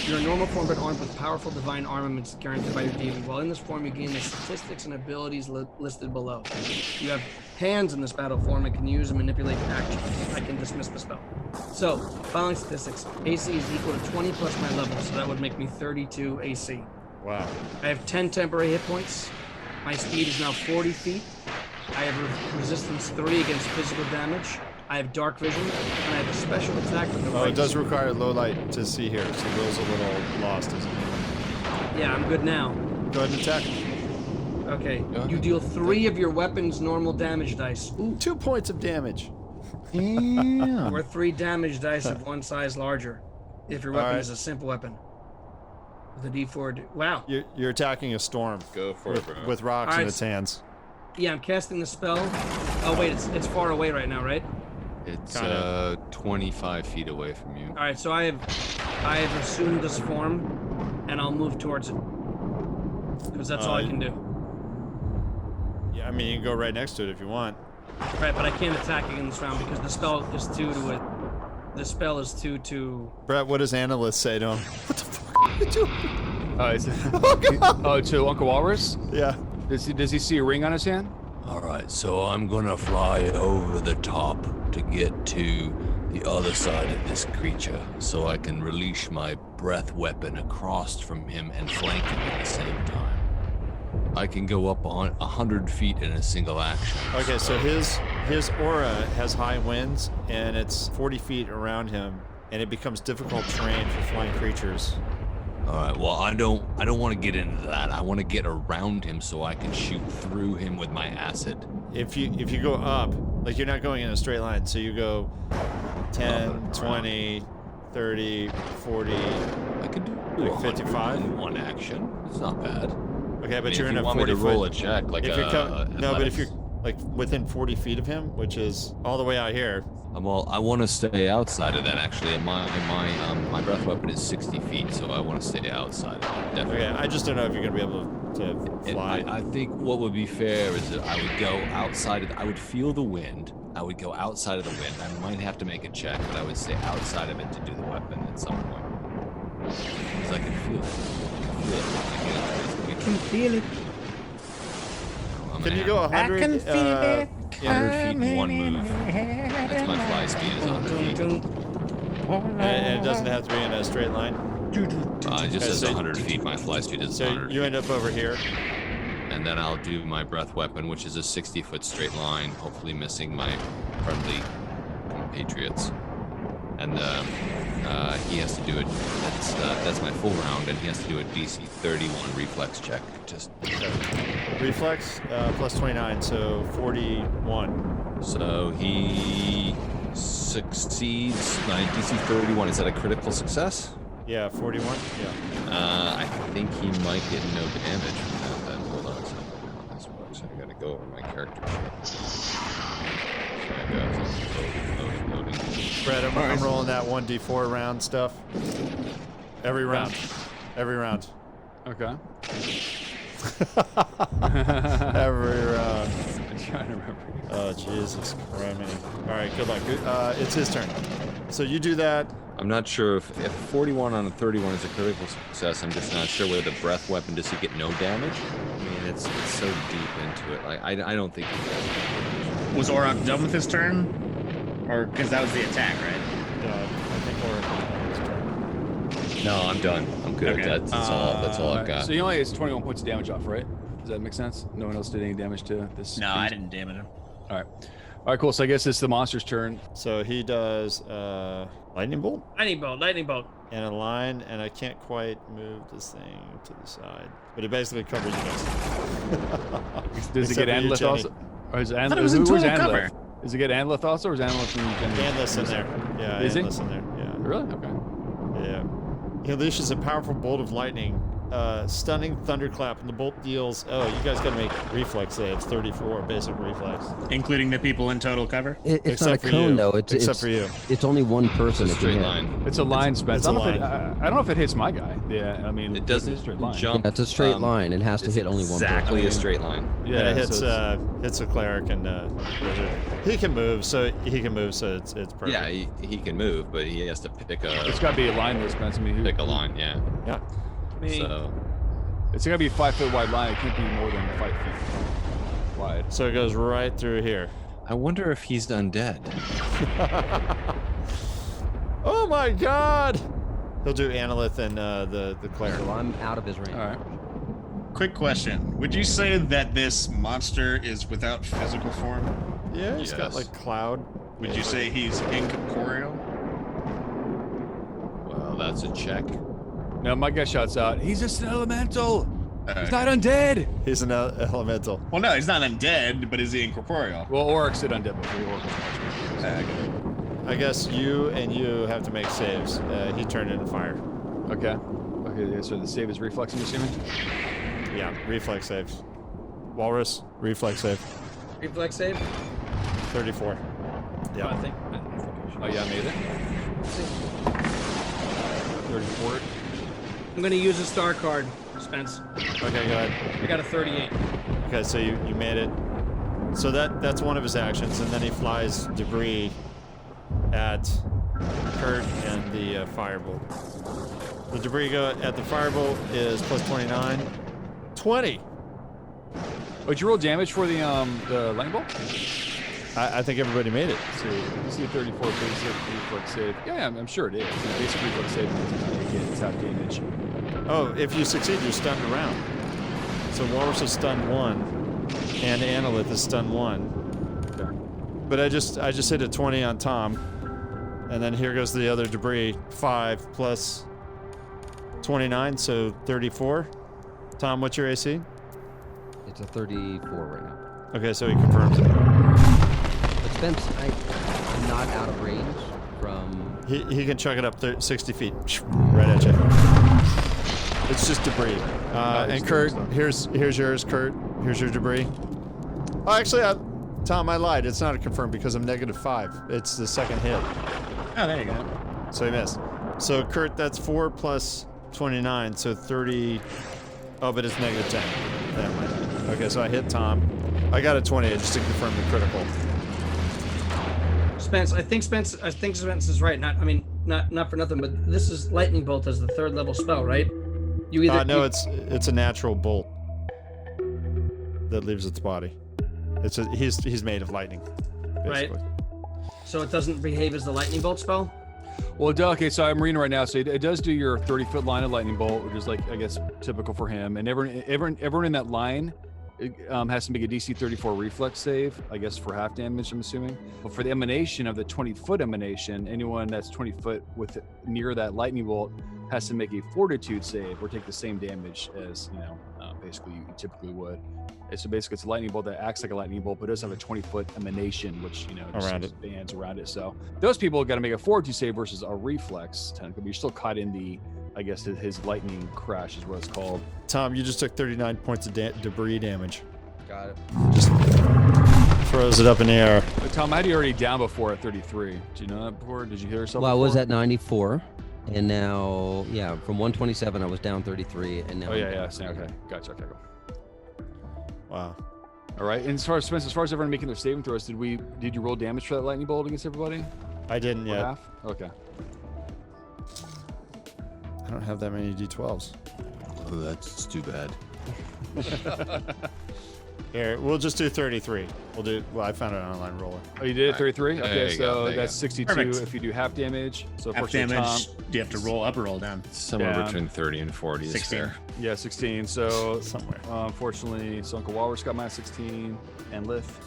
you're a normal form, but armed with powerful divine armaments guaranteed by your deity. While in this form, you gain the statistics and abilities listed below. You have hands in this battle form and can use and manipulate actions. I can dismiss the spell. So, following statistics, AC is equal to 20 plus my level, so that would make me 32 AC. Wow. I have 10 temporary hit points. My speed is now 40 feet. I have resistance 3 against physical damage. I have dark vision, and I have a special attack with the Oh, right. it does require low light to see here, so Will's a little lost, isn't he? Yeah, I'm good now. Go ahead and attack. Okay, you deal 3 of your weapon's normal damage dice. Ooh. 2 points of damage. Damn. Or 3 damage dice of one size larger, if your weapon Alright. is a simple weapon. With a D4. Wow. You're attacking a storm. Go for it, bro. With rocks Alright. in its hands. Yeah, I'm casting the spell. Oh wait, it's far away right now, right? It's Kinda. 25 feet away from you. All right, so I have assumed this form, and I'll move towards it because that's all I can do. Yeah, I mean, you can go right next to it if you want. Right, but I can't attack again this round because the spell is 2 to it. The spell is 2 to. Brett, what does Analyst say to him? What the fuck are you doing? To Uncle Walrus? Yeah. Does he see a ring on his hand? All right, so I'm gonna fly over the top to get to the other side of this creature so I can release my breath weapon across from him and flank him at the same time. I can go up on 100 feet in a single action. Okay, so his aura has high winds, and it's 40 feet around him, and it becomes difficult terrain for flying creatures. All right, well, I don't want to get into that. I want to get around him so I can shoot through him with my acid. If you go up, like you're not going in a straight line, so you go 10, 20, 30, 40. I could do like 55 in one action. It's not bad. Okay, but I mean, you're if in you a want me 40 to roll foot. a check, like if you're no, but if athletics. you're like within 40 feet of him, which is all the way out here. Well, I want to stay outside of that actually. My breath weapon is 60 feet, so I want to stay outside of it. Definitely. Okay, I just don't know if you're gonna be able to fly. I think what would be fair is that I would go outside of. I would feel the wind. I would go outside of the wind. I might have to make a check, but I would stay outside of it to do the weapon at some point. Because I can feel it. You can feel it. Can you go 100? I can feel it. 100 feet in one move. That's my fly speed is 100 feet. And it doesn't have to be in a straight line. It just says 100 feet. My fly speed is So 100 you feet. end up over here. And then I'll do my breath weapon, which is a 60-foot straight line, hopefully missing my friendly compatriots. And he has to do it. That's my full round, and he has to do a DC 31 reflex check. Just Reflex plus 29, so 41. so he succeeds. My DC 31. Is that a critical success? Yeah, 41. Yeah. I think he might get no damage from that. Then hold on a second. How this works? I gotta go over my character sheet. Loading. Brett, I'm rolling that 1d4 round stuff. Every round. Every round. Okay. Every round. I'm trying to remember. Oh, Jesus Christ. All right, good luck. It's his turn. So you do that. I'm not sure if 41 on a 31 is a critical success. I'm just not sure whether the breath weapon, does he get no damage? I mean, it's so deep into it. Like, I don't think he does. Was Orok done with his turn? Or, because that was the attack, right? Yeah, I think we're his turn. No, I'm done. I'm good. Okay. That's all I've got. So he only has 21 points of damage off, right? Does that make sense? No one else did any damage to this? No, I didn't damage him. All right. All right, cool. So I guess it's the monster's turn. So he does lightning bolt Lightning bolt. and a line, and I can't quite move this thing to the side, but it basically covers you guys. Does it get Anlith also? Or is thought it was in where's total cover. Anlith? Does it get Anlith also, or is Anlith from Anlith's in there. Yeah, Is he? Anlith's in there. Yeah. Really? Okay. Yeah. He unleashes a powerful bolt of lightning, stunning thunderclap, and the bolt deals. Oh, you guys gotta make reflex saves. 34 basic reflex. Including the people in total cover? It's Except not a for cone you. though. It's Except for you. It's only one person. It's a that can straight hit. line. It's a line, Spence. It's I a don't know if line. I don't know if it hits my guy. Yeah, I mean, It it's a doesn't straight line. jump. Yeah, it's a straight line. It has to It's hit only one person. exactly a straight line. Yeah, And it hits so hits a cleric and wizard. He can move, so it's perfect. Yeah, he can move, but he has to pick it's got to be a line, though, Spence. I mean, pick a line. Yeah. Yeah. So it's got to be a 5 foot wide line. It can't be more than 5 feet wide. So it goes right through here. I wonder if he's undead. Oh my God! He'll do Analyth and the cleric. So I'm out of his range. All right. Quick question. Would you say that this monster is without physical form? Yeah, he's got Yes. like cloud. Would you say he's incorporeal? Well, that's a check. Now my guy shouts out, "He's just an elemental. He's Okay. not undead." He's an elemental. Well, no, he's not undead, but is he incorporeal? Well, Oryx did undead before. Oryx was Okay. I guess you have to make saves. He turned into fire. Okay. Okay. Yeah, so the save is reflex, I'm assuming. Yeah, reflex saves. Walrus, reflex save. Reflex save. 34. I Yeah. think. Oh yeah, I made it. 34. I'm gonna use a star card, Spence. Okay, go ahead. I got a 38. Okay, so you made it. So that's one of his actions, and then he flies debris at Kurt and the firebolt. The debris at the firebolt is plus 29. 20. Oh, did you roll damage for the lightning bolt? I think everybody made it. So you see 34 basic reflex save. Yeah, I'm sure it is. The basic reflex save means it's half damage. Oh, if you succeed, you're stunned around. So Walrus is stunned 1, and Analyth is stunned 1. Okay. But I just hit a 20 on Tom, and then here goes the other debris. 5 plus 29, so 34. Tom, what's your AC? It's a 34 right now. Okay, so he confirms it. But Spence, I'm not out of range from. He can chuck it up 60 feet, right at you. It's just debris. And Kurt, here's yours, Kurt. Here's your debris. Oh, actually, Tom, I lied. It's not a confirm because I'm -5. It's the second hit. Oh, there you go. So he missed. So Kurt, that's 4 plus 29, so 30. Oh, but it's -10. Never mind. Okay, so I hit Tom. I got a 20 just to confirm the critical. Spence, I think Spence is right. Not for nothing, but this is lightning bolt as the 3rd level spell, right? You either No, it's a natural bolt that leaves its body. He's made of lightning, basically. Right. So it doesn't behave as the lightning bolt spell. Well, okay, so I'm reading right now. So it does do your 30-foot line of lightning bolt, which is like, I guess, typical for him. And everyone in that line has to make a DC 34 reflex save, I guess, for half damage, I'm assuming. But for the emanation of the 20-foot emanation, anyone that's 20 foot with near that lightning bolt has to make a fortitude save or take the same damage as, basically you typically would. And so basically it's a lightning bolt that acts like a lightning bolt, but does have a 20-foot emanation, which, Around it. bands around it. So those people got to make a fortitude save versus a reflex, technically. But you're still caught in the, I guess, his lightning crash is what it's called. Tom, you just took 39 points of debris damage. Got it. Just throws it up in the air. But Tom, I had you already down before at 33. Do you know that before? Did you hear yourself? Well, I was before? at 94, and now, from 127, I was down 33, and now. Oh yeah. So, okay, gotcha. Okay, cool. Wow. All right. And as far as everyone making their saving throws, did you roll damage for that lightning bolt against everybody? I didn't Or yet. half? Okay. I don't have that many D12s. Oh, that's too bad. Here, we'll just do 33. I found an online roller. Oh, you did 33? There Okay, you go, so there you that's go. 62 Perfect. if you do half damage. So Half unfortunately, damage. Tom, Do you have to roll up or roll down? Somewhere Down. between 30 and 40 is 16. fair. yeah, 16. So Somewhere. unfortunately, so Uncle Walrus got minus 16, and Lith.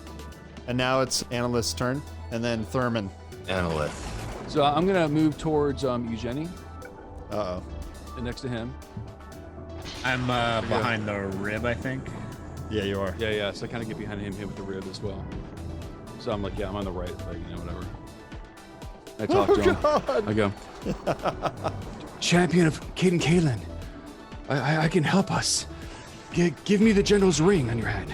And now it's Analyst's turn, and then Thurman. Analyth. So I'm gonna move towards Eugenie, Uh-oh. and next to him. I'm behind the rib, I think. Yeah, you are. Yeah. So I kind of get behind him, hit with the rib as well. So I'm like, I'm on the right, whatever. I talk to him. God. I go, champion of Kate and Kaelin, I can help us. Give me the general's ring on your head.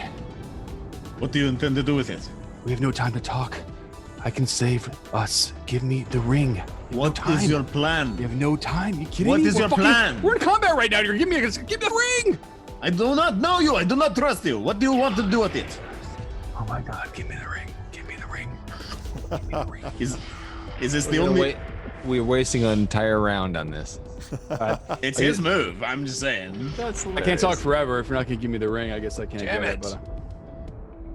What do you intend to do with it? We have no time to talk. I can save us. Give me the ring. What is your plan? We have no time. You kidding What me? is We're your fucking- plan? We're in combat right now. You're give me the ring. I do not know you. I do not trust you. What do you want to do with it? Oh my God! Give me the ring. Give me the ring. Give me the ring. Is this the only? We're wasting an entire round on this. It's his move. I'm just saying. I can't talk forever. If you're not gonna give me the ring, I guess I can't Damn get it. it. But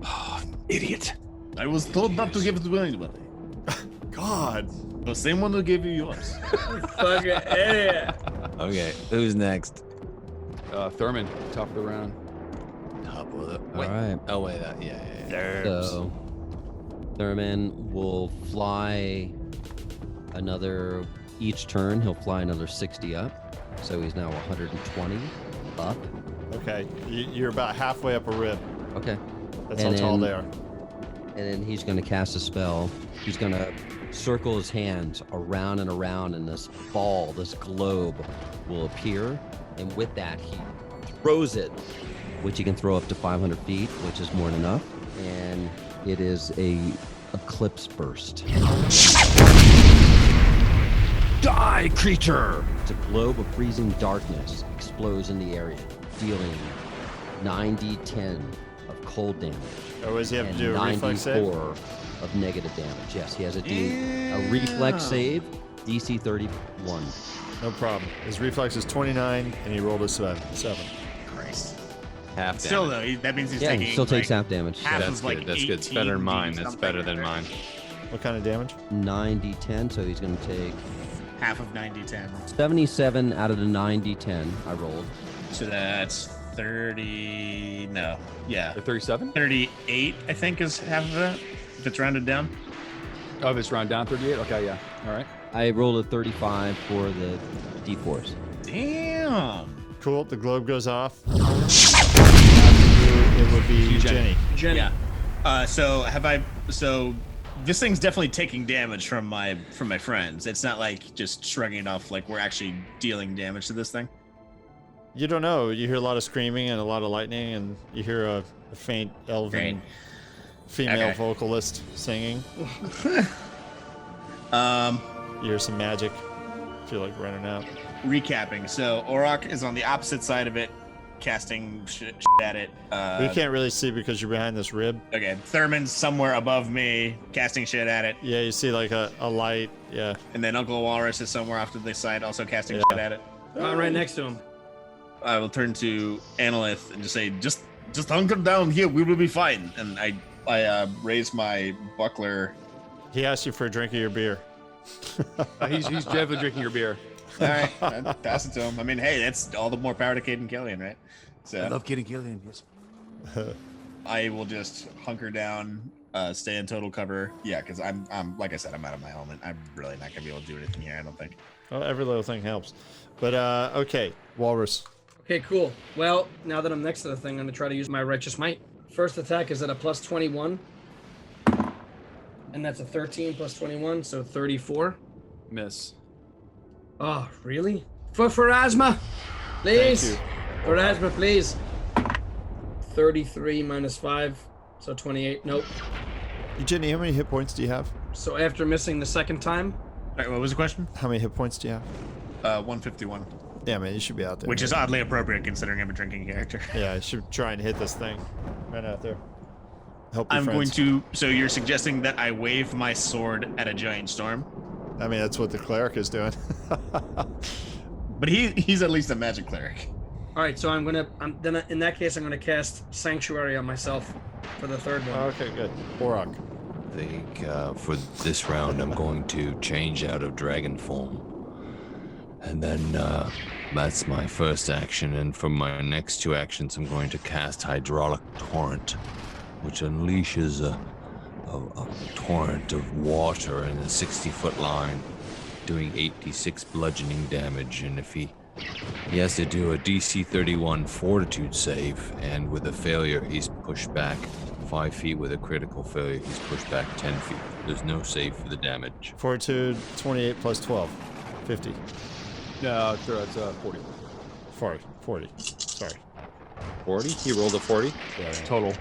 Oh, idiot. I was told not to give it to anybody. God. The same one who gave you yours. Fucking idiot. Okay, who's next? Thurman, top of the round. Top of the. All right. Oh wait, yeah. So Thurman will fly each turn, he'll fly another 60 up. So he's now 120 up. Okay, you're about halfway up a rib. Okay. That's And how tall then- they are. And then he's going to cast a spell. He's going to circle his hands around and around, and this ball, this globe, will appear. And with that, he throws it, which he can throw up to 500 feet, which is more than enough. And it is a eclipse burst. Die, creature! It's a globe of freezing darkness explodes in the area, dealing 9d10 of cold damage. Or does he have to and do a reflex save? 94 of negative damage. Yes, he has a reflex save, DC 31. No problem. His reflex is 29, and he rolled a 7. Christ. Half Still damage. though, that means he's Yeah, taking. he still takes like, half damage. half That's of like good. That's good. It's better than mine. That's better than mine. What kind of damage? 9d10, so he's going to take Half of 90-10. 77 out of the 9d10 I rolled. So that's 30. No. Yeah. 37? 38, I think, is half of that. If it's rounded down. Oh, if it's round down 38? Okay, yeah. All right. I rolled a 35 for the d4s. Damn. Cool. The globe goes off. It would be Jenny. Jenny. Yeah. So this thing's definitely taking damage from my friends. It's not like just shrugging it off. Like we're actually dealing damage to this thing. You don't know. You hear a lot of screaming and a lot of lightning, and you hear a faint elven Great. female Okay. vocalist singing. You hear some magic. Feel like running out. Recapping. So Orok is on the opposite side of it, casting shit at it. We can't really see because you're behind this rib. Okay. Thurman's somewhere above me, casting shit at it. Yeah, you see like a light. Yeah. And then Uncle Walrus is somewhere off to the side, also casting Yeah. shit at it. Right next to him. I will turn to Analyth and just say, just hunker down here. We will be fine. And I raise my buckler. He asked you for a drink of your beer. He's definitely drinking your beer. All right, pass it to him. I mean, hey, that's all the more power to Cade and Killian, right? So I love kidding Killian. Yes. I will just hunker down, stay in total cover. Yeah, because I'm like I said, I'm out of my element. I'm really not gonna be able to do anything here. I don't think. Well, every little thing helps. But okay, Walrus. Okay, cool. Well, now that I'm next to the thing, I'm gonna try to use my Righteous Might. First attack is at a plus 21. And that's a 13 plus 21, so 34. Miss. Oh, really? For asthma, please. For asthma, please. 33 minus 5, so 28. Nope. Jenny, how many hit points do you have? So after missing the second time. All right, what was the question? How many hit points do you have? 151. Yeah, man, you should be out there. Which is oddly appropriate considering I'm a drinking character. Yeah, you should try and hit this thing right out there. Help your I'm friends. going to. So you're suggesting that I wave my sword at a giant storm? I mean, that's what the cleric is doing. But he's at least a magic cleric. All right, so then in that case I'm gonna cast Sanctuary on myself for the third one. Okay, good. Borak. I think for this round I'm going to change out of dragon form. And then that's my first action. And for my next two actions, I'm going to cast Hydraulic Torrent, which unleashes a torrent of water in a 60-foot line, doing 86 bludgeoning damage. And if he has to do a DC 31 Fortitude save, and with a failure, he's pushed back 5 feet. With a critical failure, he's pushed back 10 feet. There's no save for the damage. Fortitude 28 plus 12. 50. No, it's 40. 40. Sorry. 40? He rolled a 40? Yeah. Total.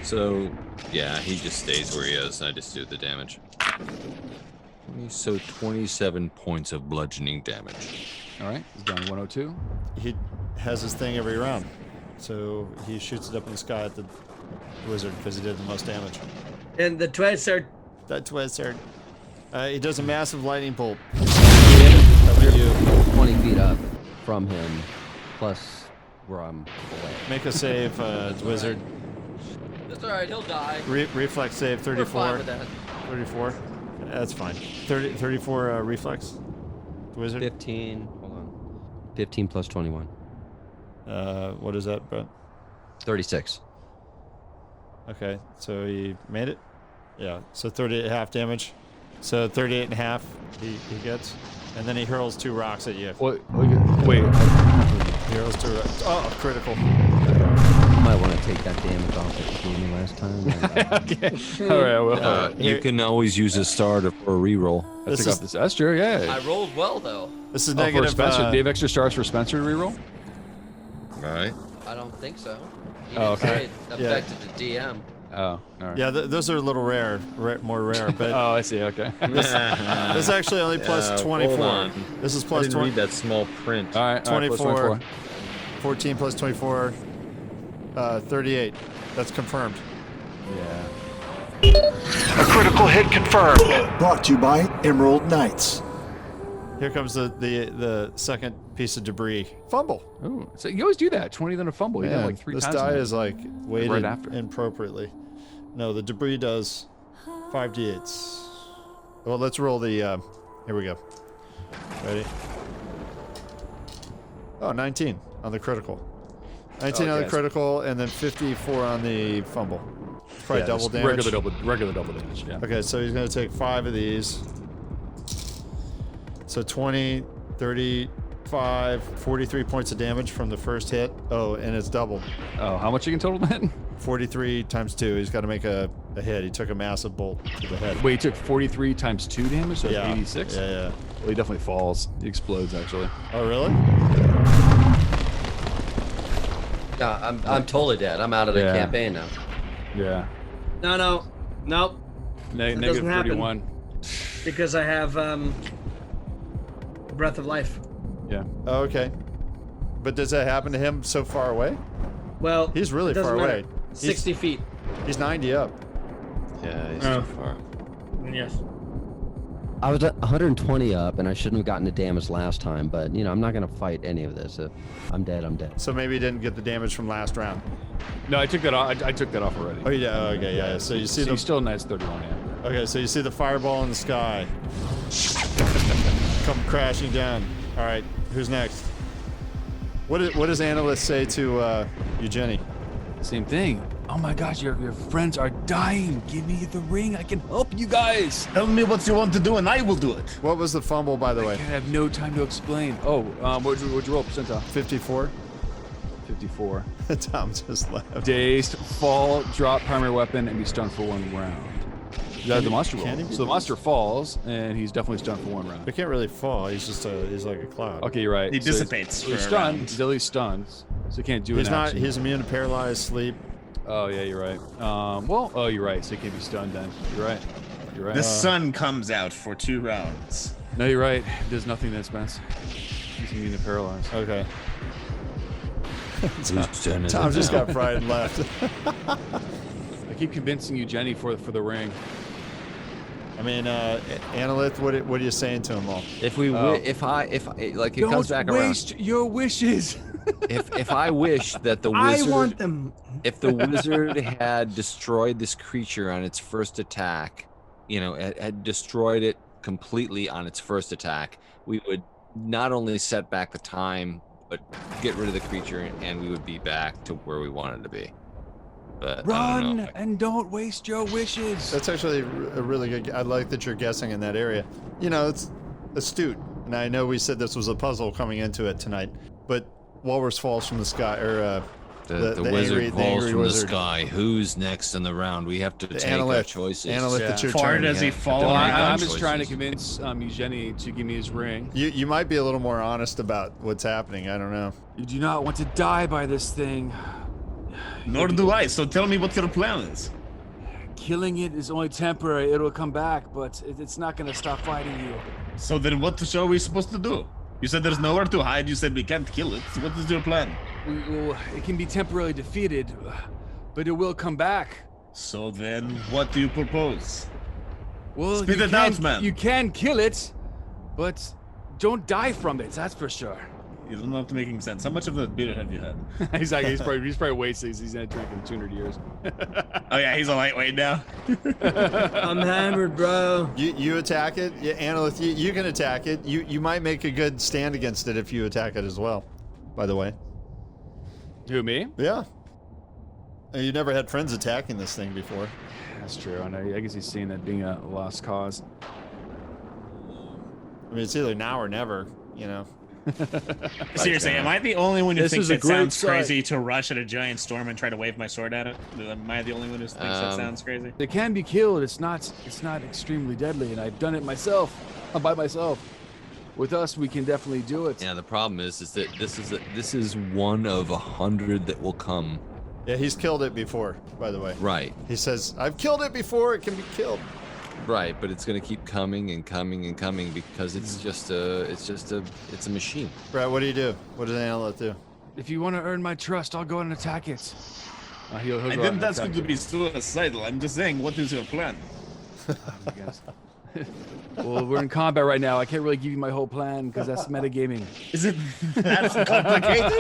So, yeah, he just stays where he is. I just do the damage. So 27 points of bludgeoning damage. All right, he's down 102. He has his thing every round. So he shoots it up in the sky at the wizard because he did the most damage. And the Twizzard. That wizard. He does a massive lightning bolt. 20 feet up from him, plus where I'm away. Make a save, wizard. That's alright, he'll die. Reflex save, 34. We're fine with that. 34. That's fine. 34 reflex. Wizard. 15. Hold on. 15 plus 21. What is that, Brett? 36. Okay, so he made it. Yeah, so 38 half damage. So 38 and a half he gets. And then he hurls 2 rocks at you. Wait. He hurls 2 rocks. Oh, critical. You might want to take that damage off that you gave me last time. Okay. All right, well. You can always use a star for a reroll. I took off this. That's true, yeah. I rolled well, though. This is For negative. Spencer. Do you have extra stars for Spencer to reroll? Right. I don't think so. He Oh, didn't okay. say it affected the DM. Oh, all right. Yeah, those are a little more rare, but Oh, I see, okay. this is actually only plus 24. Hold on. This is I plus didn't 20. read that small print. All right, 24, plus 24. 14 plus 24, 38. That's confirmed. Yeah. A critical hit confirmed. Brought to you by Emerald Knights. Here comes the second piece of debris. Fumble. Ooh, so you always do that. 20 then a fumble. You got like 3 this times. die now. is like weighted Right after. inappropriately. No, the debris does 5d8s. Well, let's roll the. Here we go. Ready? Oh, 19 on the critical. 19 on the Okay. critical, and then 54 on the fumble. Probably Yeah, double just damage. Regular double damage, yeah. Okay, so he's going to take 5 of these. So 20, 35, 43 points of damage from the first hit. Oh, and it's doubled. Oh, how much you can total then? 43 times 2. He's got to make a hit. He took a massive bolt to the head. Wait, he took 43 times 2 damage, so Yeah. 86? Yeah. Well, he definitely falls. He explodes, actually. Oh, really? Yeah, I'm totally dead. I'm out of the Yeah. campaign now. Yeah. No. Nope. That Negative doesn't happen. 31. Because I have Breath of Life. Yeah. Oh, okay. But does that happen to him so far away? Well, He's really it doesn't far matter. away. 60 feet. He's 90 up. Yeah, he's Oh. too far. Yes. I was at 120 up, and I shouldn't have gotten the damage last time, but, I'm not going to fight any of this. If I'm dead, I'm dead. So maybe he didn't get the damage from last round. No, I took that off. I took that off already. Oh, yeah. Okay, yeah. So you see So the. he's still nice 31, yeah. Okay, so you see the fireball in the sky. come crashing down. All right, who's next? What does Analyst say to Eugenie? Same thing. Oh my gosh, your friends are dying. Give me the ring. I can help you guys. Tell me what you want to do and I will do it. What was the fumble, by the way? I have no time to explain. Oh, what'd you roll percentile? 54. 54. Tom just left. Dazed, fall, drop primary weapon, and be stunned for 1 round. That's the monster roll. So the monster falls, and he's definitely stunned for 1 round. He can't really fall. He's just he's like a cloud. Okay, you're right. He dissipates. He's stunned. He's at least stunned, so he can't do He's an not. action. He's immune to paralyzed sleep. Oh yeah, you're right. You're right. So he can't be stunned then. You're right. You're right. The sun comes out for 2 rounds. No, you're right. There's nothing that Spence. He's immune to paralyzed. Okay. Tom just got fried and left. I keep convincing you, Jenny, for the ring. I mean, Analyth, what are you saying to them all? If we, if it comes back Don't around. waste your wishes. if I wish that the I wizard, want them. if the wizard had destroyed this creature on its first attack, had destroyed it completely on its first attack, we would not only set back the time, but get rid of the creature, and we would be back to where we wanted to be. But Run and don't waste your wishes. That's actually a really good. I like that you're guessing in that area. It's astute. And I know we said this was a puzzle coming into it tonight, but Walrus falls from the sky, or the wizard falls from the sky. Who's next in the round? We have to take our choices. Analyth, it's your Far turn. does he fall? I'm just trying to convince Eugenie to give me his ring. You might be a little more honest about what's happening. I don't know. You do not want to die by this thing. Nor do I, so tell me what your plan is. Killing it is only temporary. It'll come back, but it's not going to stop fighting you. So then what are we supposed to do? You said there's nowhere to hide. You said we can't kill it. So what is your plan? It can be temporarily defeated, but it will come back. So then what do you propose? Well, Spit it out, man. You can kill it, but don't die from it, that's for sure. You don't have to making sense. How much of the beer have you had? He's probably wasted. He's had drinking 200 years. Oh yeah, he's a lightweight now. I'm hammered, bro. You attack it. Yeah, Analyth, you can attack it. You might make a good stand against it if you attack it as well. By the way. Who, me? Yeah. You never had friends attacking this thing before. That's true. I guess he's seeing that being a lost cause. I mean, it's either now or never. Seriously, am I the only one who This thinks is a it great sounds sight. crazy to rush at a giant storm and try to wave my sword at it? Am I the only one who thinks that sounds crazy? It can be killed. It's not extremely deadly, and I've done it myself, by myself. With us, we can definitely do it. Yeah, the problem is that this is one of 100 that will come. Yeah, he's killed it before, by the way. Right. He says, I've killed it before, it can be killed. Right, but it's gonna keep coming and coming and coming because it's a machine. Brad, what do you do? What does Analyth do? If you want to earn my trust, I'll go and attack it. He'll I go out and didn't ask you attack to it. be suicidal. I'm just saying, what is your plan? Well, we're in combat right now. I can't really give you my whole plan because that's metagaming. Is it that complicated?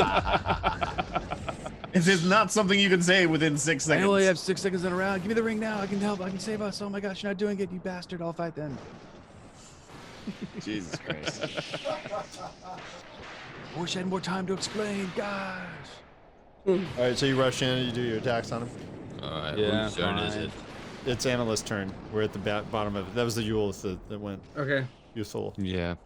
Is it not something you can say within 6 seconds? I only have 6 seconds in a round. Give me the ring now. I can help. I can save us. Oh my gosh, you're not doing it, you bastard. I'll fight then. Jesus Christ. I wish I had more time to explain. Gosh. All right, so you rush in and you do your attacks on him. All right, Yeah, whose turn is fine. it? It's Analyst's turn. We're at the bottom of it. That was the Yule that went Okay. youthful. Yeah.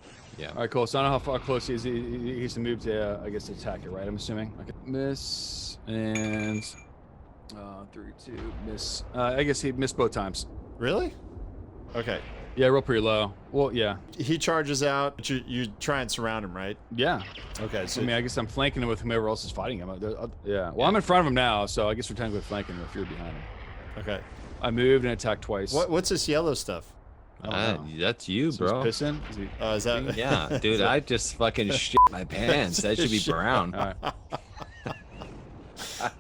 All right, cool. So I don't know how far close he is. He has to move to, I guess, attack it, right? I'm assuming. Okay. Miss and 3-2 miss. I guess he missed both times. Really? Okay. Yeah, roll pretty low. Well, yeah. He charges out, but you try and surround him, right? Yeah. Okay, so I mean, I guess I'm flanking him with whomever else is fighting him. Yeah. Well, I'm in front of him now, so I guess we're technically flanking him if you're behind him. Okay. I moved and attacked twice. What's this yellow stuff? That's you, So he's bro. pissing? Is he... Is that? Yeah, dude, I just fucking shit my pants. That should be brown. All right.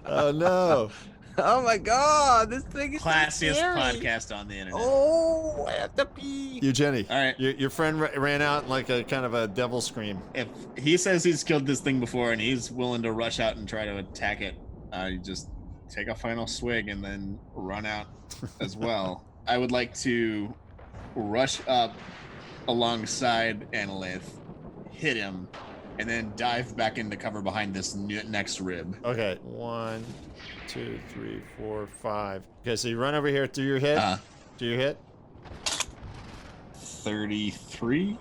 Oh no! Oh my god, this thing is Classiest so scary. podcast on the internet. Oh, I have to pee. Eugenie. All right. Your friend ran out like a kind of a devil scream. If he says he's killed this thing before and he's willing to rush out and try to attack it, you just take a final swig and then run out as well. I would like to rush up alongside Analith, hit him, and then dive back into cover behind this next rib. Okay, 1, 2, 3, 4, 5. Okay, so you run over here. Do your hit. Do your hit. 33.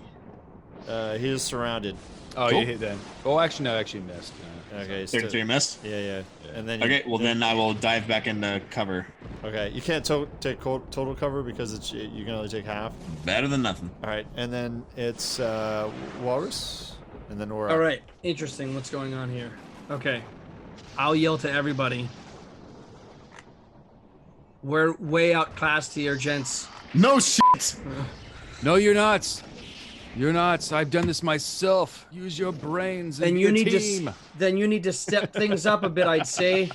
He is surrounded. Oh, you hit then. Oh, actually, no, actually missed. Okay, 33 missed. Yeah. And then Okay, well then I will dive back into cover. Okay, you can't take total cover because you can only take half. Better than nothing. All right, and then it's Walrus, and then Aura. All right, interesting. What's going on here? Okay, I'll yell to everybody. We're way outclassed here, gents. No shit. No, you're not. You're not. I've done this myself. Use your brains and Then be you a need team. then you need to step things up a bit, I'd say.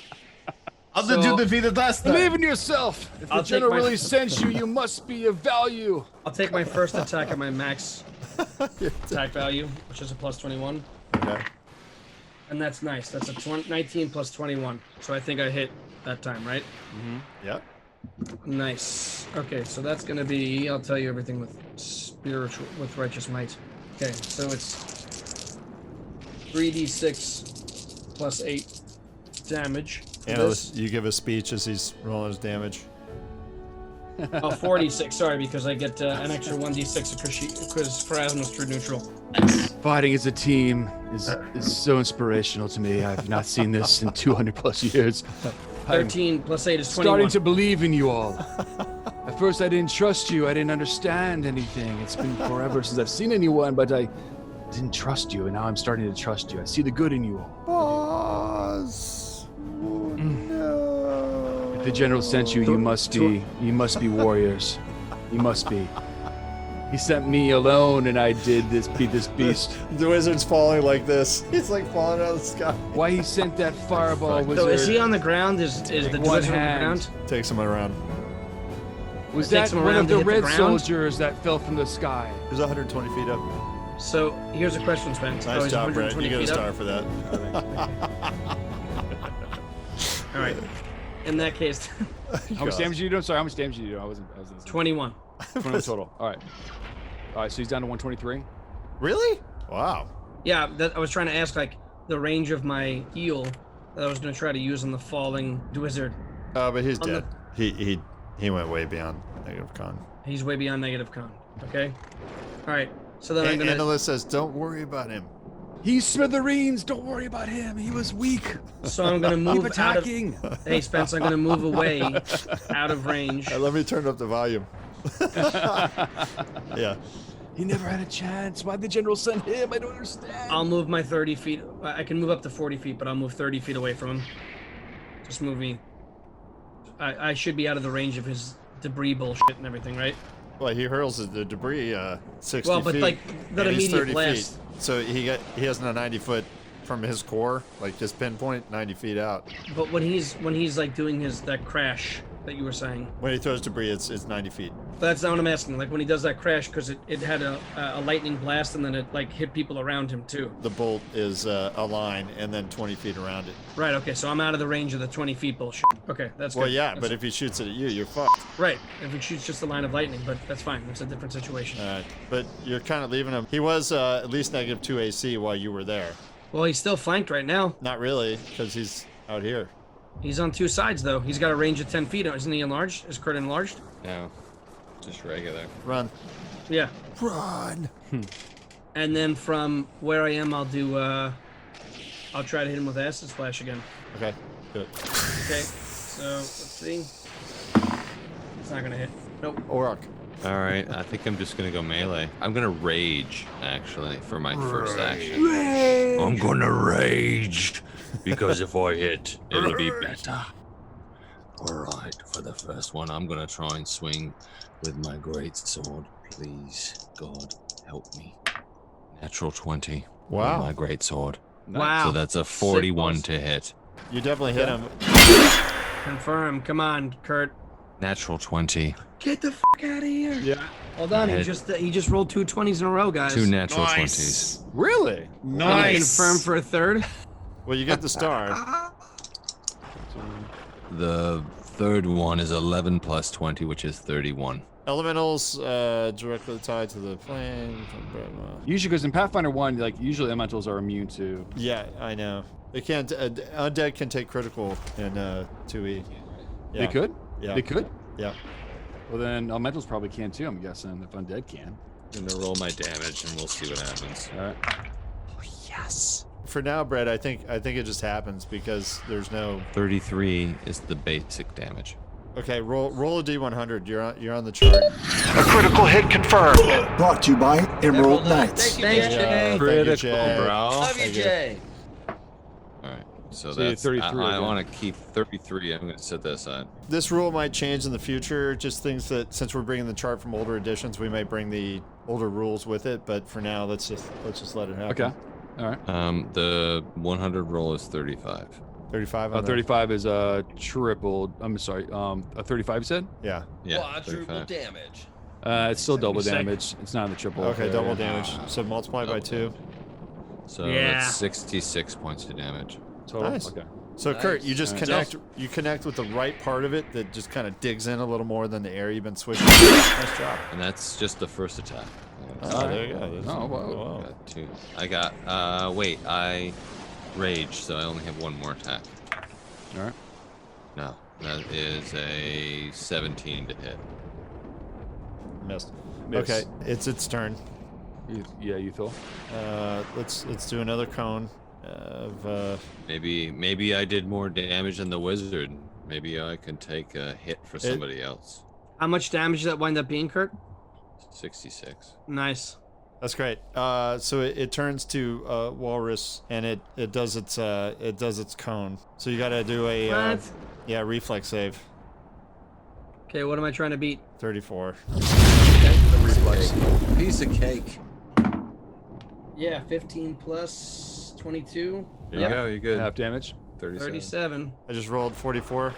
How did you defeat it last time? Believe in yourself. If the I'll take general my- really sent you, you must be of value. I'll take my first attack at my max attack value, which is a plus 21. Okay. And that's nice. That's a 19 plus 21. So I think I hit that time, right? Mm-hmm. Yep. Nice. Okay, so that's gonna be. I'll tell you everything with righteous might. Okay, so it's 3d6 plus 8 damage. Analyst, you give a speech as he's rolling his damage. Oh, 46. Sorry, because I get an extra 1d6 because Phrasma's true neutral. Fighting as a team is so inspirational to me. I've not seen this in 200 plus years. 13 plus 8 is 21. Starting to believe in you all. At first, I didn't trust you. I didn't understand anything. It's been forever since I've seen anyone, but I didn't trust you, and now I'm starting to trust you. I see the good in you all. Boss. Oh, no. If the general sent you, you must be warriors. You must be. He sent me alone, and I did beat this beast. The wizard's falling like this. He's like falling out of the sky. Why he sent that fireball wizard? So is he on the ground? Is the wizard on the ground? Takes him around. Was Takes that him one around of to the hit the red ground? soldiers that fell from the sky? He's 120 feet up. So here's a question, Spence. Nice he's job, Brett. 120 You get a feet up? star for that. All right. In that case, How much damage did you do? I'm sorry, how much damage did you do? I wasn't 21. 21 total. All right, so he's down to 123. Really? Wow. Yeah, I was trying to ask like the range of my heal that I was going to try to use on the falling wizard. Oh, but he's On dead. He went way beyond negative con. He's way beyond negative con. Okay. All right. So then I'm gonna. Analyst says, "Don't worry about him. He's smithereens. Don't worry about him. He was weak. So I'm gonna move Keep out of. attacking. Hey Spence, I'm gonna move away, out of range. Let me turn up the volume. Yeah. He never had a chance. Why'd the general send him? I don't understand. I'll move my 30 feet. I can move up to 40 feet, but I'll move 30 feet away from him. Just move me. I should be out of the range of his debris bullshit and everything, right? Well, he hurls the debris 60 Well, but feet. like that and he's immediate 30 blast. feet. So he has a 90 foot from his core, like just pinpoint 90 feet out. But when he's like doing that crash that you were saying. When he throws debris, it's 90 feet. That's not what I'm asking. Like when he does that crash, because it had a lightning blast and then it like hit people around him too. The bolt is a line and then 20 feet around it. Right. Okay. So I'm out of the range of the 20 feet bullshit. Okay, that's Well, good. yeah, That's- but if he shoots it at you, you're fucked. Right. If it shoots just a line of lightning, but that's fine. That's a different situation. But you're kind of leaving him. He was at least -2 AC while you were there. Well, he's still flanked right now. Not really, because he's out here. He's on two sides though. He's got a range of 10 feet. Isn't he enlarged? Is Kurt enlarged? No, just regular. Run. Yeah. Run. And then from where I am, I'll do. I'll try to hit him with acid splash again. Okay. Good. Okay. So let's see. It's not gonna hit. Nope. Orc. All right, I think I'm just gonna go melee. I'm gonna rage actually for my first action. Rage. I'm gonna rage because if I hit, it'll be better. All right, for the first one, I'm gonna try and swing with my great sword. Please, God, help me. Natural 20. Wow. With my great sword. Wow. So that's a 41 to hit. You definitely hit him. Confirm. Come on, Kurt. Natural 20. Get the fuck out of here. Yeah. Hold on. I He hit- just rolled two 20s in a row, guys. 2 natural Nice. 20s. Really? Can you confirm for a third? Well, you get the star. The third one is 11 plus 20, which is 31. Elementals directly tied to the plane. Usually, because in Pathfinder 1, like usually elementals are immune to. Yeah, I know. They can't. Undead can take critical in 2e. Yeah. They could. Yeah. They could. Yeah. Well, then elementals probably can too. I'm guessing if undead can. I'm gonna roll my damage and we'll see what happens. All right. Oh yes. For now, Brett, I think it just happens because there's no. 33 is the basic damage. Okay, roll a d100. You're on the chart. A critical hit confirmed. Brought to you by Emerald Knights. Thanks, Jay. Critical, Jay. bro. Love you, Jay. All right, so you're that's 33 I again. want to keep 33. I'm going to set that aside. This rule might change in the future. Just things that since we're bringing the chart from older editions, we might bring the older rules with it. But for now, let's just let it happen. Okay. All right. The 100 roll is 35. 35 on 35 is tripled. I'm sorry. A 35 you said? Yeah. Yeah. Quadruple 35. damage. It's still double Sick. damage. It's not in the triple. Okay, there, double yeah. damage. So multiply by 2. So Yeah. that's 66 points of damage. Total. Nice. Okay. So Kurt, you just Alright. connect with the right part of it that just kind of digs in a little more than the air you've been switching. Nice job. And that's just the first attack. Oh, there you go. That's- Oh, wow. I got 2. I got, wait, I rage, so I only have 1 more attack. All right. No, that is a 17 to hit. Missed. Miss. Okay, it's its turn. Yeah, you Thor. Let's do another cone of Maybe I did more damage than the wizard. Maybe I can take a hit for somebody else. How much damage does that wind up being, Kurt? 66. Nice. That's great. So it turns to walrus and it does its cone. So you got to do a reflex save. Okay, what am I trying to beat? 34. Reflex. Piece of cake. Yeah, 15 plus 22. There you go, you're good. Half damage. 37. I just rolled 44,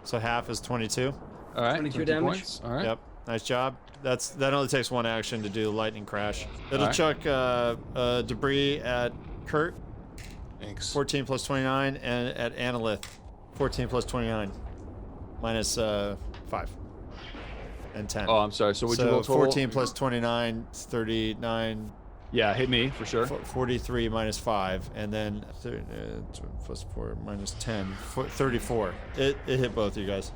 so half is 22. All right. 22 22 damage. points. All right. Yep. Nice job. That only takes 1 action to do the lightning crash. It'll Alright. chuck debris at Kurt. Thanks. 14 plus 29, and at Analyth, 14 plus 29, minus 5, and 10. Oh, I'm sorry. So would you roll total? 14 plus 29, 39. Yeah, hit me for sure. 43 minus 5, and then plus 4 minus 10, 34. It hit both you guys.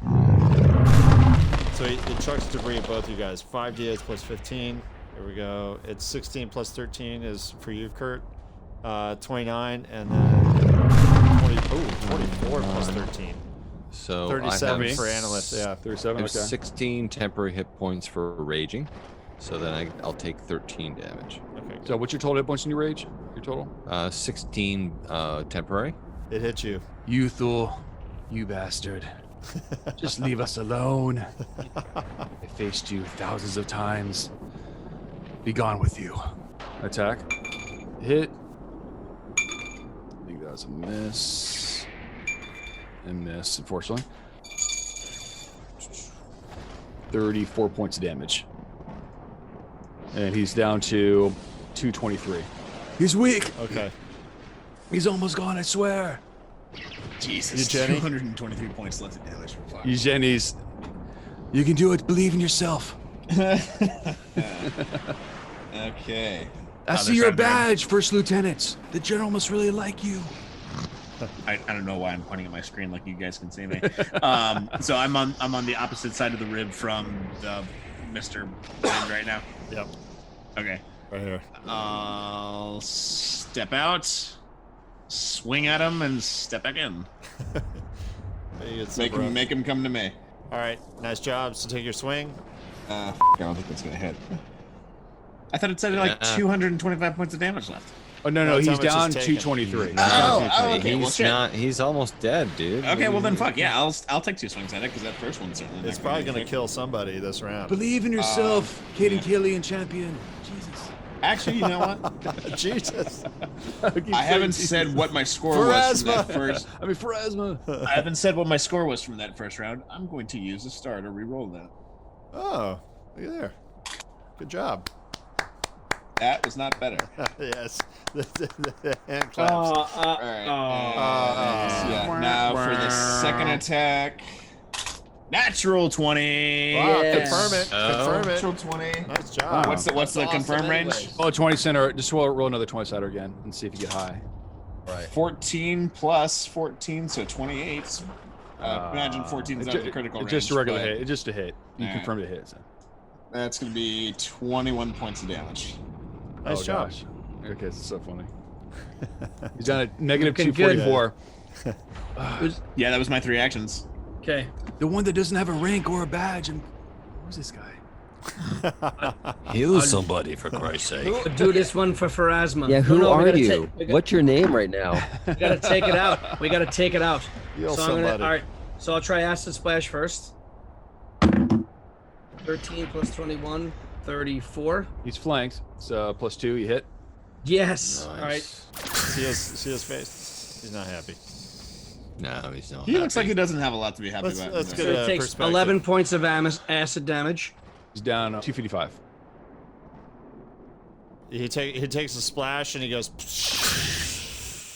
So it chucks debris at both you guys. 5d8 plus 15. Here we go. It's 16 plus 13 is for you, Kurt. 29, and then 24 plus 13. So 37 I have for Analyst, yeah. 37. I Okay. have 16 temporary hit points for raging. So then I'll take 13 damage. Okay. So what's your total hit points in your rage? Your total? 16 temporary. It hit you. You Thor, you bastard. Just leave us alone. I faced you thousands of times. Be gone with you. Attack. Hit. I think that was a miss. And miss, unfortunately. 34 points of damage. And he's down to 223. He's weak. Okay. He's almost gone, I swear. Jesus, You, Jenny? 223 points less of damage from fire. You Jenny's. You can do it. Believe in yourself. Okay. I see your badge, First Lieutenant. The general must really like you. I don't know why I'm pointing at my screen like you guys can see me. So I'm on the opposite side of the rib from the Mr. Band right now. Yep. Okay. Right here. I'll step out, swing at him, and step back in. Make him come to me. All right. Nice job. So take your swing. I don't think that's gonna hit. I thought it said like 225 points of damage left. Oh no, That's how he's much down is taken. 223. Okay. Well, He's shit. not. He's almost dead, dude. Okay, well then, fuck yeah, I'll take 2 swings at it because that first one's certainly. It's not probably gonna going to kill somebody this round. Believe in yourself, Caden Killian champion. Jesus. Actually, you know what? Jesus. I haven't said what my score was from that first. I mean, Pharasma. I haven't said what my score was from that first round. I'm going to use a star to re-roll that. Oh, look at there. Good job. That was not better. Yes. The hand claps. All right. Yeah. Now for the second attack. Natural 20. Wow, Yes. confirm it. Confirm it. Natural 20. Nice job. What's the confirm range? Oh, 20 center. Just roll another 20-sider again and see if you get high. Right. 14 plus 14, so 28. Imagine 14 is not the critical range. Just a regular but hit. It's just a hit. You Yeah. confirmed a hit. So. That's going to be 21 points of damage. Nice job. Gosh. Okay, this is so funny. He's down at negative Looking good. 244. Yeah, that was my 3 actions. Okay. The one that doesn't have a rank or a badge. And who's this guy? Heal somebody, for Christ's sake. We'll do this one for Pharasma. Yeah, who we are gotta you? take- What's your name right now? We gotta take it out. We gotta take it out. Heal So I'm gonna, somebody. all right. So I'll try Acid Splash first. 13 plus 21, 34. He's flanked. So +2, you hit. Yes. All right. See his face. He's not happy. No, he's not. He looks like he doesn't have a lot to be happy about. Let's So get it a takes perspective. 11 points of acid damage. He's down 255. He takes a splash and he goes.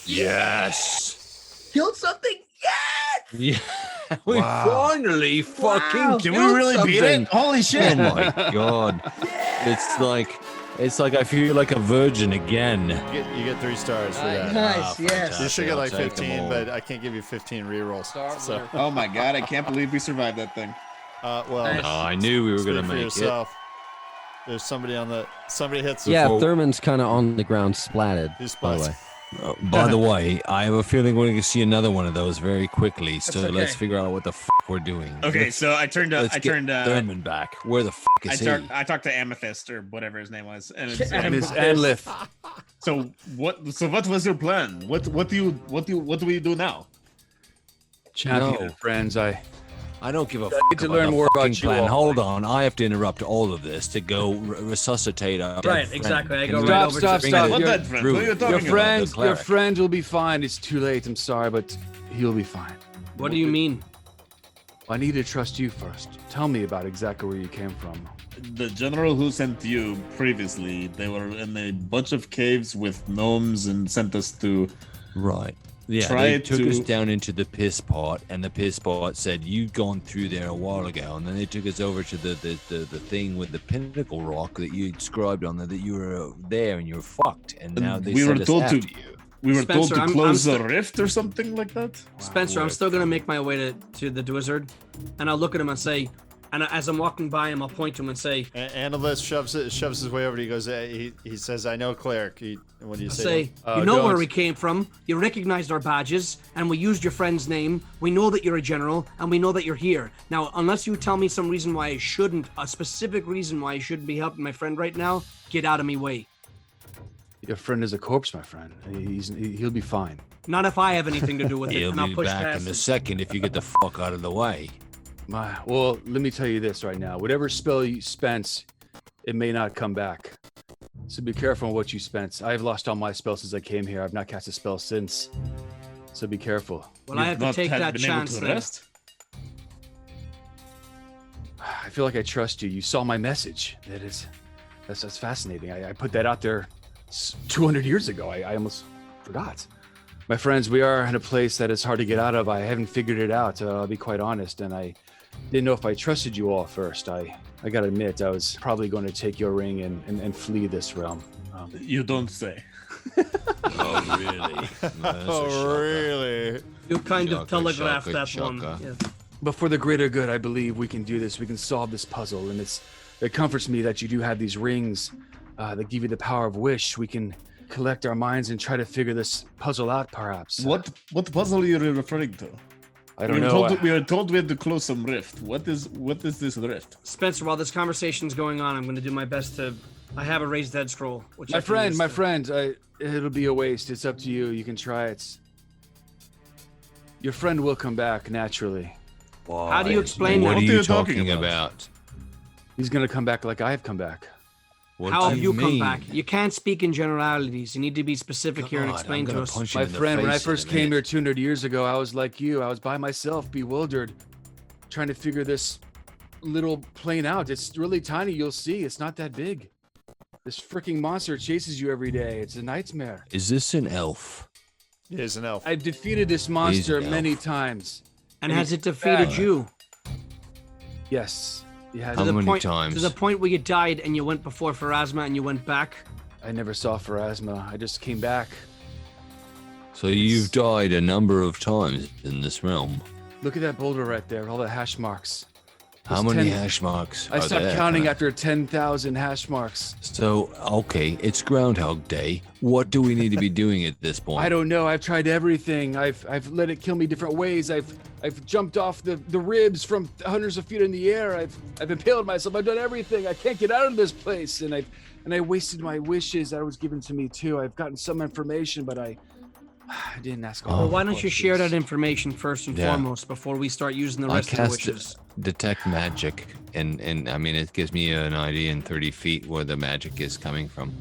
Yes. Killed something. Yeah. We finally fucking Did we killed really beat something. it? Holy shit! Oh my god. It's like I feel like a virgin again. You get 3 stars for that. Nice. Yes. You should get like I'll take 'em 15, all. but I can't give you 15 rerolls. So, Oh my god, I can't believe we survived that thing. well, No, I knew we were speak gonna for make yourself. There's somebody hits. Yeah, Before- Thurman's kind of on the ground splatted, He's by the splatted. way. it. By the way, I have a feeling we're going to see another one of those very quickly. So That's let's okay. figure out what the f we're doing. Okay, so I turned Let's get Thurman back. Where the f is he? I talked to Amethyst or whatever his name was, and it's, Miss Anlith. so what was your plan? What do we do now? Champion No. friends, I don't give a need fuck to about learn the more about fucking you plan. all. Hold on, I have to interrupt all of this to go resuscitate our dead Right, friend. exactly. I Can go you right Stop, over stop, bring stop. it What Your- that friend? through? What are you talking your about? friend, the your cleric. friend will be fine. It's too late. I'm sorry, but he'll be fine. What do you mean? I need to trust you first. Tell me about exactly where you came from. The general who sent you previously, they were in a bunch of caves with gnomes and sent us to. Right. Yeah, Try they took us to- down into the piss pot, and the piss pot said you'd gone through there a while ago, and then they took us over to the thing with the pinnacle rock that you described on there, that you were there and you were fucked, and now they we sent were us told after to. you. We were told Spencer, to I'm close the st- rift or something like that. Spencer, I'm still gonna make my way to the wizard, and I'll look at him and say, and as I'm walking by him, I'll point to him and say, Analyst shoves his way over. He goes. He says, "I know cleric." What do you say? you know where don't. we came from. You recognized our badges, and we used your friend's name. We know that you're a general, and we know that you're here. Now, unless you tell me some reason why I shouldn't, a specific reason why I shouldn't be helping my friend right now, get out of me way. Your friend is a corpse, my friend. He'll be fine. Not if I have anything to do with it, He'll and I'll be push back past in a it. second if you get the fuck out of the way. Well, let me tell you this right now. Whatever spell you spent, it may not come back. So be careful on what you spent. I've lost all my spells since I came here. I've not cast a spell since. So be careful. Well, I have to take that chance then. I feel like I trust you. You saw my message. That's fascinating. I put that out there 200 years ago. I almost forgot. My friends, we are in a place that is hard to get out of. I haven't figured it out. I'll be quite honest, and I didn't know if I trusted you all first. I gotta admit, I was probably going to take your ring and flee this realm. You don't say. Oh, really? Oh, really? You kind of Shocker, telegraphed shocker, that one. shocker. Yeah. But for the greater good, I believe we can do this. We can solve this puzzle, and it comforts me that you do have these rings that give you the power of wish. We can collect our minds and try to figure this puzzle out, perhaps. What puzzle are you referring to? I don't know. We were told we had to close some rift. What is this rift? Spencer, while this conversation's going on, I'm going to do my best to. I have a raised head scroll. Which I My can use friend, to- it'll be a waste. It's up to you. You can try it. Your friend will come back naturally. How do you explain What that? are What are you you talking talking about? about? He's gonna come back like I have come back. What How do have you come mean? back? You can't speak in generalities. You need to be specific here and God, explain I'm to gonna us. punch you My in the friend, when I face in a first came here minute. 200 years ago, I was like you. I was by myself, bewildered, trying to figure this little plane out. It's really tiny. You'll see. It's not that big. This freaking monster chases you every day. It's a nightmare. Is this an elf? He is an elf. I've defeated this monster an many elf. times. And has it defeated bad. you? Yes. Yeah. How many times? To the point where you died and you went before Pharasma and you went back? I never saw Pharasma. I just came back. So you've died a number of times in this realm. Look at that boulder right there, all the hash marks. How There's many 10 hash marks I are stopped there? counting Can I- after 10,000 hash marks. So, okay, it's Groundhog Day. What do we need to be doing at this point? I don't know. I've tried everything. I've let it kill me different ways. I've jumped off the ribs from hundreds of feet in the air. I've impaled myself. I've done everything. I can't get out of this place. And I wasted my wishes that was given to me too. I've gotten some information, but I didn't ask all. Well, the why don't you share questions. that information first and Yeah. foremost before we start using the I rest of the cast wishes? detect magic, and I mean it gives me an idea in 30 feet where the magic is coming from.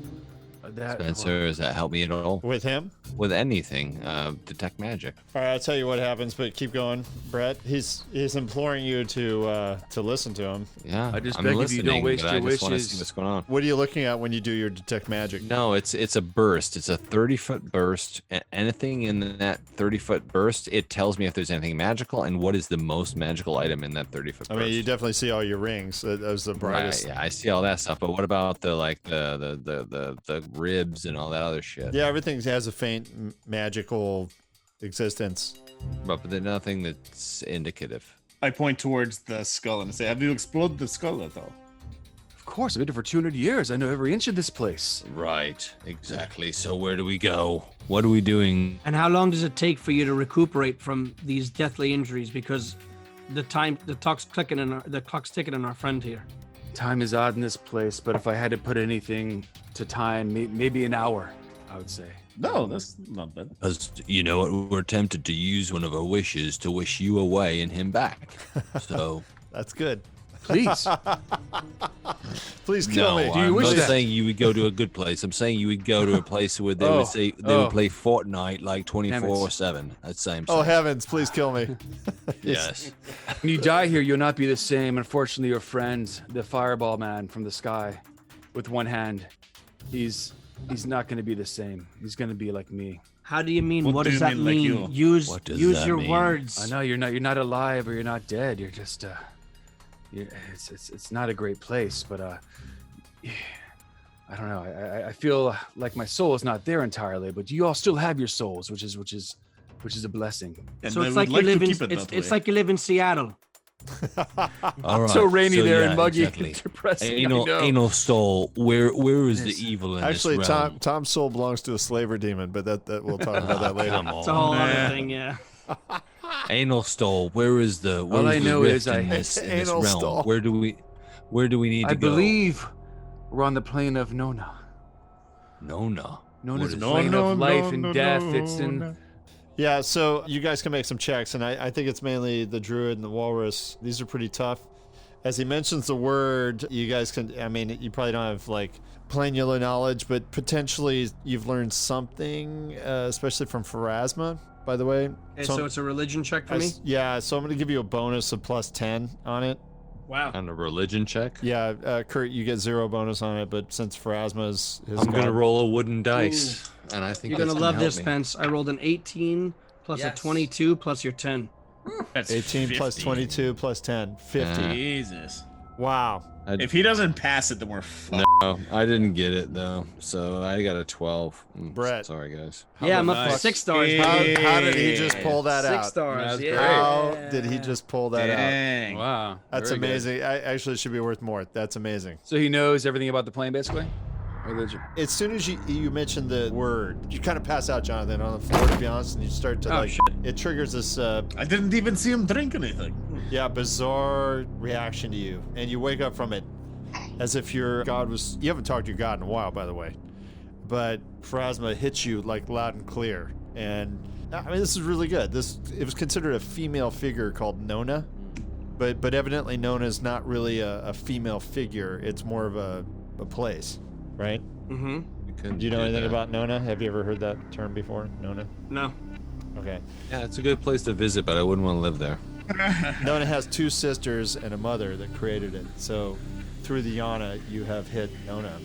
Spencer, does that help me at all? With him? With anything, detect magic. All right, I'll tell you what happens, but keep going, Brett. He's imploring you to listen to him. Yeah, I just I'm beg of you, listening, don't waste but your I just want to wishes. see what's going on. What are you looking at when you do your detect magic? No, it's a burst. It's a 30-foot burst. Anything in that 30-foot burst, it tells me if there's anything magical and what is the most magical item in that 30-foot burst. I mean, you definitely see all your rings. That was the brightest. Right, yeah, I see all that stuff. But what about the ribs and all that other shit? Yeah, everything has a faint magical existence. But there's nothing that's indicative. I point towards the skull and say, "Have you explored the skull at all?" Of course, I've been here for 200 years. I know every inch of this place. Right, exactly. So where do we go? What are we doing? And how long does it take for you to recuperate from these deathly injuries? Because the clock's ticking on our friend here. Time is odd in this place, but if I had to put anything to time, maybe an hour, I would say. No, that's not bad. Because you know what, we're tempted to use one of our wishes to wish you away and him back. So That's good. Please. Please kill me. no, Do you I'm wish not that? saying you would go to a good place. I'm saying you would go to a place where they would say they would play Fortnite like 24/7. That's same. Oh heavens, please kill me. Yes. When you die here, you'll not be the same. Unfortunately, your friend, the fireball man from the sky, with one hand, he's not going to be the same. He's going to be like me. How do you mean? What What do does you that mean, like mean? you? What does Use that your mean? words. I know you're not alive or you're not dead. You're just it's not a great place, but I don't know. I feel like my soul is not there entirely, but you all still have your souls, which is a blessing. And So I it's would like you live to in keep it that it's way. like you live in Seattle. All right. So rainy there yeah, and muggy exactly. and depressing. Anal, I know. anal stall. Where is Yes. the evil in Actually, this realm? Tom's soul belongs to a slaver demon, but that we'll talk about that later. Come It's a on. whole other thing, yeah. Anal stall. Where is the? All I the know rift is I- in this Anal realm. stall. Where do we need to I go? believe we're on the plane of Nona. Nona. Nona's What is plane No, of no, life no, and no, death. no, It's in. no. Yeah, so you guys can make some checks, and I think it's mainly the druid and the walrus. These are pretty tough. As he mentions the word, you guys can, I mean, you probably don't have like plain yellow knowledge, but potentially you've learned something, especially from Pharasma, by the way. Okay, so it's a religion check for me. Yeah, so I'm going to give you a bonus of plus 10 on it. Wow. On a religion check? Yeah, Kurt, you get 0 bonus on it, but since Pharasma's his I'm gonna god- roll a wooden dice, and I think You're that's gonna love help this, me. Spence. I rolled an 18 plus Yes. a 22 plus your 10. That's 18 plus 50. 22 plus 10. 50. Yeah. Jesus. Wow. If he doesn't pass it, then we're fucked. No, I didn't get it though, so I got a 12. Brett. Sorry guys. Yeah, I'm up nice. for 6 stars. How did he just pull that 6 out? stars. That's Yeah. How did he just pull that out? Dang. Wow. That's very good. amazing. Actually, it should be worth more. That's amazing. So he knows everything about the plane, basically. Religion. As soon as you mention the word, you kind of pass out, Jonathan, on the floor, to be honest, and you start to Oh, like. shit. It triggers this, I didn't even see him drink anything. bizarre reaction to you, and you wake up from it as if your god was. You haven't talked to your god in a while, by the way, but Pharasma hits you like loud and clear, and I mean this is really good. It was considered a female figure called Nona, but evidently Nona is not really a female figure. It's more of a place, right? Mm-hmm. Do you know anything about Nona? Have you ever heard that term before, Nona? No. Okay. Yeah, it's a good place to visit, but I wouldn't want to live there. Nona has 2 sisters and a mother that created it. So through the Yana, you have hit Nona.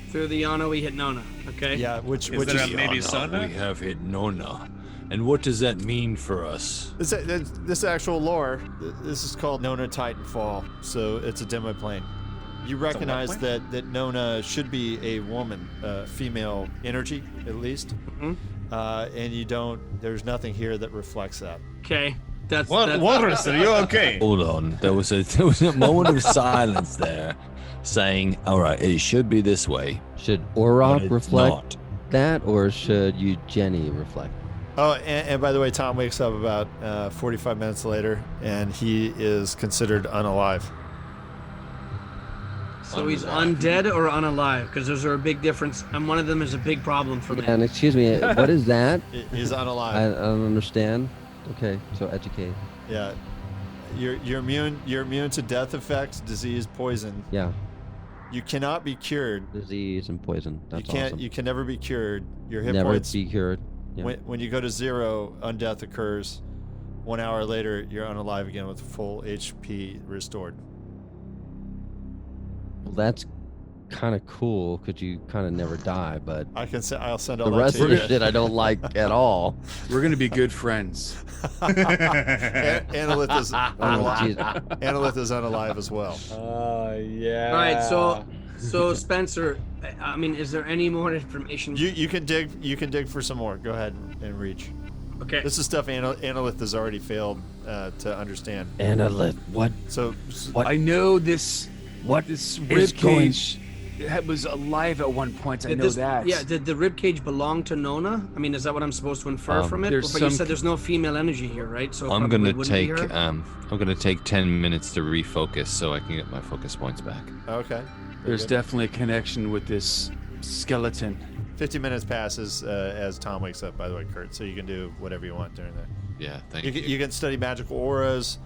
Through the Yana, we hit Nona. Okay. Yeah, which Is which there is a maybe Yana, Sona? we have hit Nona. And what does that mean for us? This actual lore, this is called Nona Titanfall, so it's a demo plane. You recognize that Nona should be a woman, female energy at least, and you don't. There's nothing here that reflects that. Okay, that's Walrus, are you okay? Hold on. There was a moment of silence there, saying, "All right, it should be this way." Should but Orok it's reflect not. that, or should Jenny reflect? Oh, and by the way, Tom wakes up about 45 minutes later, and he is considered unalive. So he's undead or unalive? Because those are a big difference, and one of them is a big problem for me. And excuse me, what is that? He's unalive. I don't understand. Okay, so educate. Yeah, you're immune. You're immune to death effects, disease, poison. Yeah. You cannot be cured. Disease and poison. That's awesome. You can never be cured. Your hit Never points. be cured. Yeah. When you go to 0, undeath occurs. 1 hour later, you're unalive again with full HP restored. Well, that's kind of cool because you kind of never die, but I'll send all the that rest to of you. the shit I don't like at all. We're gonna be good friends. Analyth is unalive. jeez. Analyth is unalive as well. Yeah. All right, so Spencer, I mean, is there any more information? You can dig. You can dig for some more. Go ahead and reach. Okay. This is stuff Analyth has already failed to understand. Analyth, what? So I know this. What This is going- ribcage was alive at one point. I Did know this- that. Yeah, did the ribcage belong to Nona? I mean, is that what I'm supposed to infer from it? there's But you some- said there's no female energy here, right? So it I'm probably gonna wouldn't be take her? I'm gonna take 10 minutes to refocus so I can get my focus points back. okay. There's good. definitely a connection with this skeleton. 50 minutes passes as Tom wakes up. By the way, Kurt, so you can do whatever you want during that. Yeah, thank You you. can, you can study magical auras.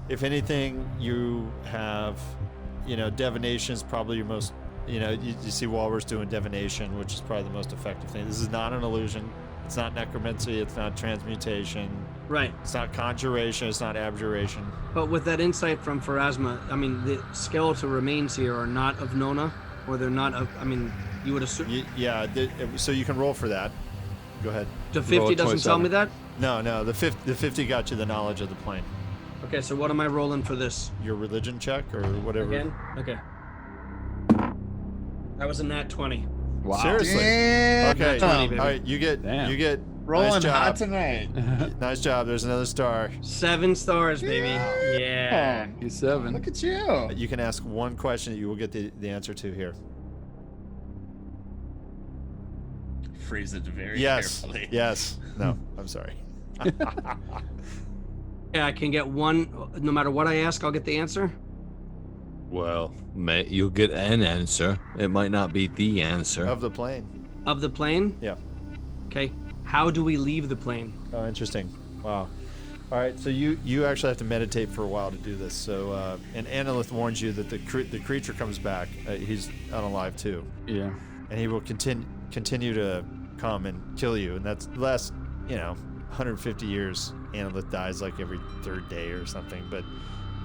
If anything, you have, divination is probably your most, you see Walrus doing divination, which is probably the most effective thing. This is not an illusion. It's not necromancy. It's not transmutation. Right. It's not conjuration. It's not abjuration. But with that insight from Pharasma, I mean, the skeletal remains here are not of Nona, or they're not of. I mean, you would assume. So you can roll for that. Go ahead. The 50 doesn't tell me that. No. The 50 got you the knowledge of the plane. Okay, so what am I rolling for this? Your religion check or whatever. Again? Okay. That was a nat 20. Wow. Seriously. Damn. Okay. Nat 20, baby. All right. You get. Rolling nice job. hot tonight. Nice job. There's another star. 7 stars, baby. Yeah. He's 7. Look at you. You can ask one question that you will get the answer to here. Phrase it very Yes. carefully. Yes. No. I'm sorry. Yeah, I can get one. No matter what I ask, I'll get the answer. Well, you'll get an answer. It might not be the answer. Of the plane. Of the plane? Yeah. Okay. How do we leave the plane? Oh, interesting. Wow. All right. So you actually have to meditate for a while to do this. So and Analyth warns you that the creature comes back. He's unalive too. Yeah. And he will continue to come and kill you. And that's the last 150 years. Analyth dies like every 3rd day or something. But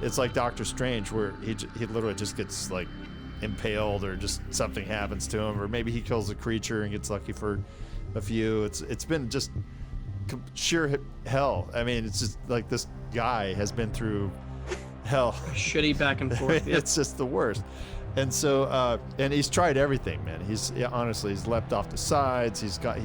it's like Doctor Strange, where he literally just gets like impaled, or just something happens to him, or maybe he kills a creature and gets lucky for a few. It's been just sheer hell. I mean, it's just like this guy has been through hell. Shitty back and forth. Yeah. It's just the worst. And so and he's tried everything, man. He's leapt off the sides. He's got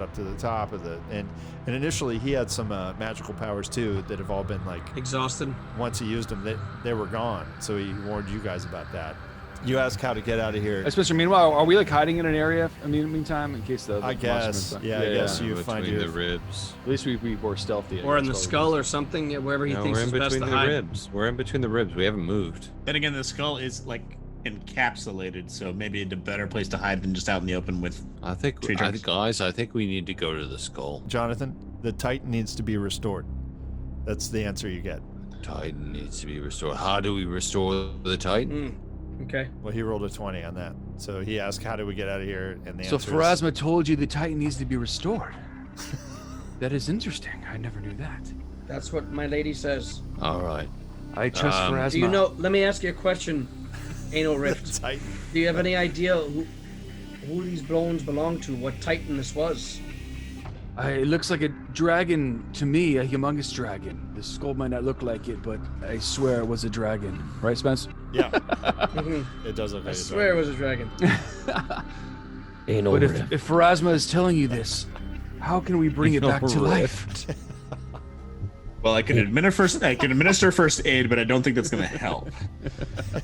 up to the top of the and initially he had some magical powers too that have all been like Exhausted. Once he used them, they were gone. So he warned you guys about that. You ask how to get out of here. Especially, meanwhile, are we like hiding in an area in the meantime in case the I guess. monster- Yeah, I guess you find between your the ribs. At least we were stealthy. Or in the skull or something, wherever he No, thinks we're is in best between to the hide. ribs. We're in between the ribs. We haven't moved. Then again, the skull is like encapsulated, so maybe a better place to hide than just out in the open with. I think we need to go to the skull. Jonathan, the Titan needs to be restored. That's the answer you get. Titan needs to be restored. How do we restore the Titan? Okay. Well, he rolled a 20 on that. So he asked, how do we get out of here? And the So answer is, Pharasma told you the Titan needs to be restored. That is interesting. I never knew that. That's what my lady says. All right. I trust Pharasma. Do you know? Let me ask you a question, Anal Rift. Titan. Do you have any idea who these bones belong to? What Titan this was? It looks like a dragon to me, a humongous dragon. The skull might not look like it, but I swear it was a dragon. Right, Spence? Yeah. It does look like I a swear it was a dragon. Anal But rift. if Pharasma is telling you this, how can we bring it back to life? Well, I can administer first aid, but I don't think that's going to help.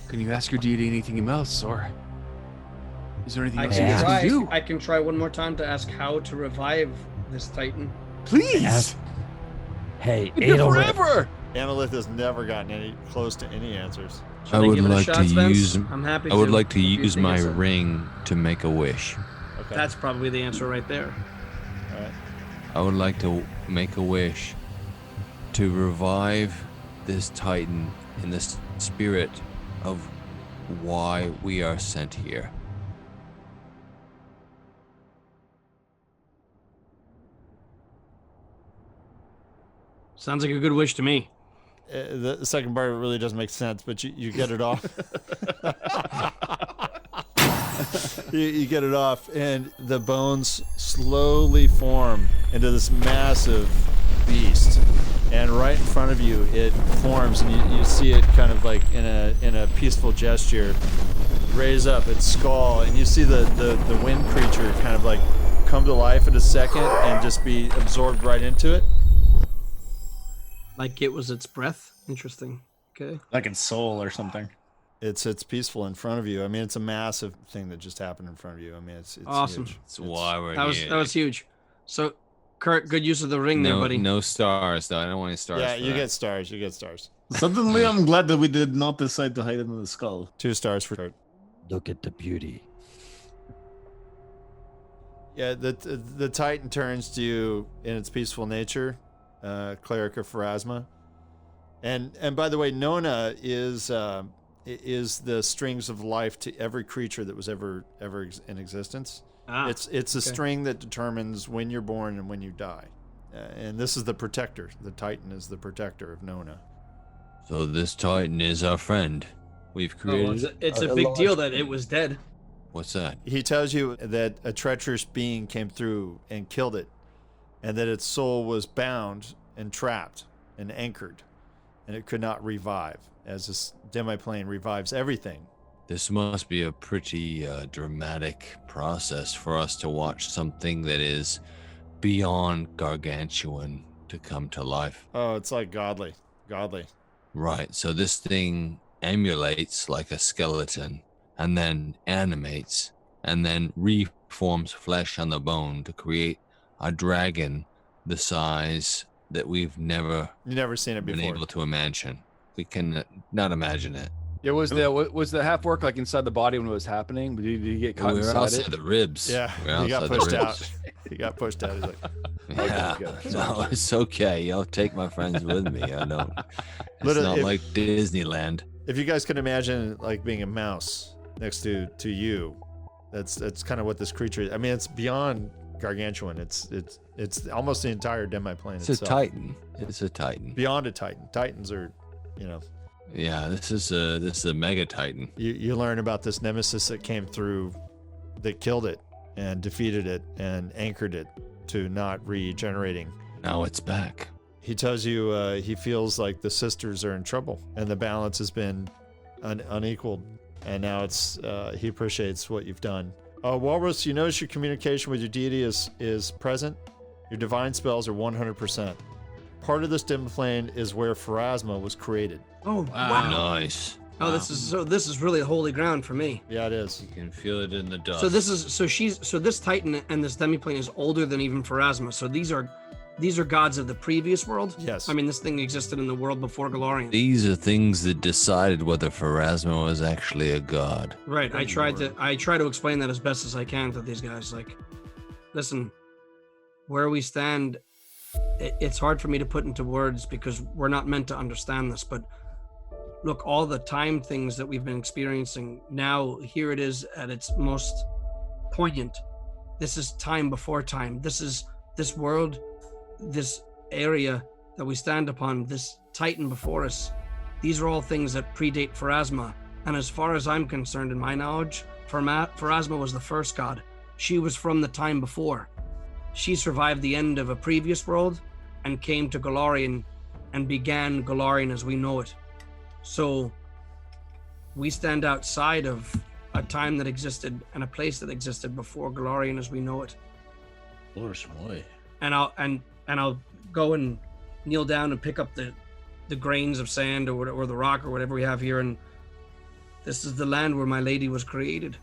Can you ask your deity anything else, or is there anything I else you guys can can do? try. I can try one more time to ask how to revive this Titan. Please. Hey, It's been anal rift. forever. Analyth has never gotten any close to any answers. I Should I would give it a like shot, to Spence? use. I'm happy I would to, like to if you use think my it's a- ring to make a wish. Okay. That's probably the answer right there. all right. I would like to make a wish to revive this Titan in the spirit of why we are sent here. Sounds like a good wish to me. The second part really doesn't make sense, but you get it off. You get it off, and the bones slowly form into this massive beast. And right in front of you, it forms, and you see it kind of like in a peaceful gesture, raise up its skull, and you see the wind creature kind of like come to life in a second and just be absorbed right into it. Like it was its breath. Interesting. Okay. Like its soul or something. It's peaceful in front of you. I mean, it's a massive thing that just happened in front of you. I mean, it's Awesome. huge. That's why we're That here. was huge. So, Kurt, good use of the ring there, No, buddy. no stars though. I don't want any stars. Yeah, for you that. get stars. You get stars. Suddenly, I'm glad that we did not decide to hide it in the skull. 2 stars for Kurt. Look at the beauty. Yeah, the Titan turns to you in its peaceful nature, cleric of Pharasma. And by the way, Nona is the strings of life to every creature that was ever in existence. It's a okay. string that determines when you're born and when you die. And this is the protector. The Titan is the protector of Nona. So this Titan is our friend. We've Oh, created. it's a big deal that it was dead. What's that? He tells you that a treacherous being came through and killed it, and that its soul was bound and trapped and anchored, and it could not revive, as this demiplane revives everything. This must be a pretty dramatic process for us to watch something that is beyond gargantuan to come to life. Oh, it's like godly. Right, so this thing emulates like a skeleton and then animates and then reforms flesh on the bone to create a dragon the size that we've never You've never seen it been before. able to imagine. We can not imagine it. Yeah, was the half work like inside the body when it was happening? Did he get caught We were inside outside it? the ribs. Yeah, We're he got outside the pushed ribs. out. He got pushed out. He's like, Yeah, good. no, it's okay. I'll take my friends with me. I don't. It's Literally, not if- like Disneyland. if you guys can imagine like being a mouse next to you, that's kind of what this creature is. I mean, it's beyond gargantuan. It's almost the entire demiplane It's a itself. Titan. It's a Titan. Beyond a Titan. Titans are, Yeah, this is a mega Titan. you learn about this nemesis that came through, that killed it and defeated it and anchored it to not regenerating. Now it's back. He tells you he feels like the sisters are in trouble and the balance has been unequaled, and now it's he appreciates what you've done. Walrus, you notice your communication with your deity is present. Your divine spells are 100%. Part of this demiplane is where Pharasma was created. Oh wow! Nice. Oh, this is really holy ground for me. Yeah, it is. You can feel it in the dust. So this Titan and this demiplane is older than even Pharasma. So these are gods of the previous world. Yes. I mean, this thing existed in the world before Galarian. These are things that decided whether Pharasma was actually a god. Right. I try to explain that as best as I can to these guys. Like, listen, where we stand, it's hard for me to put into words because we're not meant to understand this. But look, all the time things that we've been experiencing now, here it is at its most poignant. This is time before time. This is this world, this area that we stand upon, this Titan before us. These are all things that predate Pharasma. And as far as I'm concerned, in my knowledge, Pharasma was the first god. She was from the time before. She survived the end of a previous world and came to Golarion and began Golarion as we know it. So we stand outside of a time that existed and a place that existed before Golarion as we know it. And I'll go and kneel down and pick up the grains of sand or the rock or whatever we have here, and this is the land where my lady was created.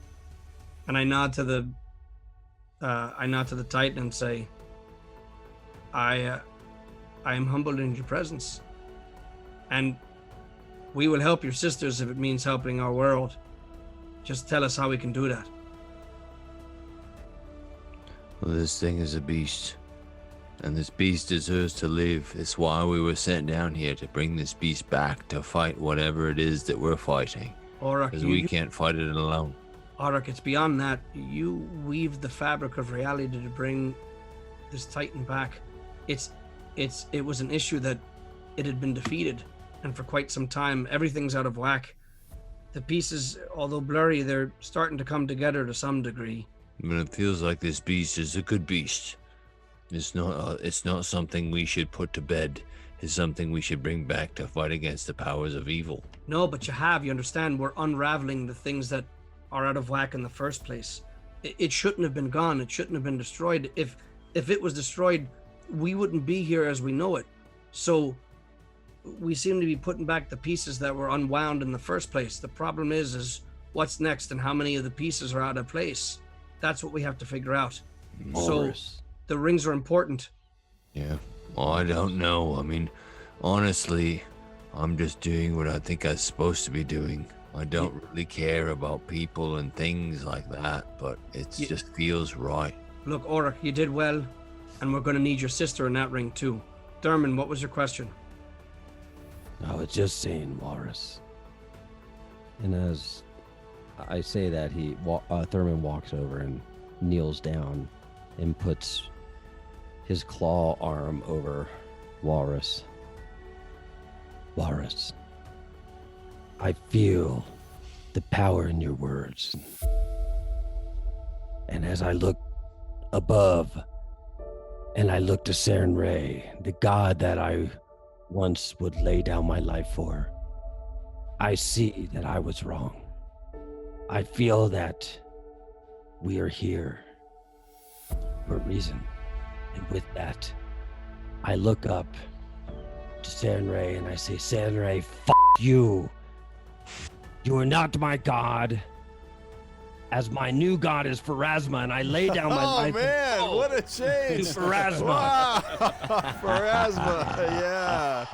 And I nod to the Titan and say, I am humbled in your presence, and we will help your sisters if it means helping our world. Just tell us how we can do that. Well, this thing is a beast, and this beast deserves to live. It's why we were sent down here, to bring this beast back to fight whatever it is that we're fighting. Because we can't fight it alone. Arak, it's beyond that. You weave the fabric of reality to bring this Titan back. It was an issue that it had been defeated, and for quite some time, everything's out of whack. The pieces, although blurry, they're starting to come together to some degree. But it feels like this beast is a good beast. It's not something we should put to bed. It's something we should bring back to fight against the powers of evil. No, but you understand, we're unraveling the things that are out of whack in the first place. It shouldn't have been gone. It shouldn't have been destroyed. If it was destroyed, we wouldn't be here as we know it. So we seem to be putting back the pieces that were unwound in the first place. The problem is what's next and how many of the pieces are out of place. That's what we have to figure out. So the rings are important. Yeah. Well, I don't know. I mean, honestly, I'm just doing what I think I'm supposed to be doing. I don't really care about people and things like that, but it just feels right. Look, Auric, you did well, and we're going to need your sister in that ring too. Dermot, what was your question? I was just saying, Walrus. And as I say that, Thurman walks over and kneels down and puts his claw arm over Walrus. Walrus, I feel the power in your words. And as I look above and I look to Saren Ray, the god that I once would lay down my life for, I see that I was wrong. I feel that we are here for a reason. And with that, I look up to Saren Ray and I say, Saren Ray, f*** you. You are not my god. As my new god is Pharasma, and I lay down my life. Oh man, what a change! Pharasma. Wow. Pharasma, yeah.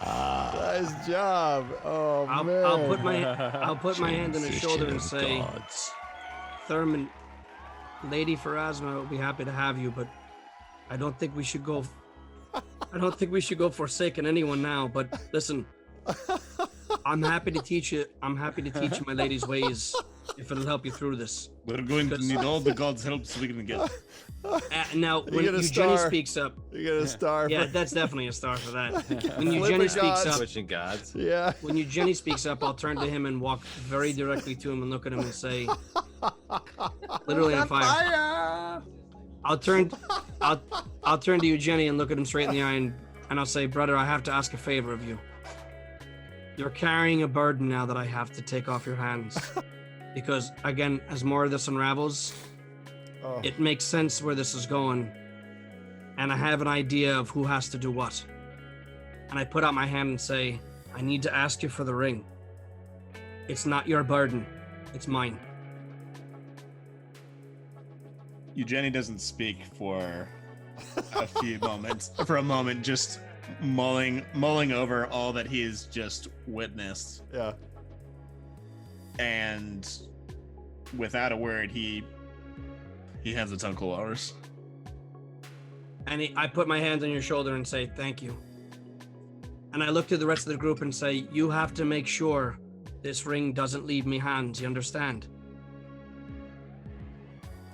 Nice job. Oh man. I'll put my hand on his shoulder and say, Thurman, Lady Pharasma will be happy to have you, but I don't think we should go. I don't think we should go forsaking anyone now. But listen, I'm happy to teach you. I'm happy to teach you my lady's ways if it'll help you through this. We're going to need all the gods' help we can get. Now, when Eugenie speaks up, you get a star. Yeah, that's definitely a star for that. When Eugenie speaks up, Switching gods. Yeah. When Eugenie speaks up, I'll turn to him and walk very directly to him and look at him and say, "Literally on fire." I'll turn to Eugenie and look at him straight in the eye and I'll say, brother, I have to ask a favor of you. You're carrying a burden now that I have to take off your hands. Because, again, as more of this unravels, it makes sense where this is going. And I have an idea of who has to do what. And I put out my hand and say, I need to ask you for the ring. It's not your burden. It's mine. Eugenie doesn't speak for a few moments. For a moment, just mulling over all that he has just witnessed. Yeah. And without a word, he hands it to Uncle Lars. And I put my hand on your shoulder and say, thank you. And I look to the rest of the group and say, you have to make sure this ring doesn't leave me hands. You understand?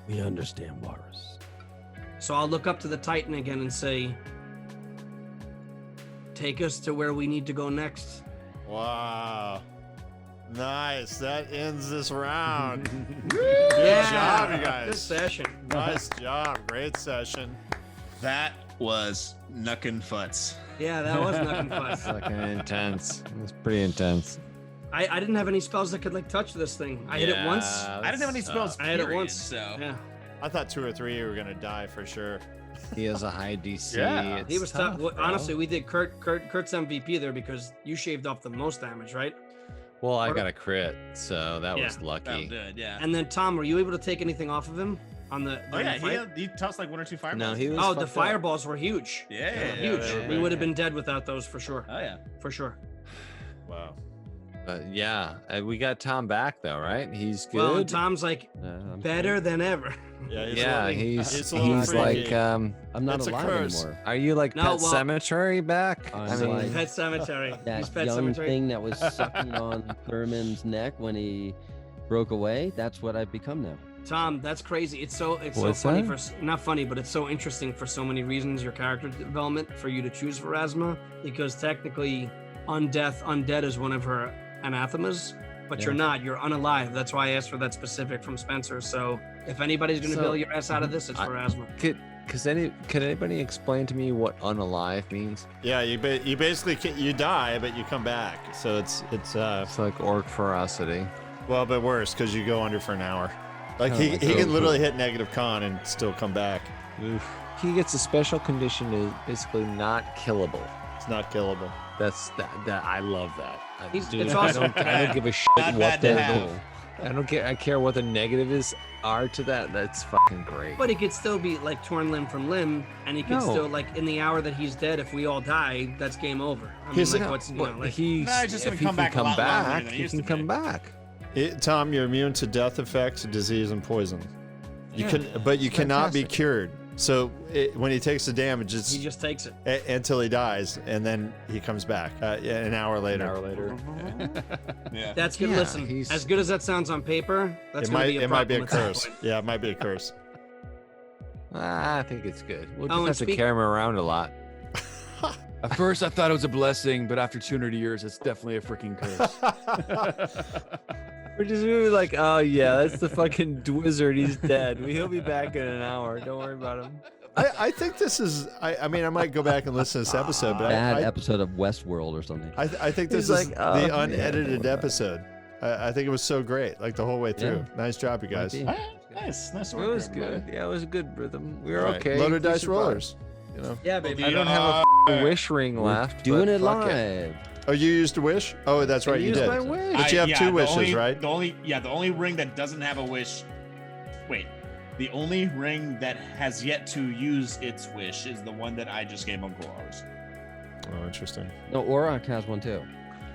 We understand, Walrus. So I'll look up to the Titan again and say, take us to where we need to go next. Wow. Nice. That ends this round. Good job, you guys. Good session. Nice job. Great session. That was knuckin' futz. Yeah, that was nothing fun. Fucking intense. It was pretty intense. I didn't have any spells that could like touch this thing. I hit it once. I didn't have any spells. I hit it period, once. So Yeah. I thought 2 or 3 were gonna die for sure. He has a high DC. Yeah. It's He was tough. Well, bro. honestly, we did Kurt's MVP there because you shaved off the most damage, right? Well, I got a crit, so that Yeah. was lucky. good. Yeah. And then Tom, were you able to take anything off of him on the? Oh yeah, fight? he tossed like 1 or 2 fireballs. No, he was. Oh, the fucked up. fireballs were huge. Yeah, Huge. yeah, We would have been dead without those for sure. Oh yeah. For sure. Wow. But yeah, we got Tom back though, right? He's good. Well, and Tom's like I'm better than ever. Yeah, yeah, he's he's a little like freaky. I'm not It's a alive curse. anymore. Are you like No, Pet well- Cemetery back? I'm like- Pet Cemetery. He's That Pet young Cemetery. thing that was sucking on Thurman's neck when he broke away. That's what I've become now. Tom, that's crazy. It's so What's funny that? not funny, but it's so interesting for so many reasons. Your character development for you to choose Pharasma, because technically, undead is one of her anathemas, but you're not. You're unalive. That's why I asked for that specific from Spencer. So if anybody's gonna So- bail your ass out of this, it's Pharasma. Can anybody explain to me what unalive means? Yeah, you basically you die, but you come back. So it's It's like orc ferocity. well, but worse because you go under for an hour. Like Oh he my can God. literally hit negative con and still come back. He gets a special condition is basically not killable. It's not killable. That's that I love that. It's awesome. I don't give a shit Not what bad to the have. I don't care. I care what the negatives are to that. That's fucking great. But he could still be like torn limb from limb, and he could No. still like in the hour that he's dead. If we all die, that's game over. I mean, He's- like what's you know, But like he's Nah, he's just if gonna he come can back a come lot longer back, than he he used can to come be. back. Tom, you're immune to death effects, disease, and poison. You Yeah, can, but you cannot be fantastic. cured. So when he takes the damage, it's he just takes it. until he dies, and then he comes back an hour later. An hour later. Yeah. That's good. Yeah, Listen, he's- as good as that sounds on paper, that's It gonna might be a it might be a problem at some curse. point. Yeah, it might be a curse. I think it's good. We'll Oh, and just have to speak- carry him around a lot. At first, I thought it was a blessing, but after 200 years, it's definitely a freaking curse. We're just gonna be like, oh yeah, that's the fucking wizard. He's dead. He'll be back in an hour. Don't worry about him. I think this is. I mean, I might go back and listen to this episode, but Bad I episode of Westworld or something. I think this He's is like, oh, the yeah, unedited don't worry episode. I think it was so great, like the whole way through. Nice job, you guys. be. All right, nice It work. was everybody. good. Yeah, it was a good rhythm. We were Right. okay. Loaded We dice survived. rollers. You know. Yeah, baby. I don't have a f***ing wish ring left. Doing but it fuck live. Oh, you used a wish? Oh, that's right, you used did. my wish. But you have yeah, two the wishes, only- right? The only ring that doesn't have a wish. Wait, the only ring that has yet to use its wish is the one that I just gave Uncle Ours. Oh, interesting. No, Auroch has one too.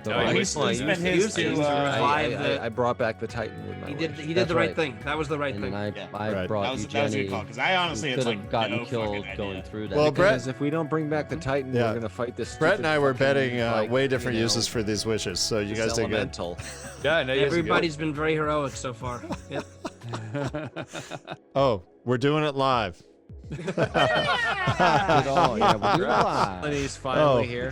Oh, he's spent his to. revive I brought back the Titan with my He did. wish. He did That's the right right. thing. That was the right And thing. then Yeah. I Right. brought That was you a Jenny. good call because I honestly who it's could like have gotten no killed fucking going idea. through that. Well, Brett- Because if we don't bring back the Titan, Yeah. we're gonna fight this. Brett and I were stupid betting fucking, like, way different you know, uses for these wishes, so you this guys did good. elemental. Yeah, no, you guys are good. Everybody's been very heroic so far. Yep. Oh, we're doing it live. Good all. Yeah, we're doing it live. And he's finally here.